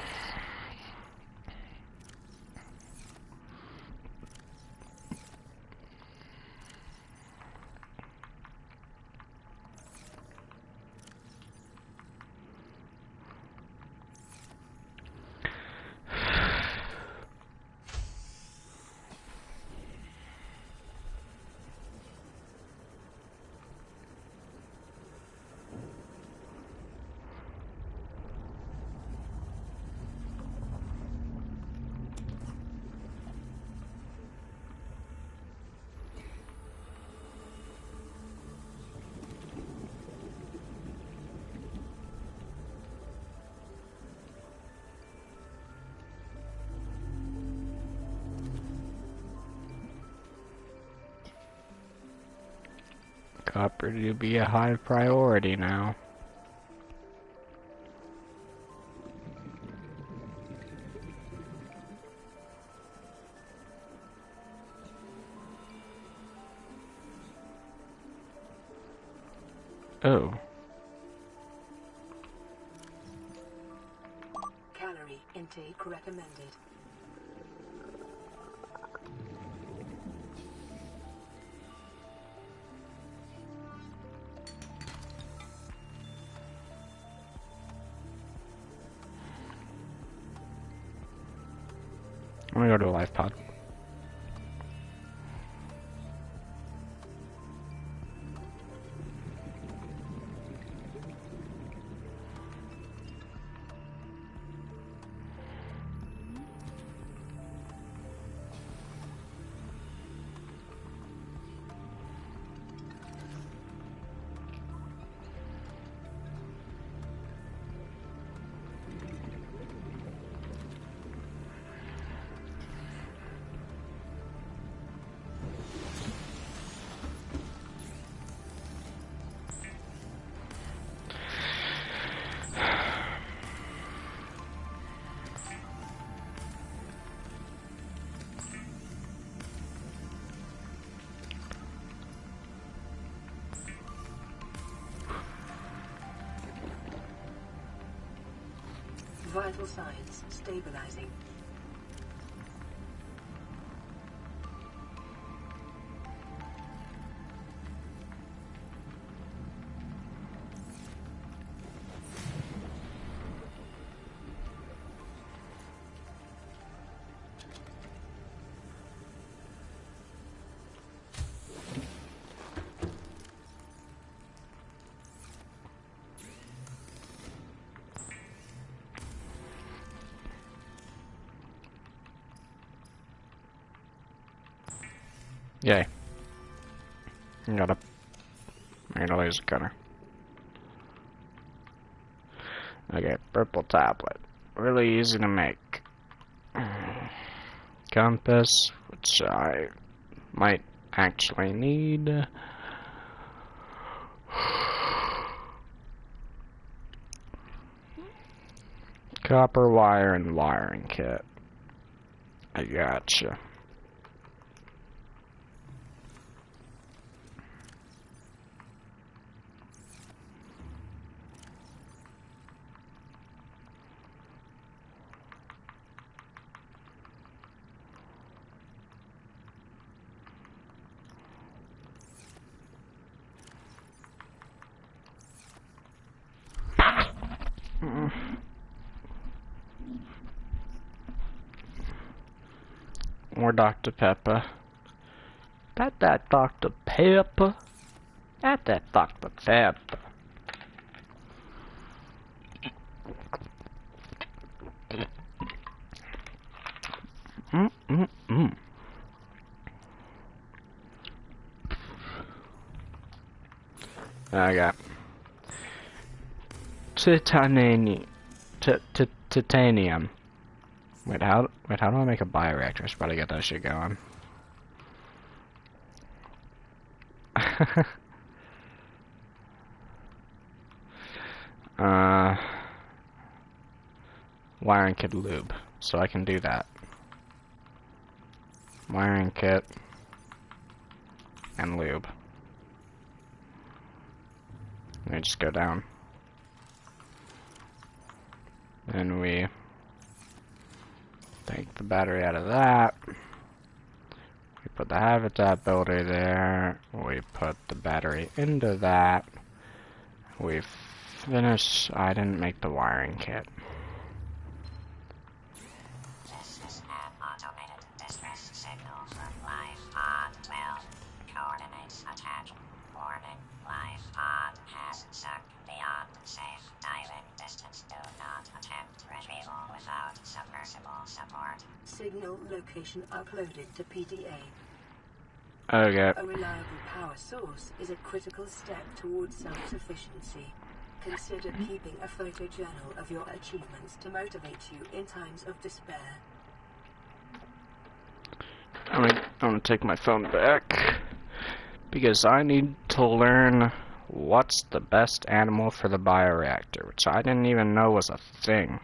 Copper to be a high priority now. Oh.
Calorie intake recommended.
I'm gonna go to a life pod.
Vital signs stabilizing.
Yay. I got a laser cutter. Okay, purple tablet. Really easy to make. Compass, which I might actually need. Copper wire and wiring kit. I gotcha. More Dr. Pepper. That Dr. Pepper. That Dr. Pepper. I got titanium. Wait, how do I make a bioreactor? I should probably get that shit going. Wiring kit lube, so I can do that. Wiring kit and lube. Let me just go down. Then we take the battery out of that. We put the habitat builder there. We put the battery into that. We finish. I didn't make the wiring kit.
This is an automated distress signal from live pod 12. Coordinates attached. Warning, live pod has sunk beyond safe diving distance. Do not attempt retrieval without submersible support.
Signal location uploaded to PDA.
Okay.
A reliable power source is a critical step towards self-sufficiency. Consider keeping a photojournal of your achievements to motivate you in times of despair.
I'm gonna take my phone back because I need to learn what's the best animal for the bioreactor, which I didn't even know was a thing.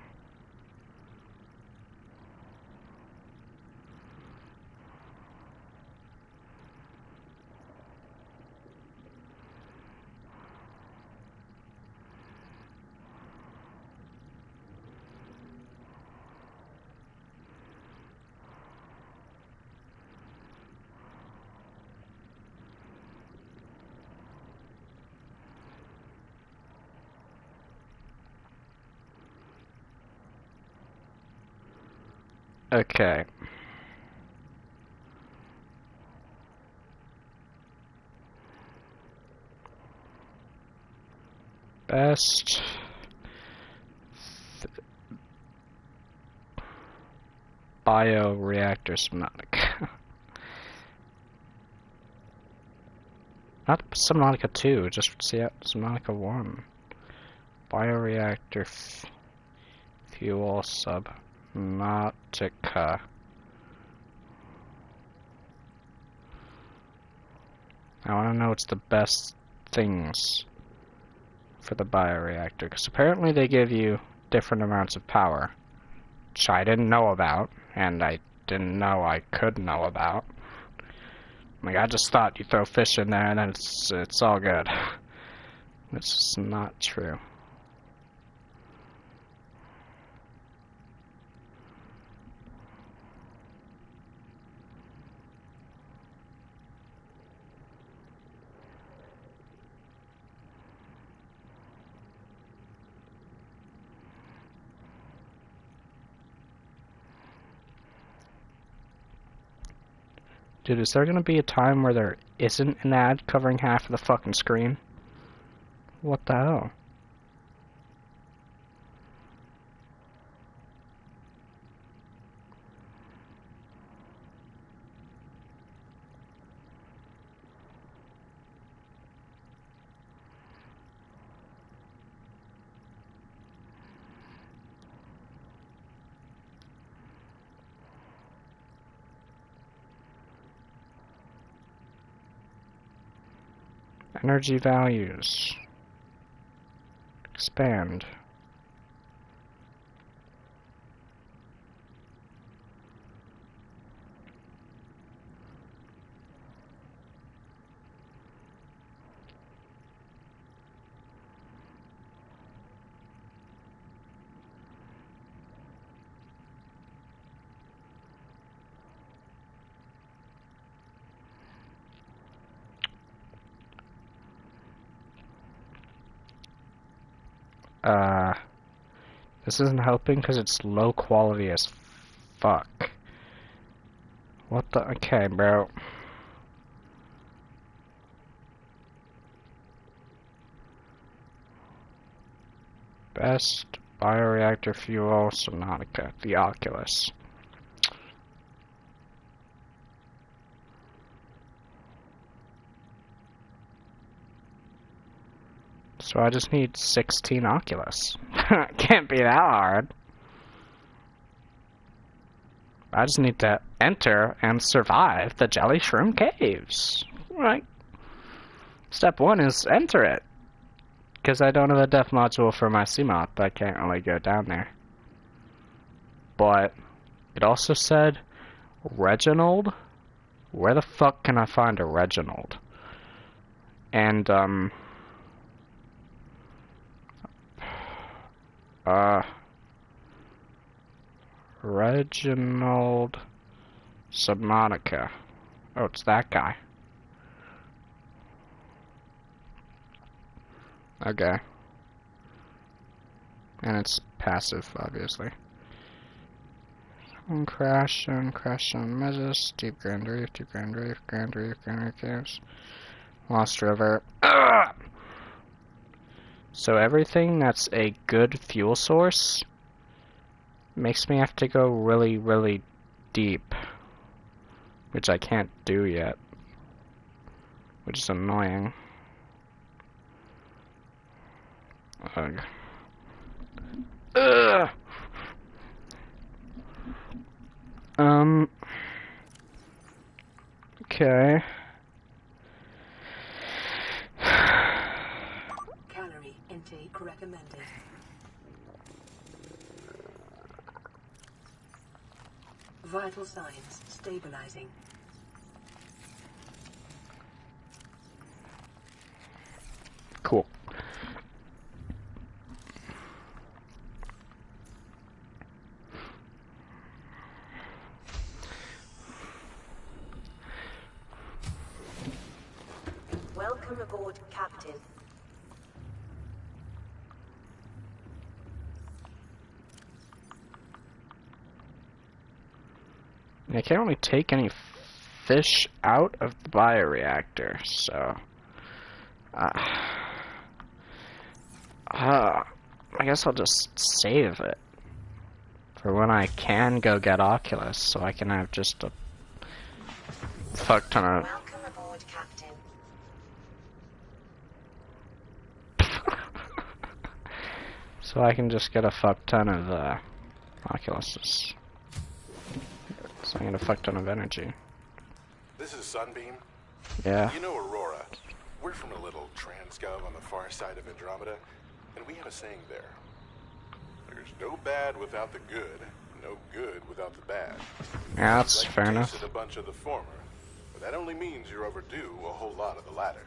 Okay. Best bioreactor Subnautica. Not Subnautica 2, just Subnautica 1. Bioreactor fuel Subnautica. I want to know what's the best things for the bioreactor, because apparently they give you different amounts of power, which I didn't know about, and I didn't know I could know about. Like, I just thought you throw fish in there and then it's all good. It's just not true. Dude, is there gonna be a time where there isn't an ad covering half of the fucking screen? What the hell? Energy values. Expand. This isn't helping because it's low quality as fuck. What the? Okay, bro. Best bioreactor fuel, Subnautica, the Oculus. So I just need 16 Oculus. Can't be that hard. I just need to enter and survive the Jelly Shroom Caves. Right. Step 1 is enter it. Because I don't have a death module for my Seamoth, I can't really go down there. But it also said Reginald? Where the fuck can I find a Reginald? And, Reginald Subnautica. Oh, it's that guy. Okay. And it's passive, obviously. Crash on Mesos, Deep Grand Reef, Grand Reef Caves. Lost River. Ugh! So everything that's a good fuel source makes me have to go really, really deep. Which I can't do yet. Which is annoying. Ugh. Ugh! Okay.
Calorie intake recommended. Vital signs stabilizing.
Cool.
Welcome aboard, Captain.
I can't really take any fish out of the bioreactor, so I guess I'll just save it for when I can go get Oculus, so I can have just a fuck ton of.
Welcome aboard, Captain.
So I can just get a fuck ton of Oculuses. So I get a fuck ton of energy.
This is Sunbeam.
Yeah.
You know Aurora. We're from a little transgov on the far side of Andromeda, and we have a saying there. There's no bad without the good, no good without the bad.
Yeah, that's
Like
fair
you
enough.
tasted a bunch of the former, but that only means you're overdue a whole lot of the latter.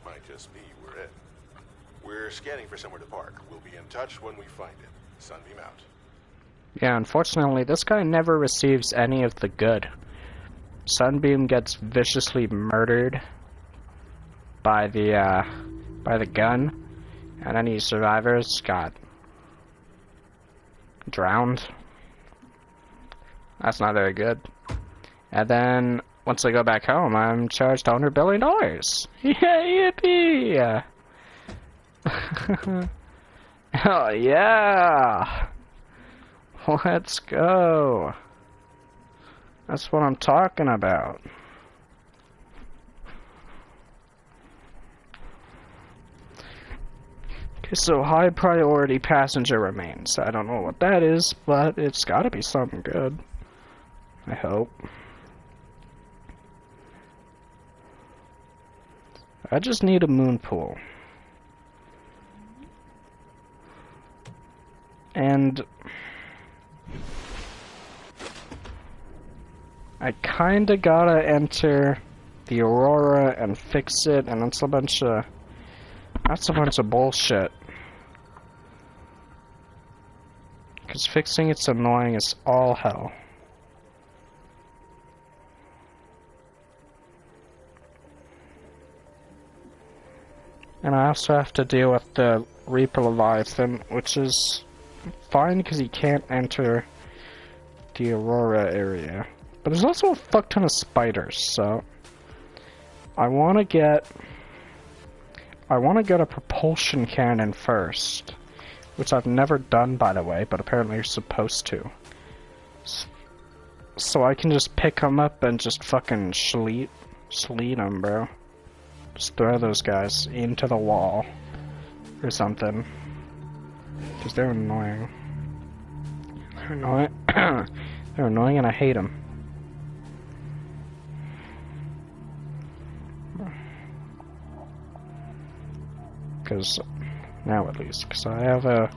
Might just be we're it. We're scanning for somewhere to park. We'll be in touch when we find it. Sunbeam out.
Yeah, unfortunately, this guy never receives any of the good. Sunbeam gets viciously murdered by the gun, and any survivors got drowned. That's not very good. And then once I go back home, I'm charged $100 billion. Yeah, yippee! Oh yeah! Let's go. That's what I'm talking about. Okay, so high priority passenger remains. I don't know what that is, but it's gotta be something good. I hope. I just need a moon pool. And I kinda gotta enter the Aurora and fix it, and that's a bunch of bullshit. Cause fixing it's annoying as all hell. And I also have to deal with the Reaper Leviathan, which is fine because he can't enter the Aurora area. But there's also a fuck ton of spiders, so I wanna get a propulsion cannon first, which I've never done, by the way, but apparently you're supposed to. So I can just pick them up and just fucking sleet them, bro. Just throw those guys into the wall or something. Because they're annoying. They're annoying. They're annoying and I hate them. Because, now at least, because I have a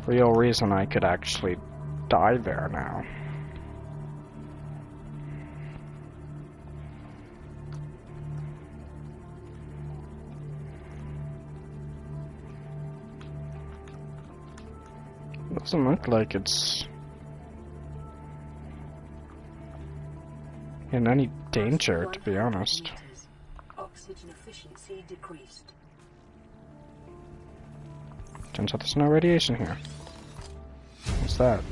real reason I could actually die there now. Doesn't look like it's in any danger, to be honest.
Oxygen efficiency decreased.
Turns out there's no radiation here. What's that?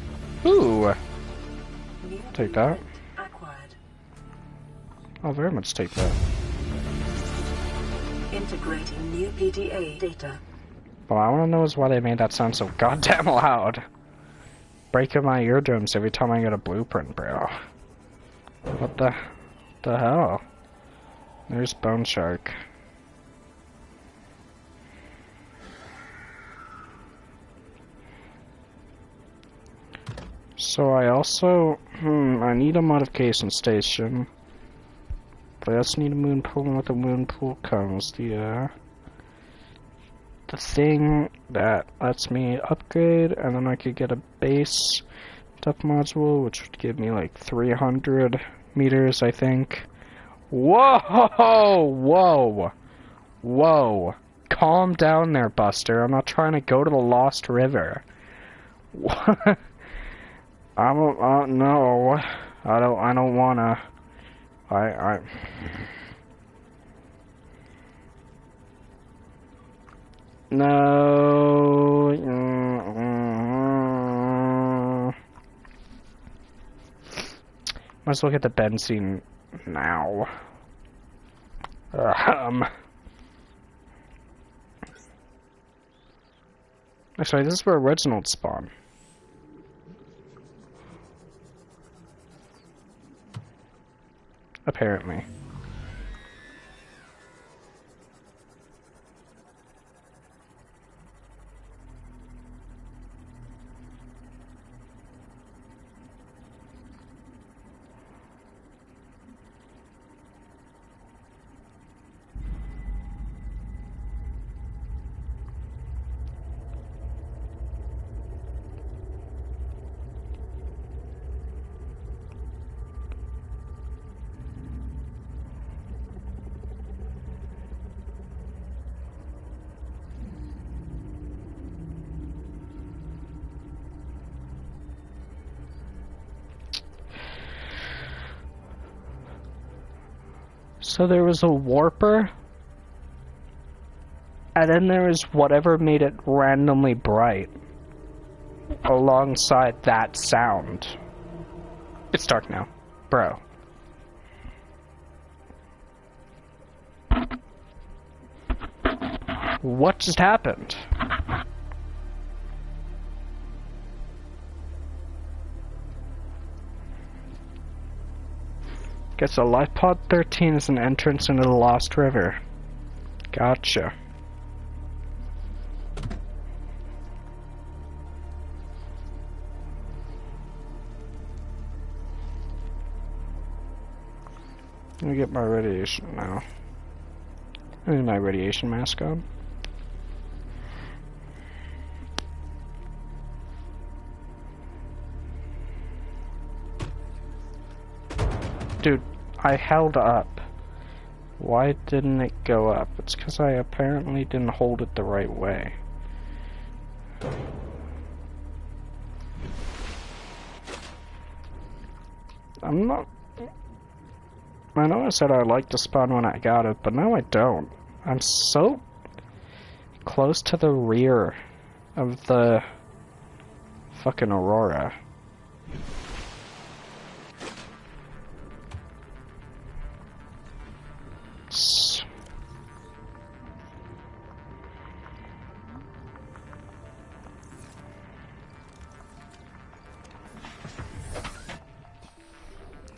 Ooh! Take that.
Acquired.
I'll very much take that.
Integrating new PDA data.
What I want to know is why they made that sound so goddamn loud. Breaking my eardrums every time I get a blueprint, bro. What the hell? There's Bone Shark. So I also, I need a modification station. But I also need a moon pool, and with the moon pool comes the thing that lets me upgrade, and then I could get a base stuff module, which would give me like 300 meters, I think. Whoa! Whoa! Whoa! Calm down there, Buster. I'm not trying to go to the Lost River. What? No. I don't wanna. No. Might as well get the benzene now. Actually, this is where Reginald spawned. Apparently. So there was a warper, and then there was whatever made it randomly bright alongside that sound. It's dark now, bro. What just happened? Guess a life pod 13 is an entrance into the Lost River. Gotcha. Let me get my radiation now. I need my radiation mask on. Dude, I held up. Why didn't it go up? It's because I apparently didn't hold it the right way. I'm not... I know I said I liked to spawn when I got it, but now I don't. I'm so close to the rear of the fucking Aurora.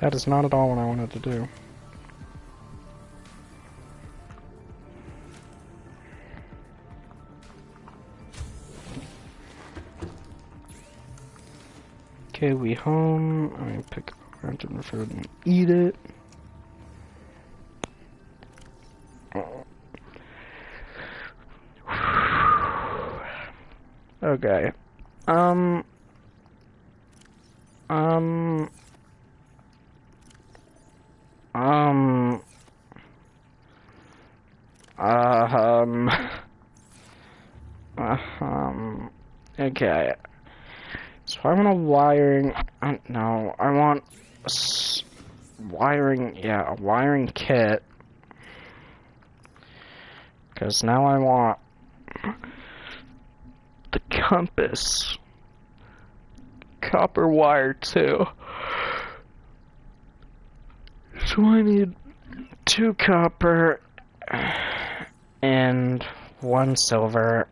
That is not at all what I wanted to do. Okay, we home. I'm gonna pick up random food and eat it. Okay. Okay. So I want a wiring. No, I want wiring. Yeah, a wiring kit. Because now I want the compass. Copper wire too. So I need 2 copper and 1 silver.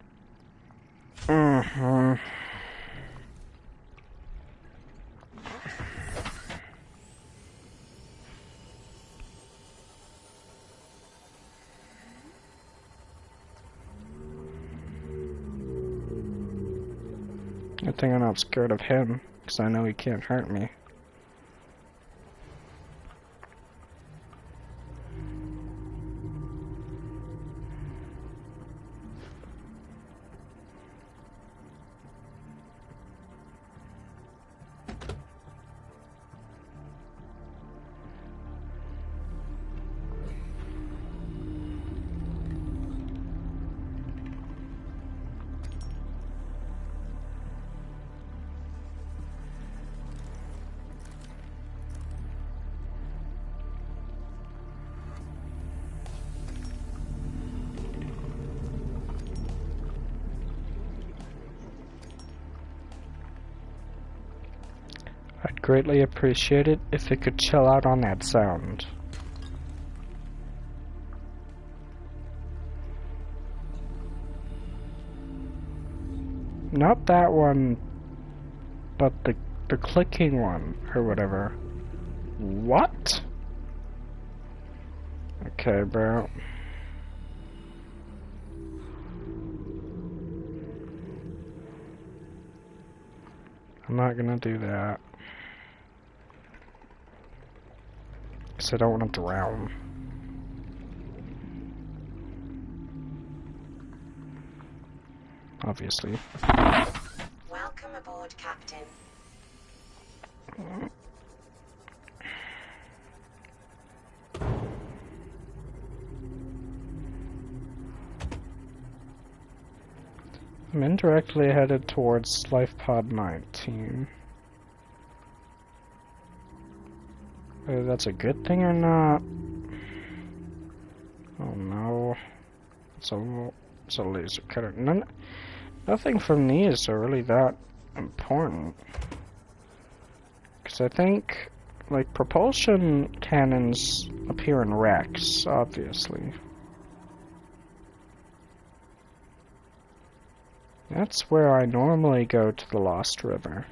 Good thing I'm not scared of him, because I know he can't hurt me. I'd greatly appreciate it if it could chill out on that sound. Not that one, but the clicking one, or whatever. What? Okay, bro. I'm not gonna do that. Because I don't want to drown. Obviously.
Welcome aboard, Captain.
I'm indirectly headed towards Life Pod 19. Whether that's a good thing or not. Oh no. It's a laser cutter. Nothing from these are really that important. Because I think, like, propulsion cannons appear in wrecks, obviously. That's where I normally go to the Lost River.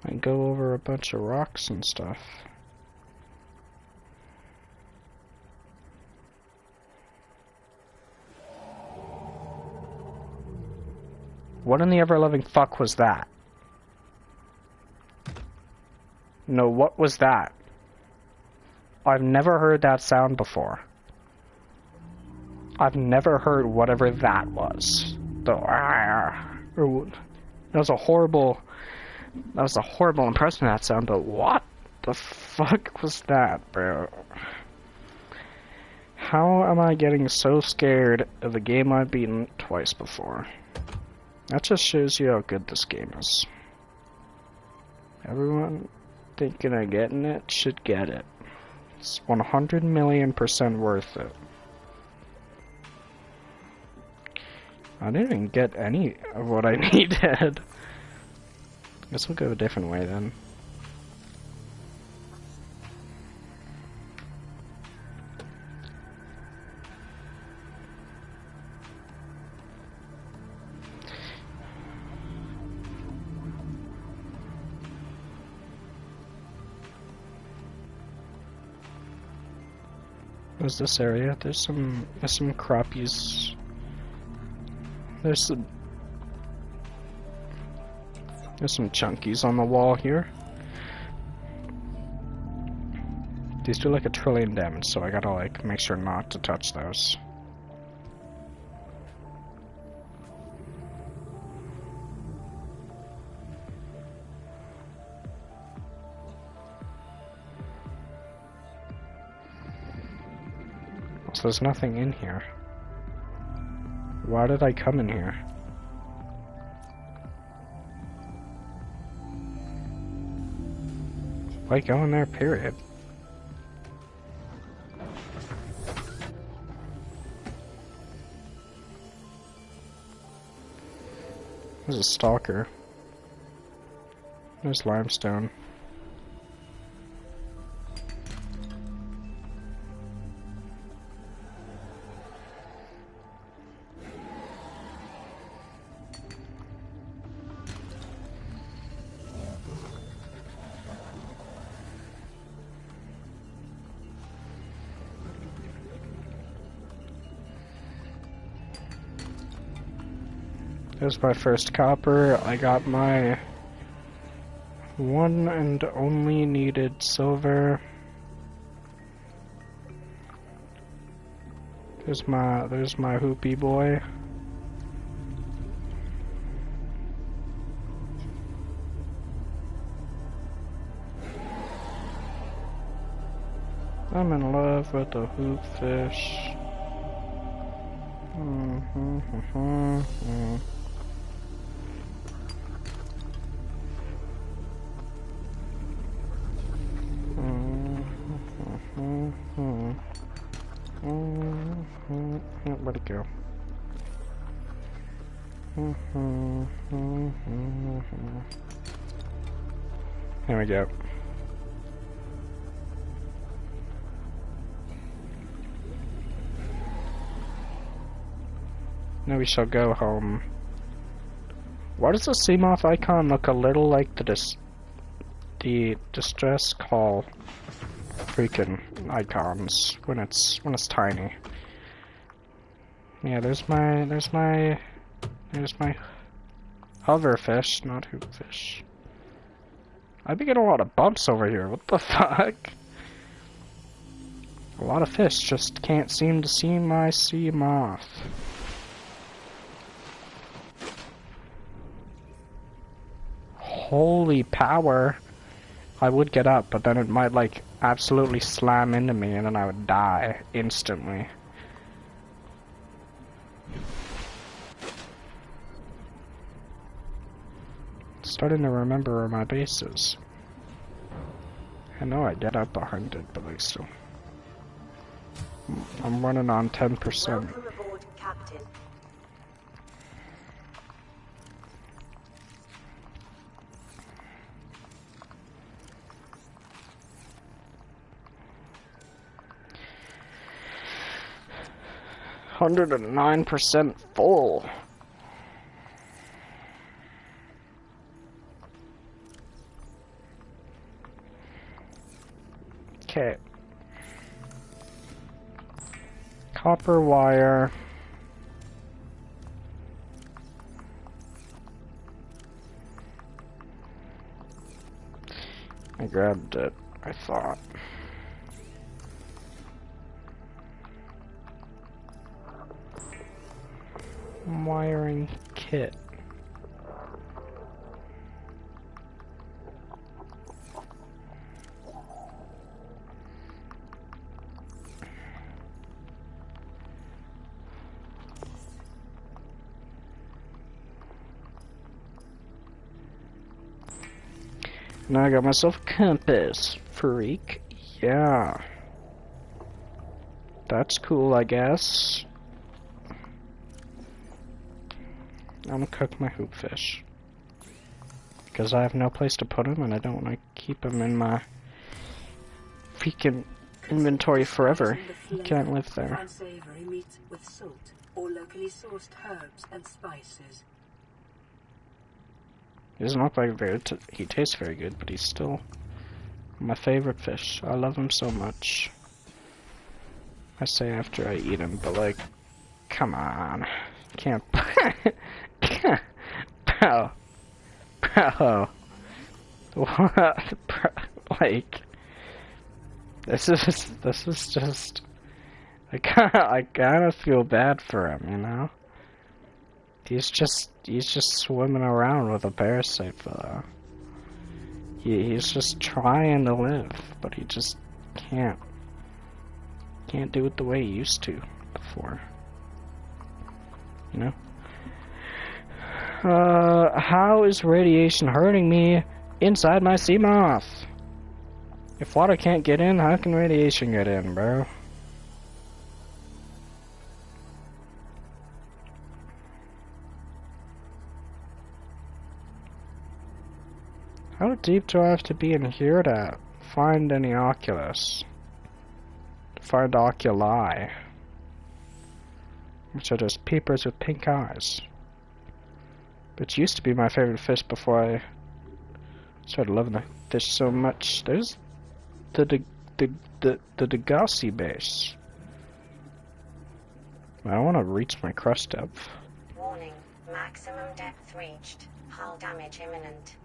I go over a bunch of rocks and stuff. What in the ever-loving fuck was that? No, what was that? I've never heard that sound before. I've never heard whatever that was. That was a horrible impression of that sound, but what the fuck was that, bro? How am I getting so scared of a game I've beaten twice before? That just shows you how good this game is. Everyone thinking of getting it should get it. It's 100,000,000% worth it. I didn't even get any of what I needed. Guess we'll go a different way then. What's this area? There's some crappies. There's some chunkies on the wall here. These do like 1,000,000,000 damage, so I gotta like make sure not to touch those. So there's nothing in here. Why did I come in here? Why go in there, period? There's a stalker. There's limestone. There's my first copper. I got my one and only needed silver. There's my hoopy boy. I'm in love with the hoop fish. Where'd it go? There we go. Now we shall go home. Why does the Seamoth icon look a little like the distress call freaking icons when it's tiny? Yeah, there's my hoverfish, not hoopfish. I've been getting a lot of bumps over here. What the fuck? A lot of fish just can't seem to see my Seamoth. Holy power. I would get up, but then it might like absolutely slam into me and then I would die instantly. Starting to remember where my base is. I know I get up behind it, but I still... I'm running on 10%.
Welcome aboard, Captain.
109% full. Okay. Copper wire. I grabbed it, I thought. Wiring kit. Now I got myself a compass, freak. Yeah. That's cool, I guess. I'm gonna cook my hoopfish. Because I have no place to put them and I don't want to keep them in my freaking inventory forever. You can't live there.
Unsavory meats with salt or locally sourced herbs and spices.
He doesn't look like he tastes very good, but he's still my favorite fish. I love him so much. I say after I eat him, but like, come on. Can't. Bro. Bro. What? Bro. Like, this is just. I kinda feel bad for him, you know? He's just swimming around with a parasite fellow. He's just trying to live, but he just can't do it the way he used to before. You know? How is radiation hurting me inside my sea moth? If water can't get in, how can radiation get in, bro? How deep do I have to be in here to find any oculus? To find oculi. Which are just peepers with pink eyes. Which used to be my favorite fish before I started loving the fish so much. There's the Degassi base. I want to reach my crust depth.
Warning, maximum depth reached. Hull damage imminent.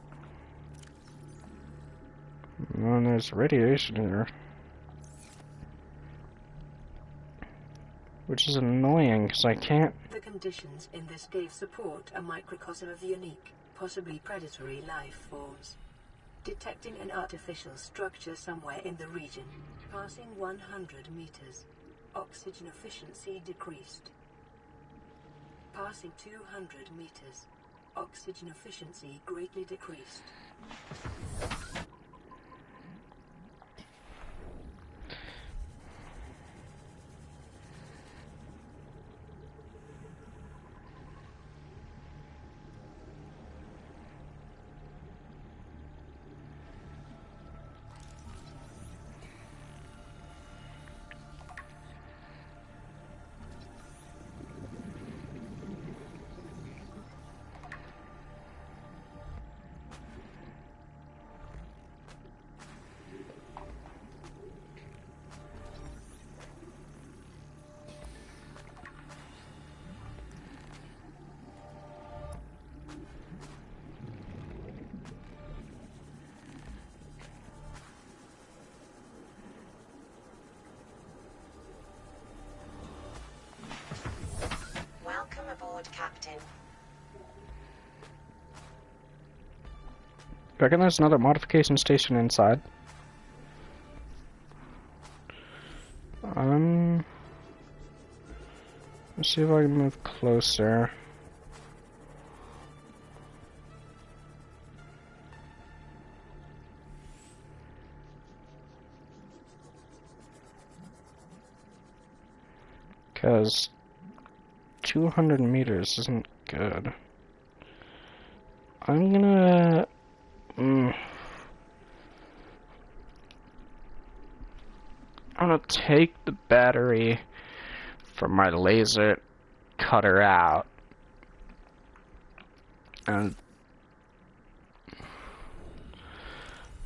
And there's radiation here. Which is annoying, because I can't...
The conditions in this cave support a microcosm of unique, possibly predatory life forms. Detecting an artificial structure somewhere in the region. Passing 100 meters. Oxygen efficiency decreased. Passing 200 meters. Oxygen efficiency greatly decreased.
Welcome aboard, Captain.
I reckon there's another modification station inside. Let's see if I can move closer. Because 200 meters isn't good. I'm gonna... I'm gonna take the battery for my laser cutter out. And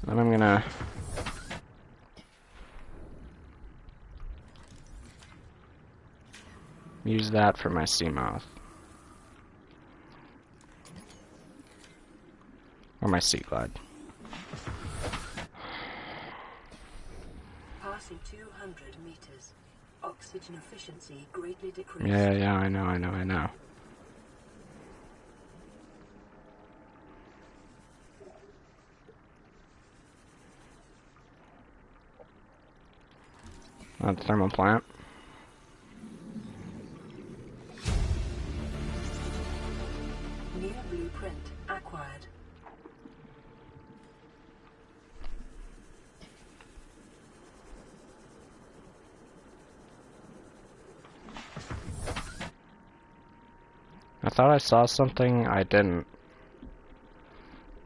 then I'm gonna use that for my Seamoth. Or my Sea Glide.
Passing 200 meters. Oxygen efficiency greatly decreased.
Yeah, I know. That's thermal plant.
Near blueprint acquired.
I thought I saw something, I didn't.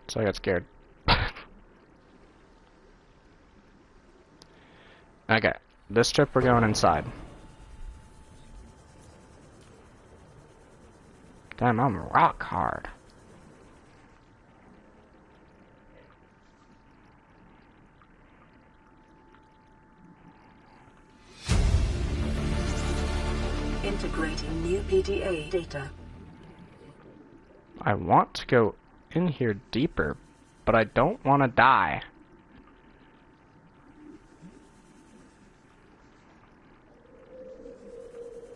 So I got scared. Okay, this trip we're going inside. Damn, I'm rock hard.
Integrating new PDA data.
I want to go in here deeper, but I don't want to die.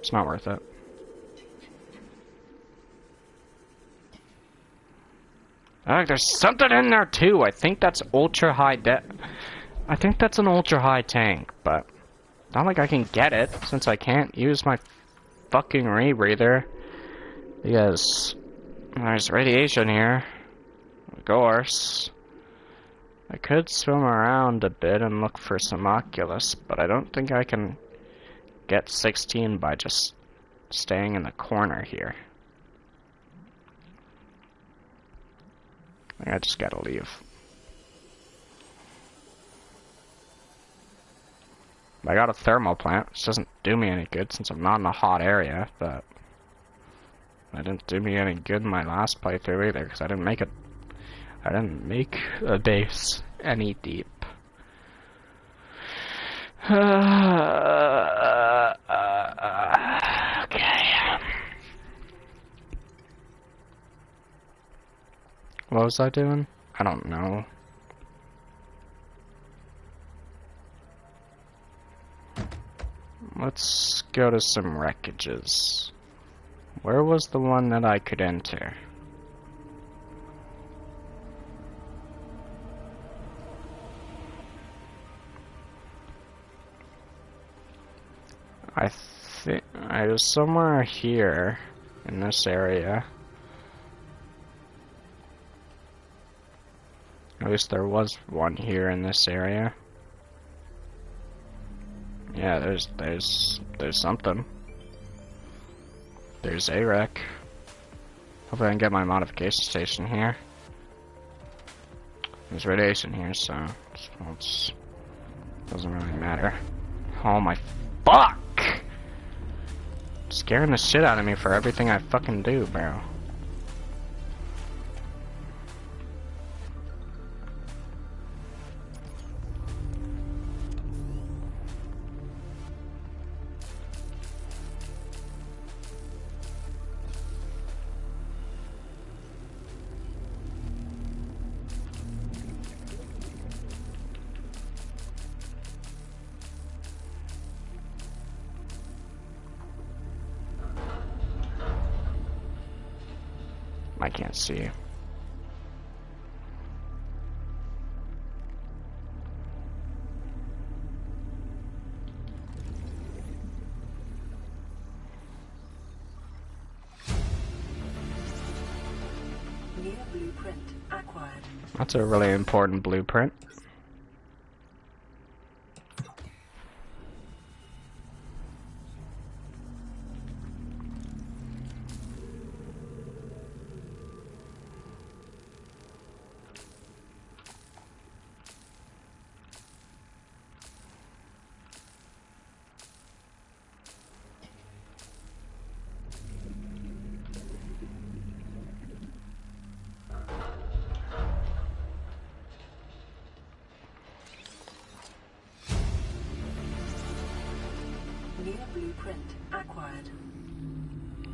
It's not worth it. There's something in there too. I think that's ultra high I think that's an ultra high tank, but not like I can get it since I can't use my fucking rebreather because there's radiation here. Of course. I could swim around a bit and look for some Oculus, but I don't think I can get 16 by just staying in the corner here. I just gotta leave. I got a thermal plant, which doesn't do me any good since I'm not in a hot area, but it didn't do me any good in my last playthrough either, because I didn't make a base any deep. Okay. What was I doing? I don't know. Let's go to some wreckages. Where was the one that I could enter? I think I was somewhere here in this area. At least there was one here in this area. Yeah, there's something. There's a wreck. Hopefully I can get my modification station here. There's radiation here, so it doesn't really matter. Oh my fuck! Scaring the shit out of me for everything I fucking do, bro. I can't see.
New blueprint acquired.
That's a really important blueprint.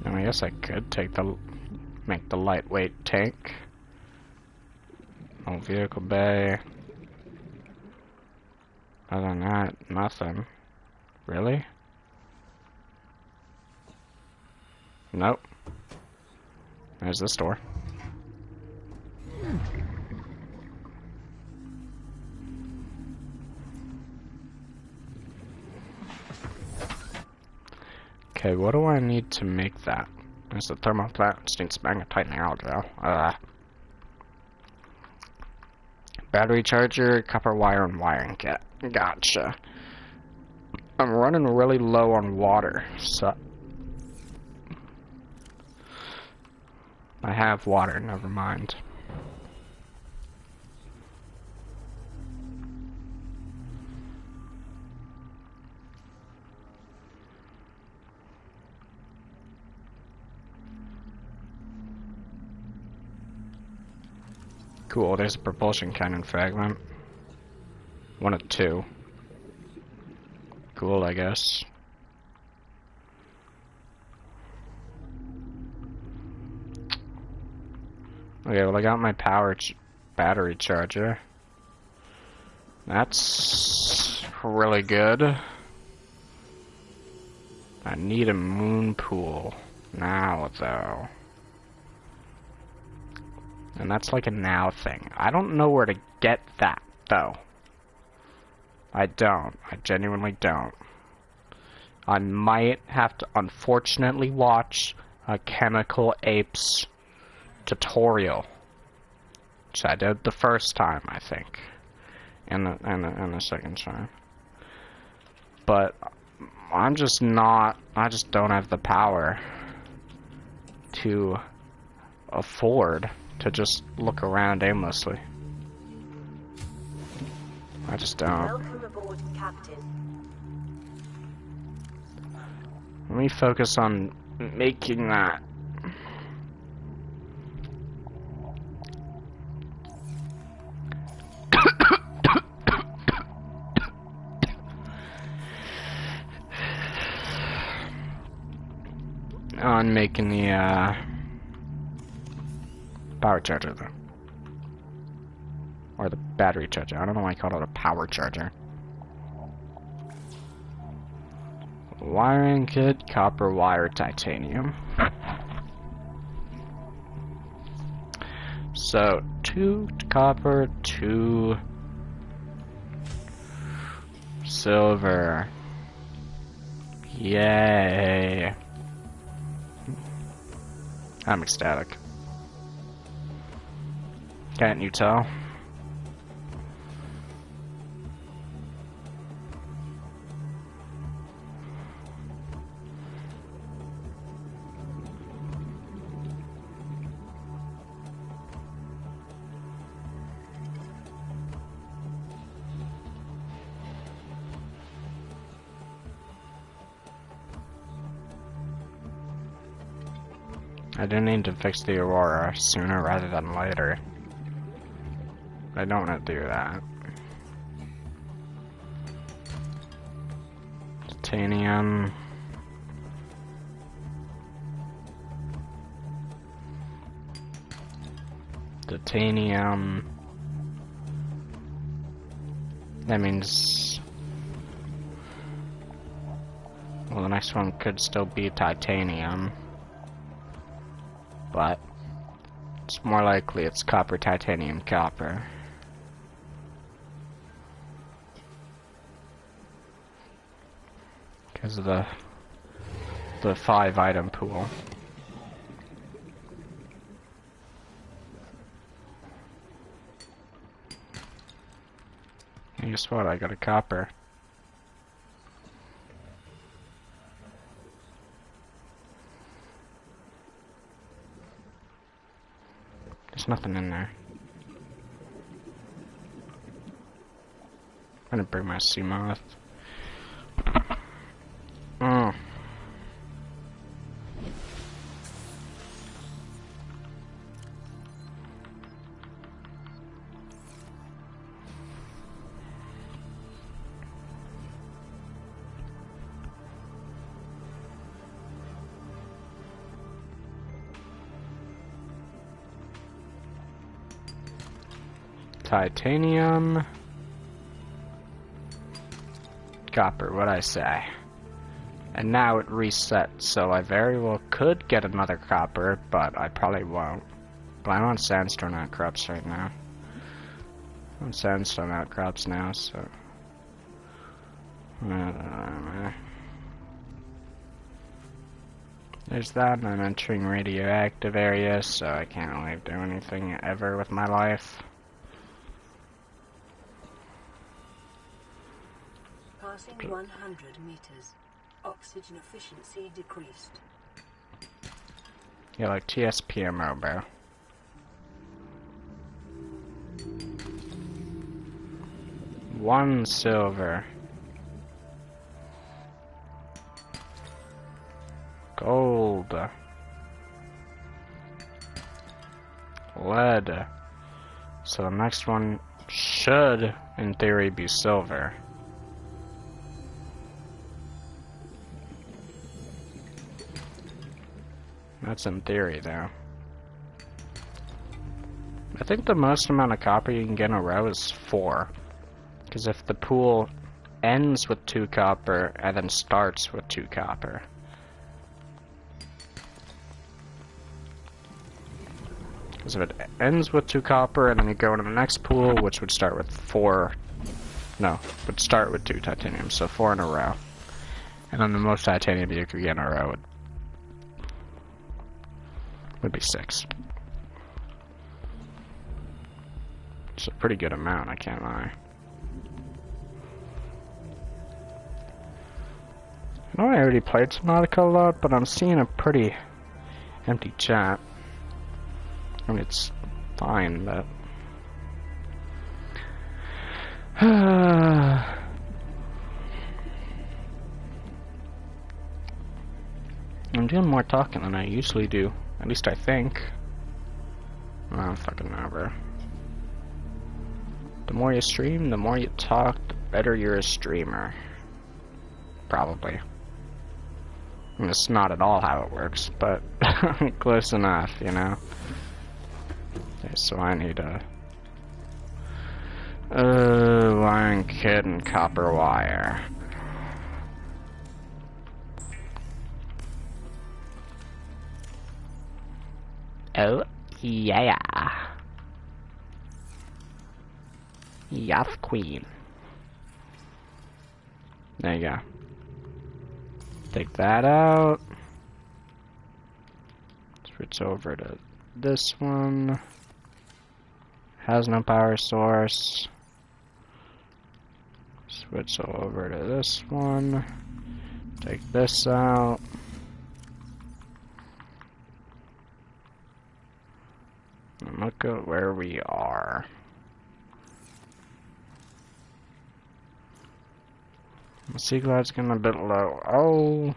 required.
I guess I could make the lightweight tank. No vehicle bay. Other than that, nothing. Really? Nope. There's this door. Okay, what do I need to make that? There's the thermal plant, stinks magnet tightening algae. Battery charger, copper wire, and wiring kit. Gotcha. I'm running really low on water, so I have water, never mind. Cool, there's a propulsion cannon fragment. One of two. Cool, I guess. Okay, well I got my battery charger. That's really good. I need a moon pool now, though. And that's like a now thing. I don't know where to get that, though. I don't. I genuinely don't. I might have to, unfortunately, watch a Chemical Apes tutorial. Which I did the first time, I think. And the second time. But I'm just not... I just don't have the power to afford to just look around aimlessly. I just don't.
Welcome aboard, Captain.
Let me focus on making that. On making the power charger, though. Or the battery charger. I don't know why I called it a power charger. Wiring kit, copper wire, titanium. So, 2 copper, 2 silver. Yay. I'm ecstatic. Can't you tell? I do need to fix the Aurora sooner rather than later. I don't want to do that. Titanium. Titanium. That means... well, the next one could still be titanium. But it's more likely it's copper, titanium, copper. Because of the 5-item pool. And guess what? I got a copper. There's nothing in there. I'm gonna bring my sea moth. Titanium. Copper, what'd I say? And now it resets, so I very well could get another copper, but I probably won't. But I'm on sandstone outcrops right now. I'm on sandstone outcrops now, so... There's that, and I'm entering radioactive areas, so I can't really do anything ever with my life.
Passing 100 meters. Oxygen efficiency decreased.
Yeah, like TSPMO, bro. One silver. Gold. Lead. So the next one should, in theory, be silver. That's in theory, though. I think the most amount of copper you can get in a row is 4. Because if the pool ends with 2 copper and then starts with 2 copper. Because if it ends with 2 copper and then you go into the next pool, which would start with 4... No, would start with 2 titanium, so 4 in a row. And then the most titanium you could get in a row would be 6. It's a pretty good amount, I can't lie. I know I already played Subnautica a lot, but I'm seeing a pretty empty chat. I mean, it's fine, but... I'm doing more talking than I usually do. At least I think. I don't fucking know, bro. The more you stream, the more you talk, the better you're a streamer. Probably. I mean, it's not at all how it works, but close enough, you know? Okay, so I need a... iron kit and copper wire. Oh, yeah. Yes, queen. There you go. Take that out. Switch over to this one. Has no power source. Switch over to this one. Take this out. And look at where we are. The sea glide's getting a bit low. Oh!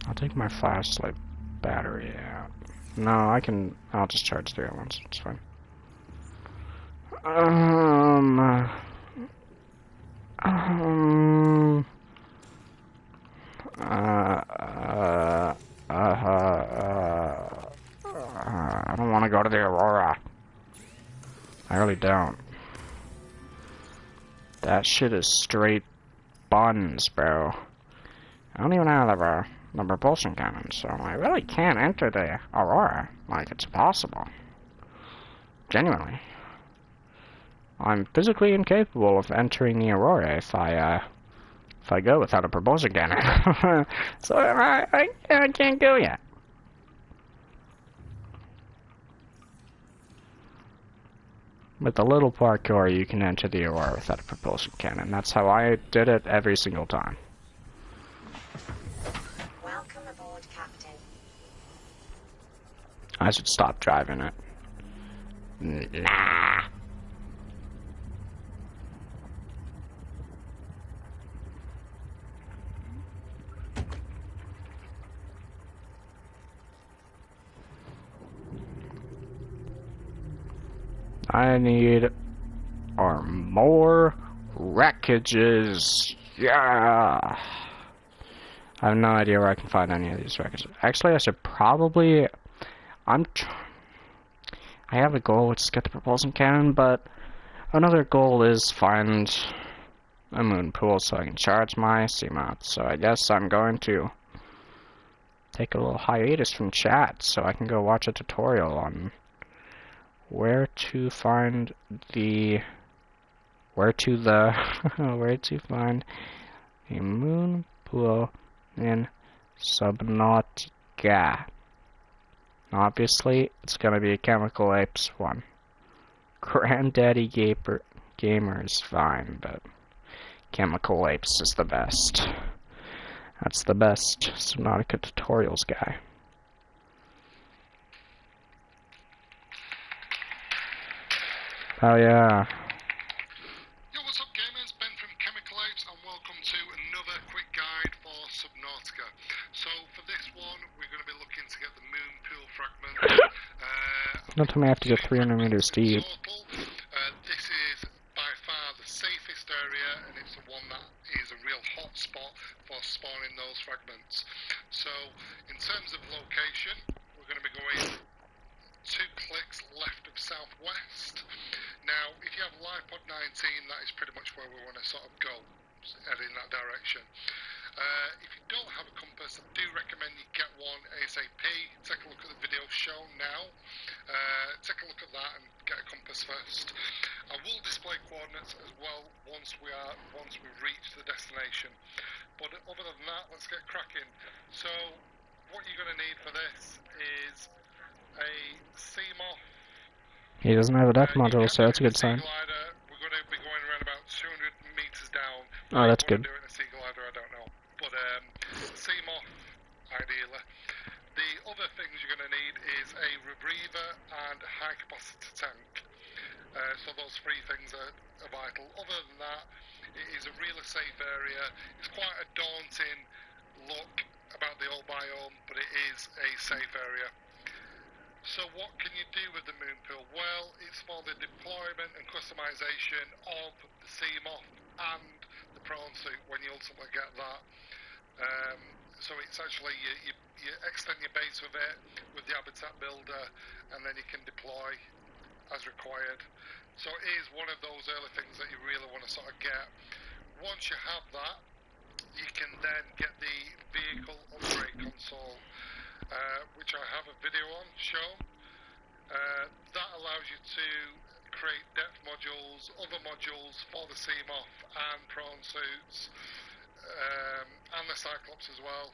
I'll take my flashlight battery out. No, I'll just charge the other ones. It's fine. I don't want to go to the Aurora. I really don't. That shit is straight buns, bro. I don't even have the propulsion cannon, so I really can't enter the Aurora. Like, it's impossible. Genuinely. I'm physically incapable of entering the Aurora if I go without a propulsion cannon. So I can't go yet. With a little parkour, you can enter the Aurora without a propulsion cannon. That's how I did it every single time.
Welcome aboard, Captain.
I should stop driving it. Nah. I need more wreckages. Yeah. I have no idea where I can find any of these wreckages. Actually, I should probably... I have a goal, which is get the propulsion cannon, but another goal is find a moon pool so I can charge my Seamoth. So I guess I'm going to take a little hiatus from chat so I can go watch a tutorial on where to find where to find a moon pool in Subnautica. Obviously, it's gonna be a Chemical Apes one. Granddaddy Gamer is fine, but Chemical Apes is the best. That's the best Subnautica tutorials guy. Oh yeah.
Yo, what's up gamers? Ben from Chemical Apes and welcome to another quick guide for Subnautica. So for this one, we're going to be looking to get the moon pool fragment.
Don't tell me I have to go 300 meters deep.
This is by far the safest area and it's the one that is a real hot spot for spawning those fragments. So in terms of location, we're going to be going 2 clicks left of southwest. Now, if you have LivePod 19, that is pretty much where we want to sort of go, head in that direction. If you don't have a compass, I do recommend you get one ASAP. Take a look at the video shown now. Take a look at that and get a compass first. I will display coordinates as well once we reach the destination. But other than that, let's get cracking. So, what you're going to need for this is a Seamoth.
He doesn't have a depth module, so that's a good sign.
We're going to be going around about 200 meters down.
Oh, that's good.
Do it in a sea glider, I don't know. But Seamoth, ideally. The other things you're going to need is a rebreather and a high capacity tank. So those 3 things are vital. Other than that, it is a really safe area. It's quite a daunting look about the old biome, but it is a safe area. So what can you do with the moon pool? Well, it's for the deployment and customization of the Seamoth and the prawn suit when you ultimately get that. So it's actually, you extend your base with it, with the habitat builder, and then you can deploy as required. So it is one of those early things that you really want to sort of get. Once you have that, you can then get the vehicle upgrade console. Which I have a video on shown. That allows you to create depth modules, other modules for the Seamoth and prawn suits, and the Cyclops as well.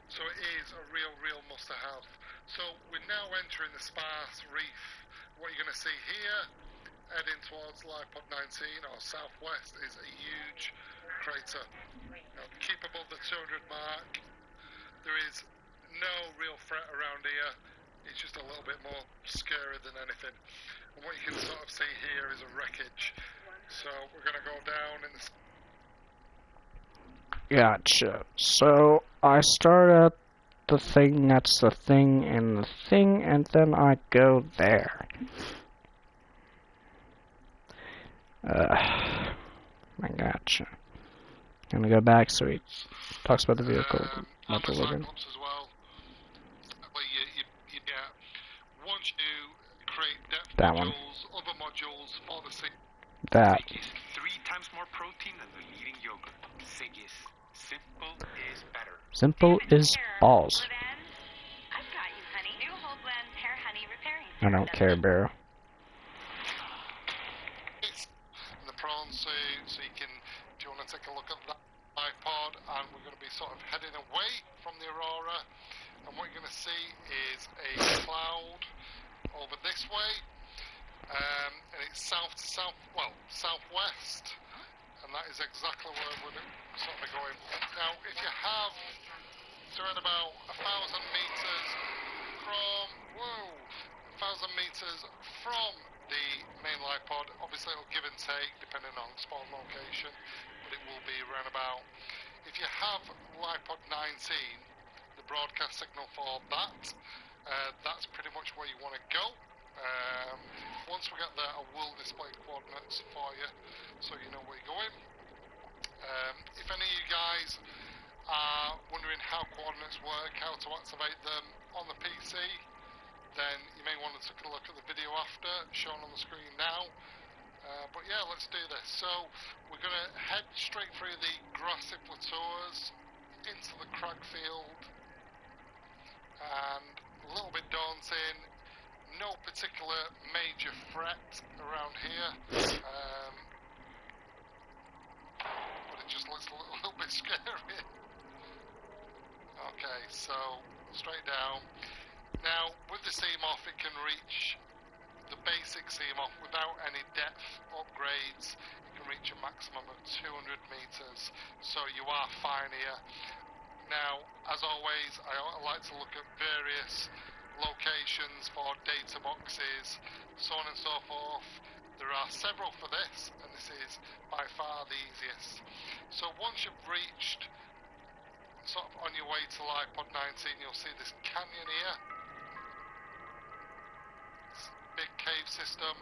So it is a real must-to-have. So we're now entering the sparse reef. What you're going to see here, heading towards LivePod 19 or southwest, is a huge crater. Now, keep above the 200 mark. There is no real threat around here. It's just a little bit more scary than anything. And what you can sort of see here is a wreckage. So we're going to go down in the...
Gotcha. So I start at the thing that's the thing and the thing, and then I go there. I gotcha. I'm gonna go back so he talks about the vehicle module again.
As well. You get, once you create depth
that
modules, other modules for the SIG.
That.
SIG is 3 times more protein than the leading yogurt. SIG is simple is better.
Simple is balls.
I've got you, honey. New whole blend hair honey repairing.
I don't care, Barrow.
The prawn suit, so you can, do you want to take a look at that iPod, and we're going to be sort of heading away from the Aurora, and what you're going to see is a cloud over this way, and it's southwest, and that is exactly where we're sort of going. Now, if you have, so at about 1,000 meters from, 1,000 meters from the main live pod, obviously it'll give and take depending on spawn location, but it will be around about, if you have live pod 19, the broadcast signal for that, that's pretty much where you want to go. Once we get there, I will display coordinates for you so you know where you're going. If any of you guys are wondering how coordinates work, how to activate them on the PC, then you may want to take a look at the video after, shown on the screen now. But yeah, let's do this. So we're going to head straight through the grassy plateaus into the crag field, and a little bit daunting. No particular major threat around here, but it just looks a little bit scary. Okay, so straight down. Now with the Seamoth, it can reach the basic Seamoth without any depth upgrades. It can reach a maximum of 200 meters, so you are fine here. Now, as always, I like to look at various locations for data boxes, so on and so forth. There are several for this, and this is by far the easiest. So once you've reached sort of on your way to live pod 19, you'll see this canyon here. It's a big cave system.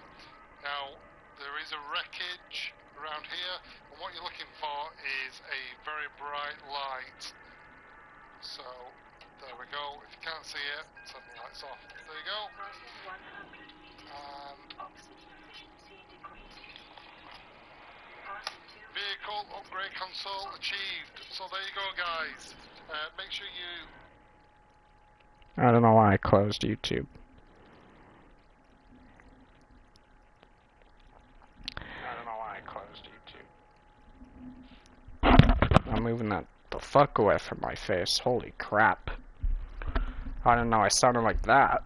Now there is a wreckage around here, and what you're looking for is a very bright light. So there we go. If you can't see it, turn the lights off. There you go. And vehicle upgrade console achieved. So there you go, guys. Make sure you...
I don't know why I closed YouTube. I'm moving that the fuck away from my face. Holy crap. I didn't know I sounded like that.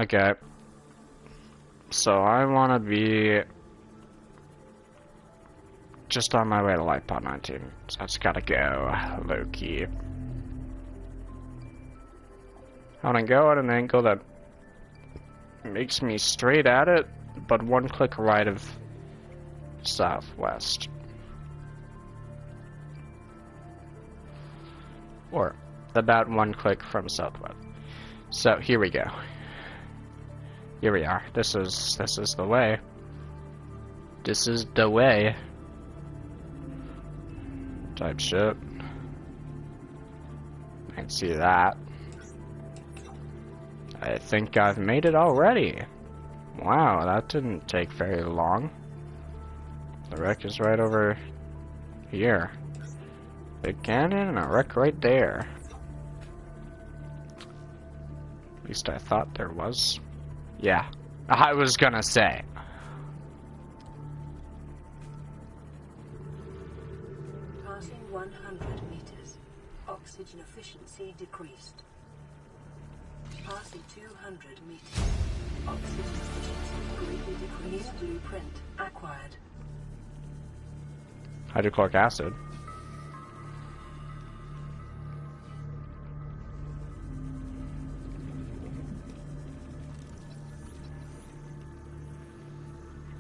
Okay. So I want to be just on my way to light pod 19. So I just gotta go low key. I want to go at an angle that makes me straight at it, but one click right of southwest. Or about one click from southwest. So here we go. Here we are. This is the way. This is the way. Type shit. I can see that. I think I've made it already. Wow, that didn't take very long. The wreck is right over here. Big canyon and a wreck right there. At least I thought there was. Yeah, I was gonna say.
Passing 100 meters. Oxygen efficiency decreased. Passing 200 meters. Oxygen efficiency greatly decreased. Blueprint acquired.
Hydrochloric acid.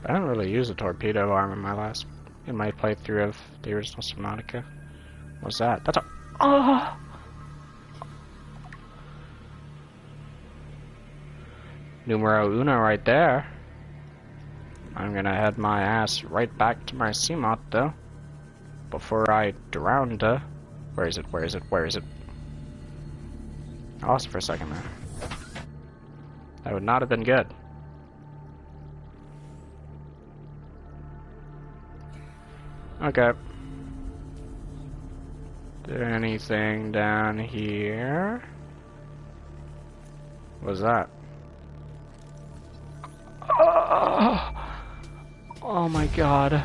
I didn't really use a torpedo arm in my playthrough of the original Subnautica. What's that? That's a... Oh! Numero uno right there. I'm gonna head my ass right back to my Seamoth though. Before I drowned. Where is it? Where is it? Where is it? I lost it for a second there. That would not have been good. Okay. Is there anything down here? What's that? Oh my god.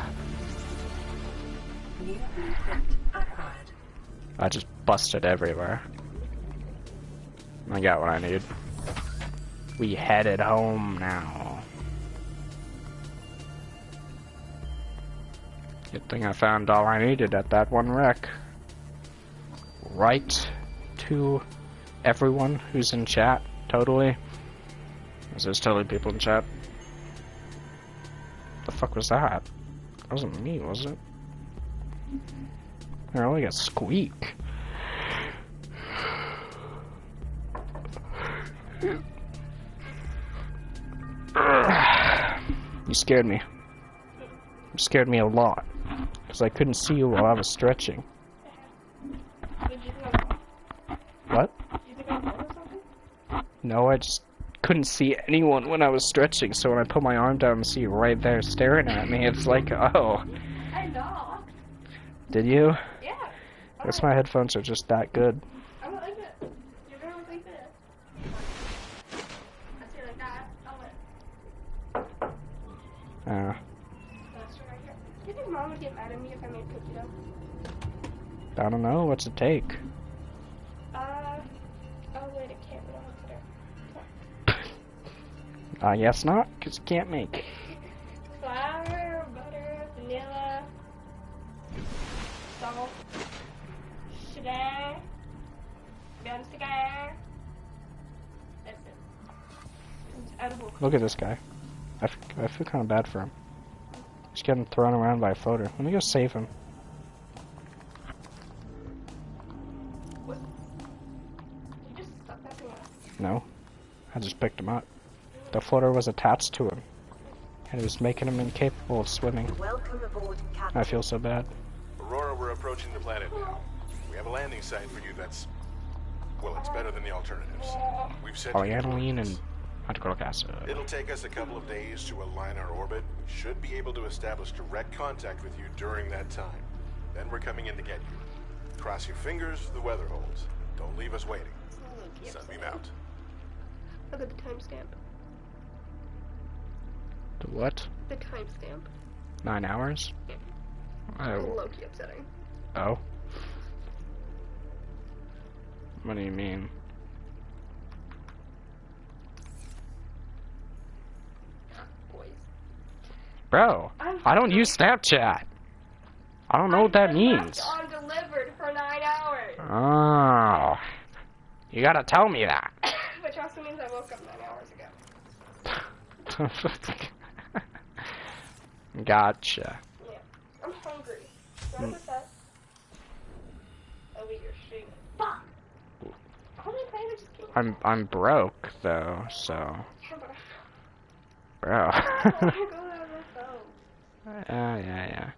New blueprint acquired.
I just busted everywhere. I got what I need. We headed home now. Good thing I found all I needed at that one wreck. Right to everyone who's in chat, totally. There's totally people in chat. The fuck was that? That wasn't me, was it? I only got squeak. You scared me. You scared me a lot. Because I couldn't see you while I was stretching.
Would
No, I just couldn't see anyone when I was stretching, so when I put my arm down and see you right there staring at me, it's like, oh.
I know.
Did you?
Yeah.
I guess my headphones are just that good.
I went like this. You're gonna look like this. I say like that. I went. That's right here. Do you think Mom would get mad at me if I made cookie dough?
I don't know. What's it take?
Oh wait, it can't. We don't have to.
I guess not, because you can't make.
Flour, butter, vanilla, salt, sugar, brown sugar. That's it. It's edible.
Look at this guy. I feel kind of bad for him. He's getting thrown around by a floater. Let me go save him.
What? You just stuck that thing up.
No. I just picked him up. The floater was attached to him. And it was making him incapable of swimming.
Welcome aboard, Captain.
I feel so bad.
Aurora, we're approaching the planet now. We have a landing site for you that's... well, it's better than the alternatives. We've set
Polyaniline and hydrochloric acid.
It'll take us a couple of days to align our orbit. We should be able to establish direct contact with you during that time. Then we're coming in to get you. Cross your fingers, the weather holds. Don't leave us waiting. Sunbeam out.
Look at the timestamp.
The what?
The timestamp.
9 hours?
Yeah.
Oh.
Low-key upsetting.
Oh. What do you mean?
Boys.
Bro, I don't use Snapchat. I don't know what that means.
Undelivered for 9 hours.
Oh. You gotta tell me that.
Which also means I woke up 9 hours ago.
Gotcha.
Yeah. I'm hungry. You want that? Oh wait, you're streaming. Fuck! How many players just came?
I'm broke though, so. Bro. Yeah.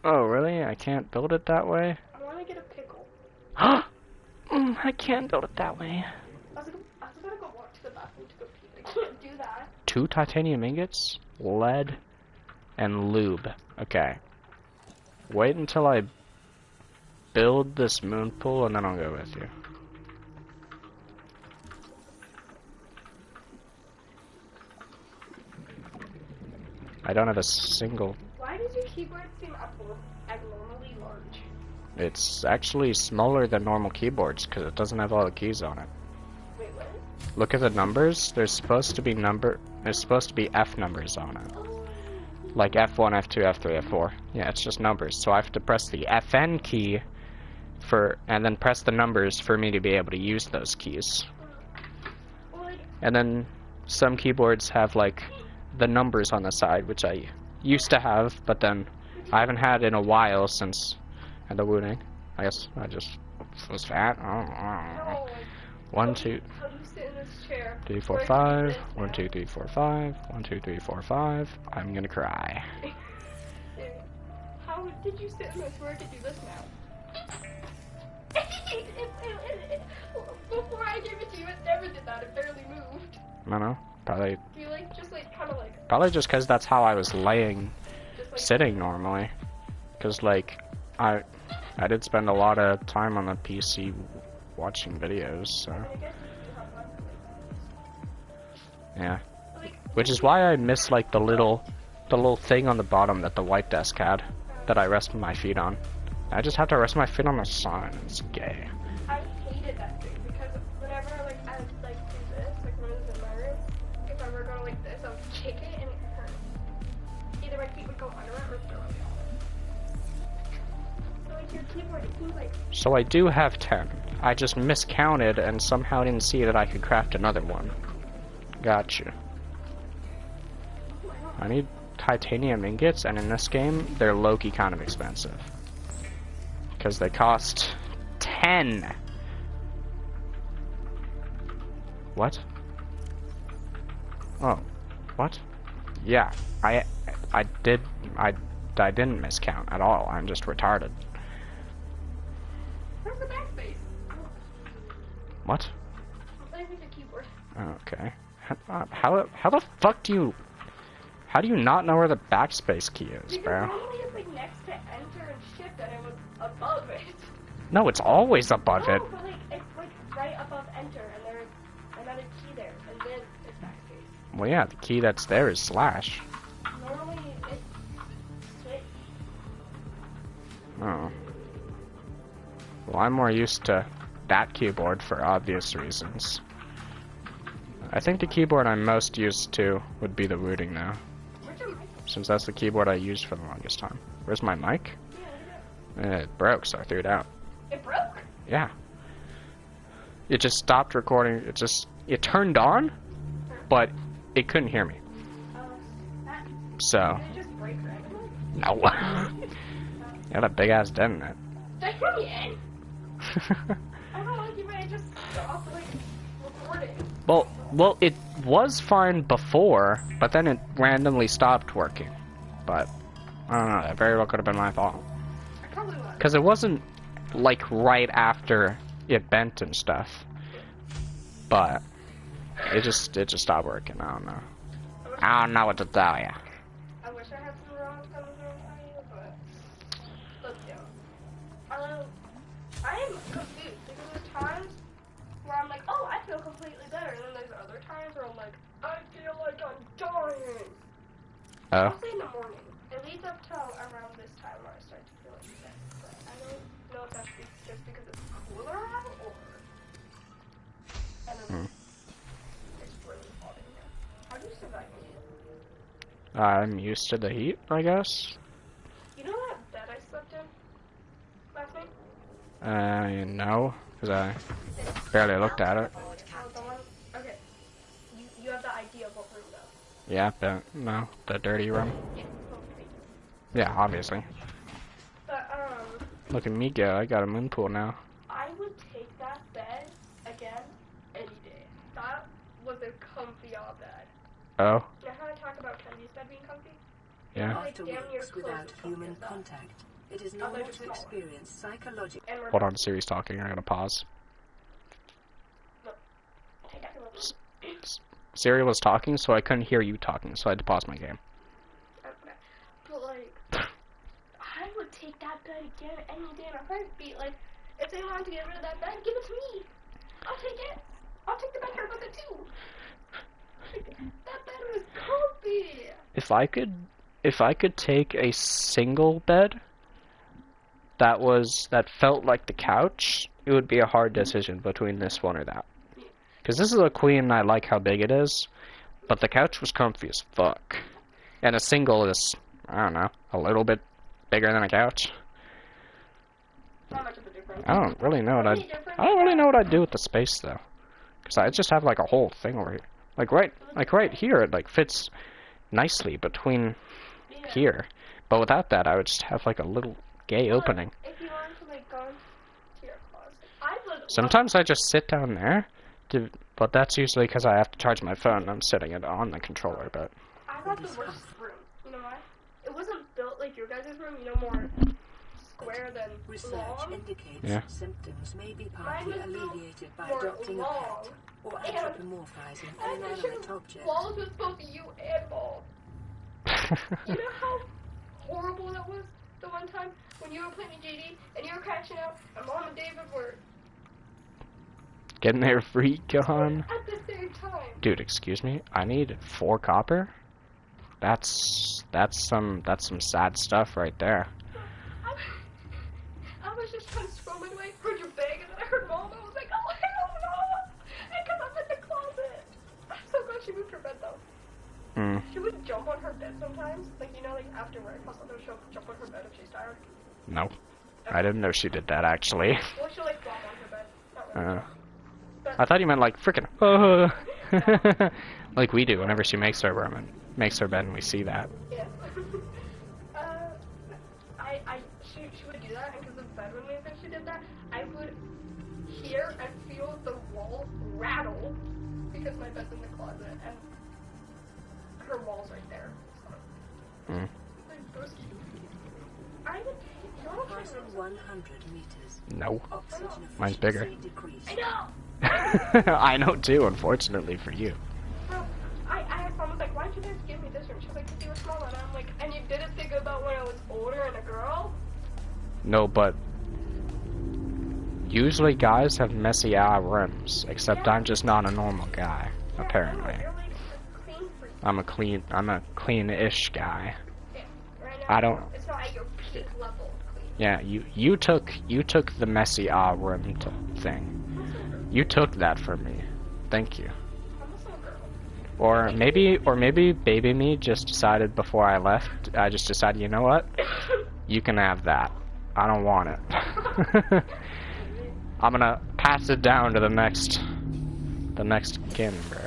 Oh really? I can't build it that way?
I wanna get a pickle.
I can't build it that way.
I was gonna go walk to the bathroom to go pee, but I can't do that.
2 titanium ingots, lead, and lube. Okay. Wait until I build this moon pool and then I'll go with you. I don't have a single...
Why does your keyboard seem abnormally large?
It's actually smaller than normal keyboards because it doesn't have all the keys on it.
Wait, what?
Look at the numbers. There's supposed to be F numbers on it. Like F1, F2, F3, F4. Yeah, it's just numbers. So I have to press the FN key and then press the numbers for me to be able to use those keys. And then some keyboards have like the numbers on the side, which I used to have, but then I haven't had in a while since the wounding. I guess I just was fat. I don't know. 1, 2, 3, 4, 5. 1, 2, 3, 4, 5. 1, 2, 3, 4, 5. I'm gonna cry.
How did you sit in this where I could do this now? Before I gave it to you, it never did that. It barely moved.
I don't know. Probably.
Do you like just like kind of like?
Probably just because that's how I was laying, like, sitting normally. Because like I did spend a lot of time on the PC watching videos, so. Yeah. Which is why I miss like the little thing on the bottom that the white desk had that I rest my feet on. I just have to rest my feet on the sun. It's gay.
I hated that thing because whenever like I like do this, like when I was in my room, if I were going like this, I would kick it and it hurt. Either my feet would go under it or throw it off. So like your keyboard, it seems like.
So I do have 10. I just miscounted and somehow didn't see that I could craft another one. Gotcha. I need titanium ingots, and in this game, they're low-key kind of expensive. Because they cost 10. What? Oh. What? Yeah. I didn't miscount at all. I'm just retarded.
Where's the backspace?
What? Okay. How the fuck do you... How do you not know where the backspace key is,
Because
bro?
normally it's like next to enter and shift and it was above it.
No, it's always above it.
No, but like it's like right above enter and there's another key there and then it's backspace.
Well, yeah, the key that's there is slash.
Normally it's switch.
Oh. Well, I'm more used to that keyboard for obvious reasons. I think the keyboard I'm most used to would be the rooting now.
Where's your mic?
Since that's the keyboard I used for the longest time. Where's my mic?
Yeah,
It broke, so I threw it out.
it broke?
Yeah. It just stopped recording. It turned on, but it couldn't hear me. So.
Did it just break randomly?
No. It had a big ass dent in it.
Did I put me in? I don't know, you might just stop like recording.
Well, it was fine before, but then it randomly stopped working. But, I don't know, that very well could have been my fault.
I probably was.
Because it wasn't, like, right after it bent and stuff. But, it just stopped working, I don't know. I don't know what to tell ya.
I wish I had some wrong coming from you, but yeah. I am confused because there's times where I'm like, oh, I feel completely better, and then there's other times where I'm like, I feel like I'm dying.
Oh.
Mostly in the morning. It leads up to around this time where I start to feel like sick, but I don't know if that's just because it's cooler out or. And then it's really hot in here. How do you survive it?
I'm used to the heat, I guess.
You know that bed I slept in last night?
No, because I barely looked at it.
Oh, the one? Okay. You have the idea of what room though?
Yeah, but no, the dirty room. Yeah, obviously.
But,
Look at me go, I got a moon pool now.
I would take that bed again any day. That was a comfy bed.
Oh?
You know how I talk about Kennedy's bed being comfy?
Yeah.
After weeks without human contact, it is normal to experience psychological...
Hold on, Siri's talking, I'm gonna pause. Siri was talking, so I couldn't hear you talking, so I had to pause my game.
But like, I would take that bed again any day in a heartbeat. Like, if they wanted to get rid of that bed, give it to me. I'll take it. I'll take the bed here with it too. That bed was comfy.
If I could take a single bed that felt like the couch, it would be a hard decision between this one or that. Because this is a queen and I like how big it is, but the couch was comfy as fuck. And a single is, I don't know, a little bit bigger than a couch.
Not much of a difference.
I don't really know what I'd do with the space though. Because I just have like a whole thing over here. Like right here, it like fits nicely between here. But without that, I would just have like a little gay opening.
If you wanted to like go to your closet, I would.
Sometimes I just sit down there, but that's usually because I have to charge my phone and I'm sitting it on the controller, but...
I got the worst room. You know why? It wasn't built like your guys' room, you know, more square than long.
Indicates symptoms may be partly alleviated by adopting a pet or anthropomorphizing an inanimate object.
Walls was supposed to be you and balls. You know how horrible that was the one time when you were playing with JD and you were crashing out and Mom and David were
getting their freak on.
At the same time.
Dude, excuse me. I need 4 copper. That's some sad stuff right there.
I was just trying to scroll my way, heard your bag, and then I heard Mom. I was like, oh hell no! Because I'm in the closet. I'm so glad she moved her bed though. She would jump on her bed sometimes, like you know, like after work, I'll sometimes she'll jump on her bed if she's tired.
No, I didn't know she did that actually.
Well, she'll like flop on her bed. Not really.
I thought you meant like frickin' like we do whenever she makes her room and makes her bed and we see that.
Yeah. She would do that, and because of bed when she did that, I would hear and feel the walls rattle because my bed's in the closet and her wall's right there. So. I would take
Passing 100 meters.
No.
Oxygen
Mine's bigger.
efficiency decreased.
I know!
I know too, unfortunately for you.
Bro, I asked mom, I was like, why'd you guys give me this room? She was like, because you were smaller. And I'm like, and you didn't think about when I was older and a girl?
No, but usually guys have messy rooms, except I'm just not a normal guy, apparently.
You're like a clean freak.
I'm a clean-ish guy.
Yeah, right now,
I don't.
it's not at your peak level clean.
Yeah, you took the messy room thing. You took that from me. Thank you.
I'm a small girl.
Or maybe baby me just decided before I left. I just decided, you know what? You can have that. I don't want it. I'm gonna pass it down to the next kin, bro.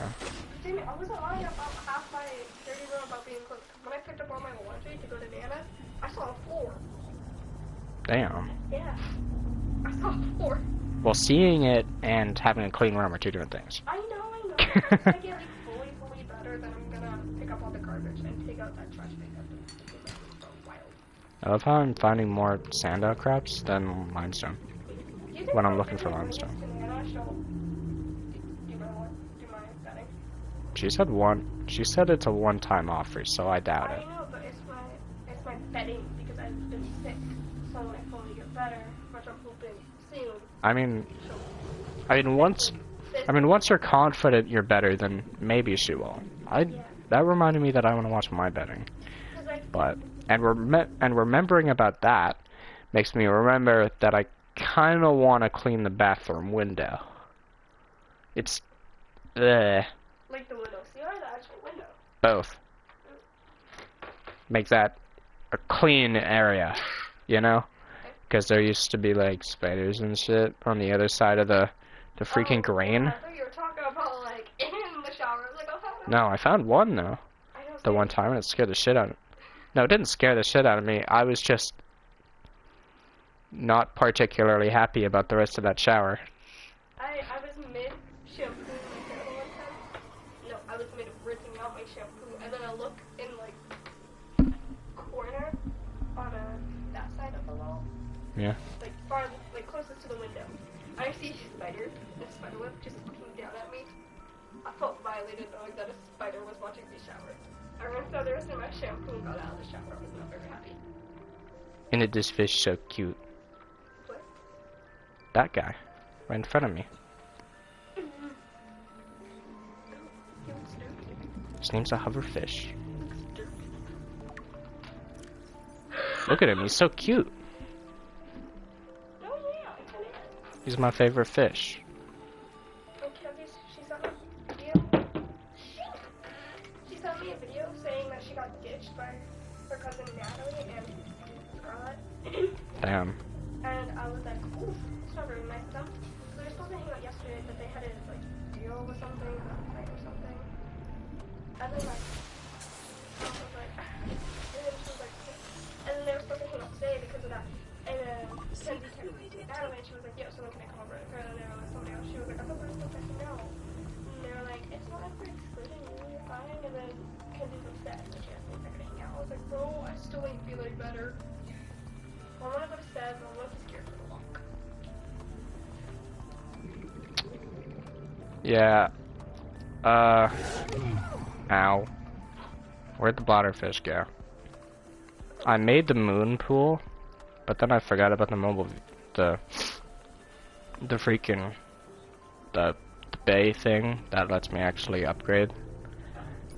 Jamie, I wasn't lying about half my dirty room about being close. When I picked up all my laundry to go to Nana's, I saw a floor.
Damn.
Yeah. I saw a floor.
Well, seeing it and having a clean room are two different things.
I know. Once I get like fully better, then I'm gonna pick up all the garbage and take out that trash bin I've been sticking in my room for a while.
I love how I'm finding more sand outcrops than limestone. When I'm looking for limestone. She said it's a one-time offer, so I doubt it.
I know, but it's my betting because I've been sick. So when I fully get better, which I'm hoping soon.
I mean once you're confident you're better, then maybe she will. That reminded me that I want to watch my betting. But remembering about that makes me remember that I kind of want to clean the bathroom window. It's
like the window seat or the actual window?
Both. Make that a clean area, you know? Because there used to be like spiders and shit on the other side of the freaking grain.
I thought you were talking about like in the shower. I was like, oh,
no, I found one though. The one time, and it scared the shit out of me. No, it didn't scare the shit out of me. I was just not particularly happy about the rest of that shower.
I was mid shampooing my hair the one time. No, I was mid rinsing out my shampoo, and then I look in like corner on that side of the wall.
Yeah.
Like closest to the window. I see spiders, a spider web just looking down at me. I felt violated knowing that a spider was watching me shower. I rinsed out the rest of my shampoo and got out of the shower. I was not very happy.
And it this fish so cute.
What?
That guy, right in front of me. His name's a hoverfish. Look at him, he's so cute.
Oh yeah,
He's my favorite fish.
She sent me a video. She sent me a video saying that she got ditched by her cousin Natalie and Scarlett.
Damn.
And I was like, oof, it's not very nice of them. So they were supposed to hang out yesterday, but they had a like deal with something, last night or something. And then like, I was like, and then she was like, and then they were supposed to hang out today because of that. And then Kenzie texted Natalie and she was like, yeah, so when can I come over? And then they were like, somebody else. She was like, I thought we were supposed to hang out. And they were like, it's not like we're excluding you, you're fine. And then Kenzie's upset and she asked me if I could hang out. I was like, bro, I still ain't feeling better. I want to go to Seb, I want to be scared for the walk.
Yeah. Ow. Where'd the bladderfish go? I made the moon pool, but then I forgot about the freaking, the bay thing that lets me actually upgrade.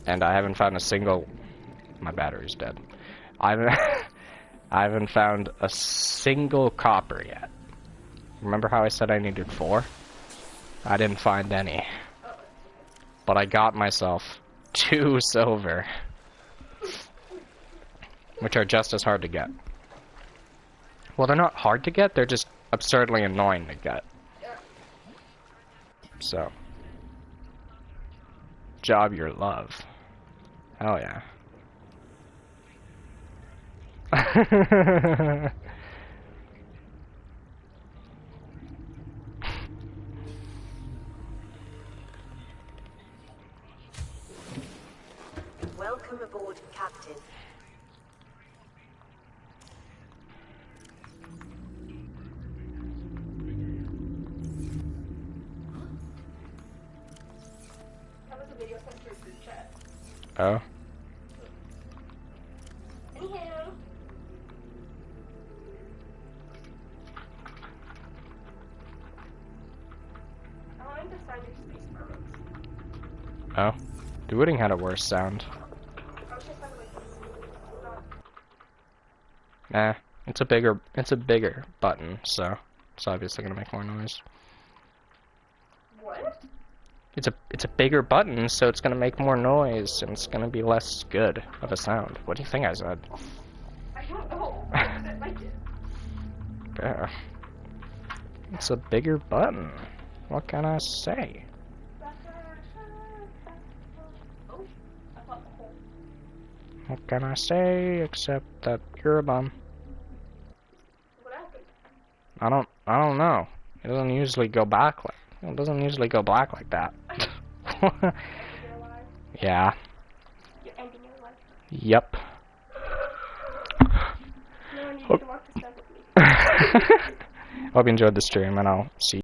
And I haven't found a single, my battery's dead. I haven't found a single copper yet. Remember how I said I needed 4? I didn't find any. But I got myself 2 silver. Which are just as hard to get. Well, they're not hard to get, they're just absurdly annoying to get. So. Job your love. Hell yeah.
Welcome aboard, Captain.
Oh.
Anyhow. I like the sound of space mermaids.
Oh. The Wooding had a worse sound.
I wish I sounded like this.
Nah. It's a bigger button, so it's obviously gonna make more noise.
What?
It's a bigger button, so it's gonna make more noise, and it's gonna be less good of a sound. What do you think I said?
I don't know. I didn't like it.
Yeah. It's a bigger button. What can I say?
Oh, I popped the hole.
What can I say except that you're a bum?
What happened?
I don't know. It doesn't usually go back like that.
You're alive.
Yeah.
You're ending your life.
Yep.
No one needed to walk this down with me.
Hope you enjoyed the stream, and I'll see you.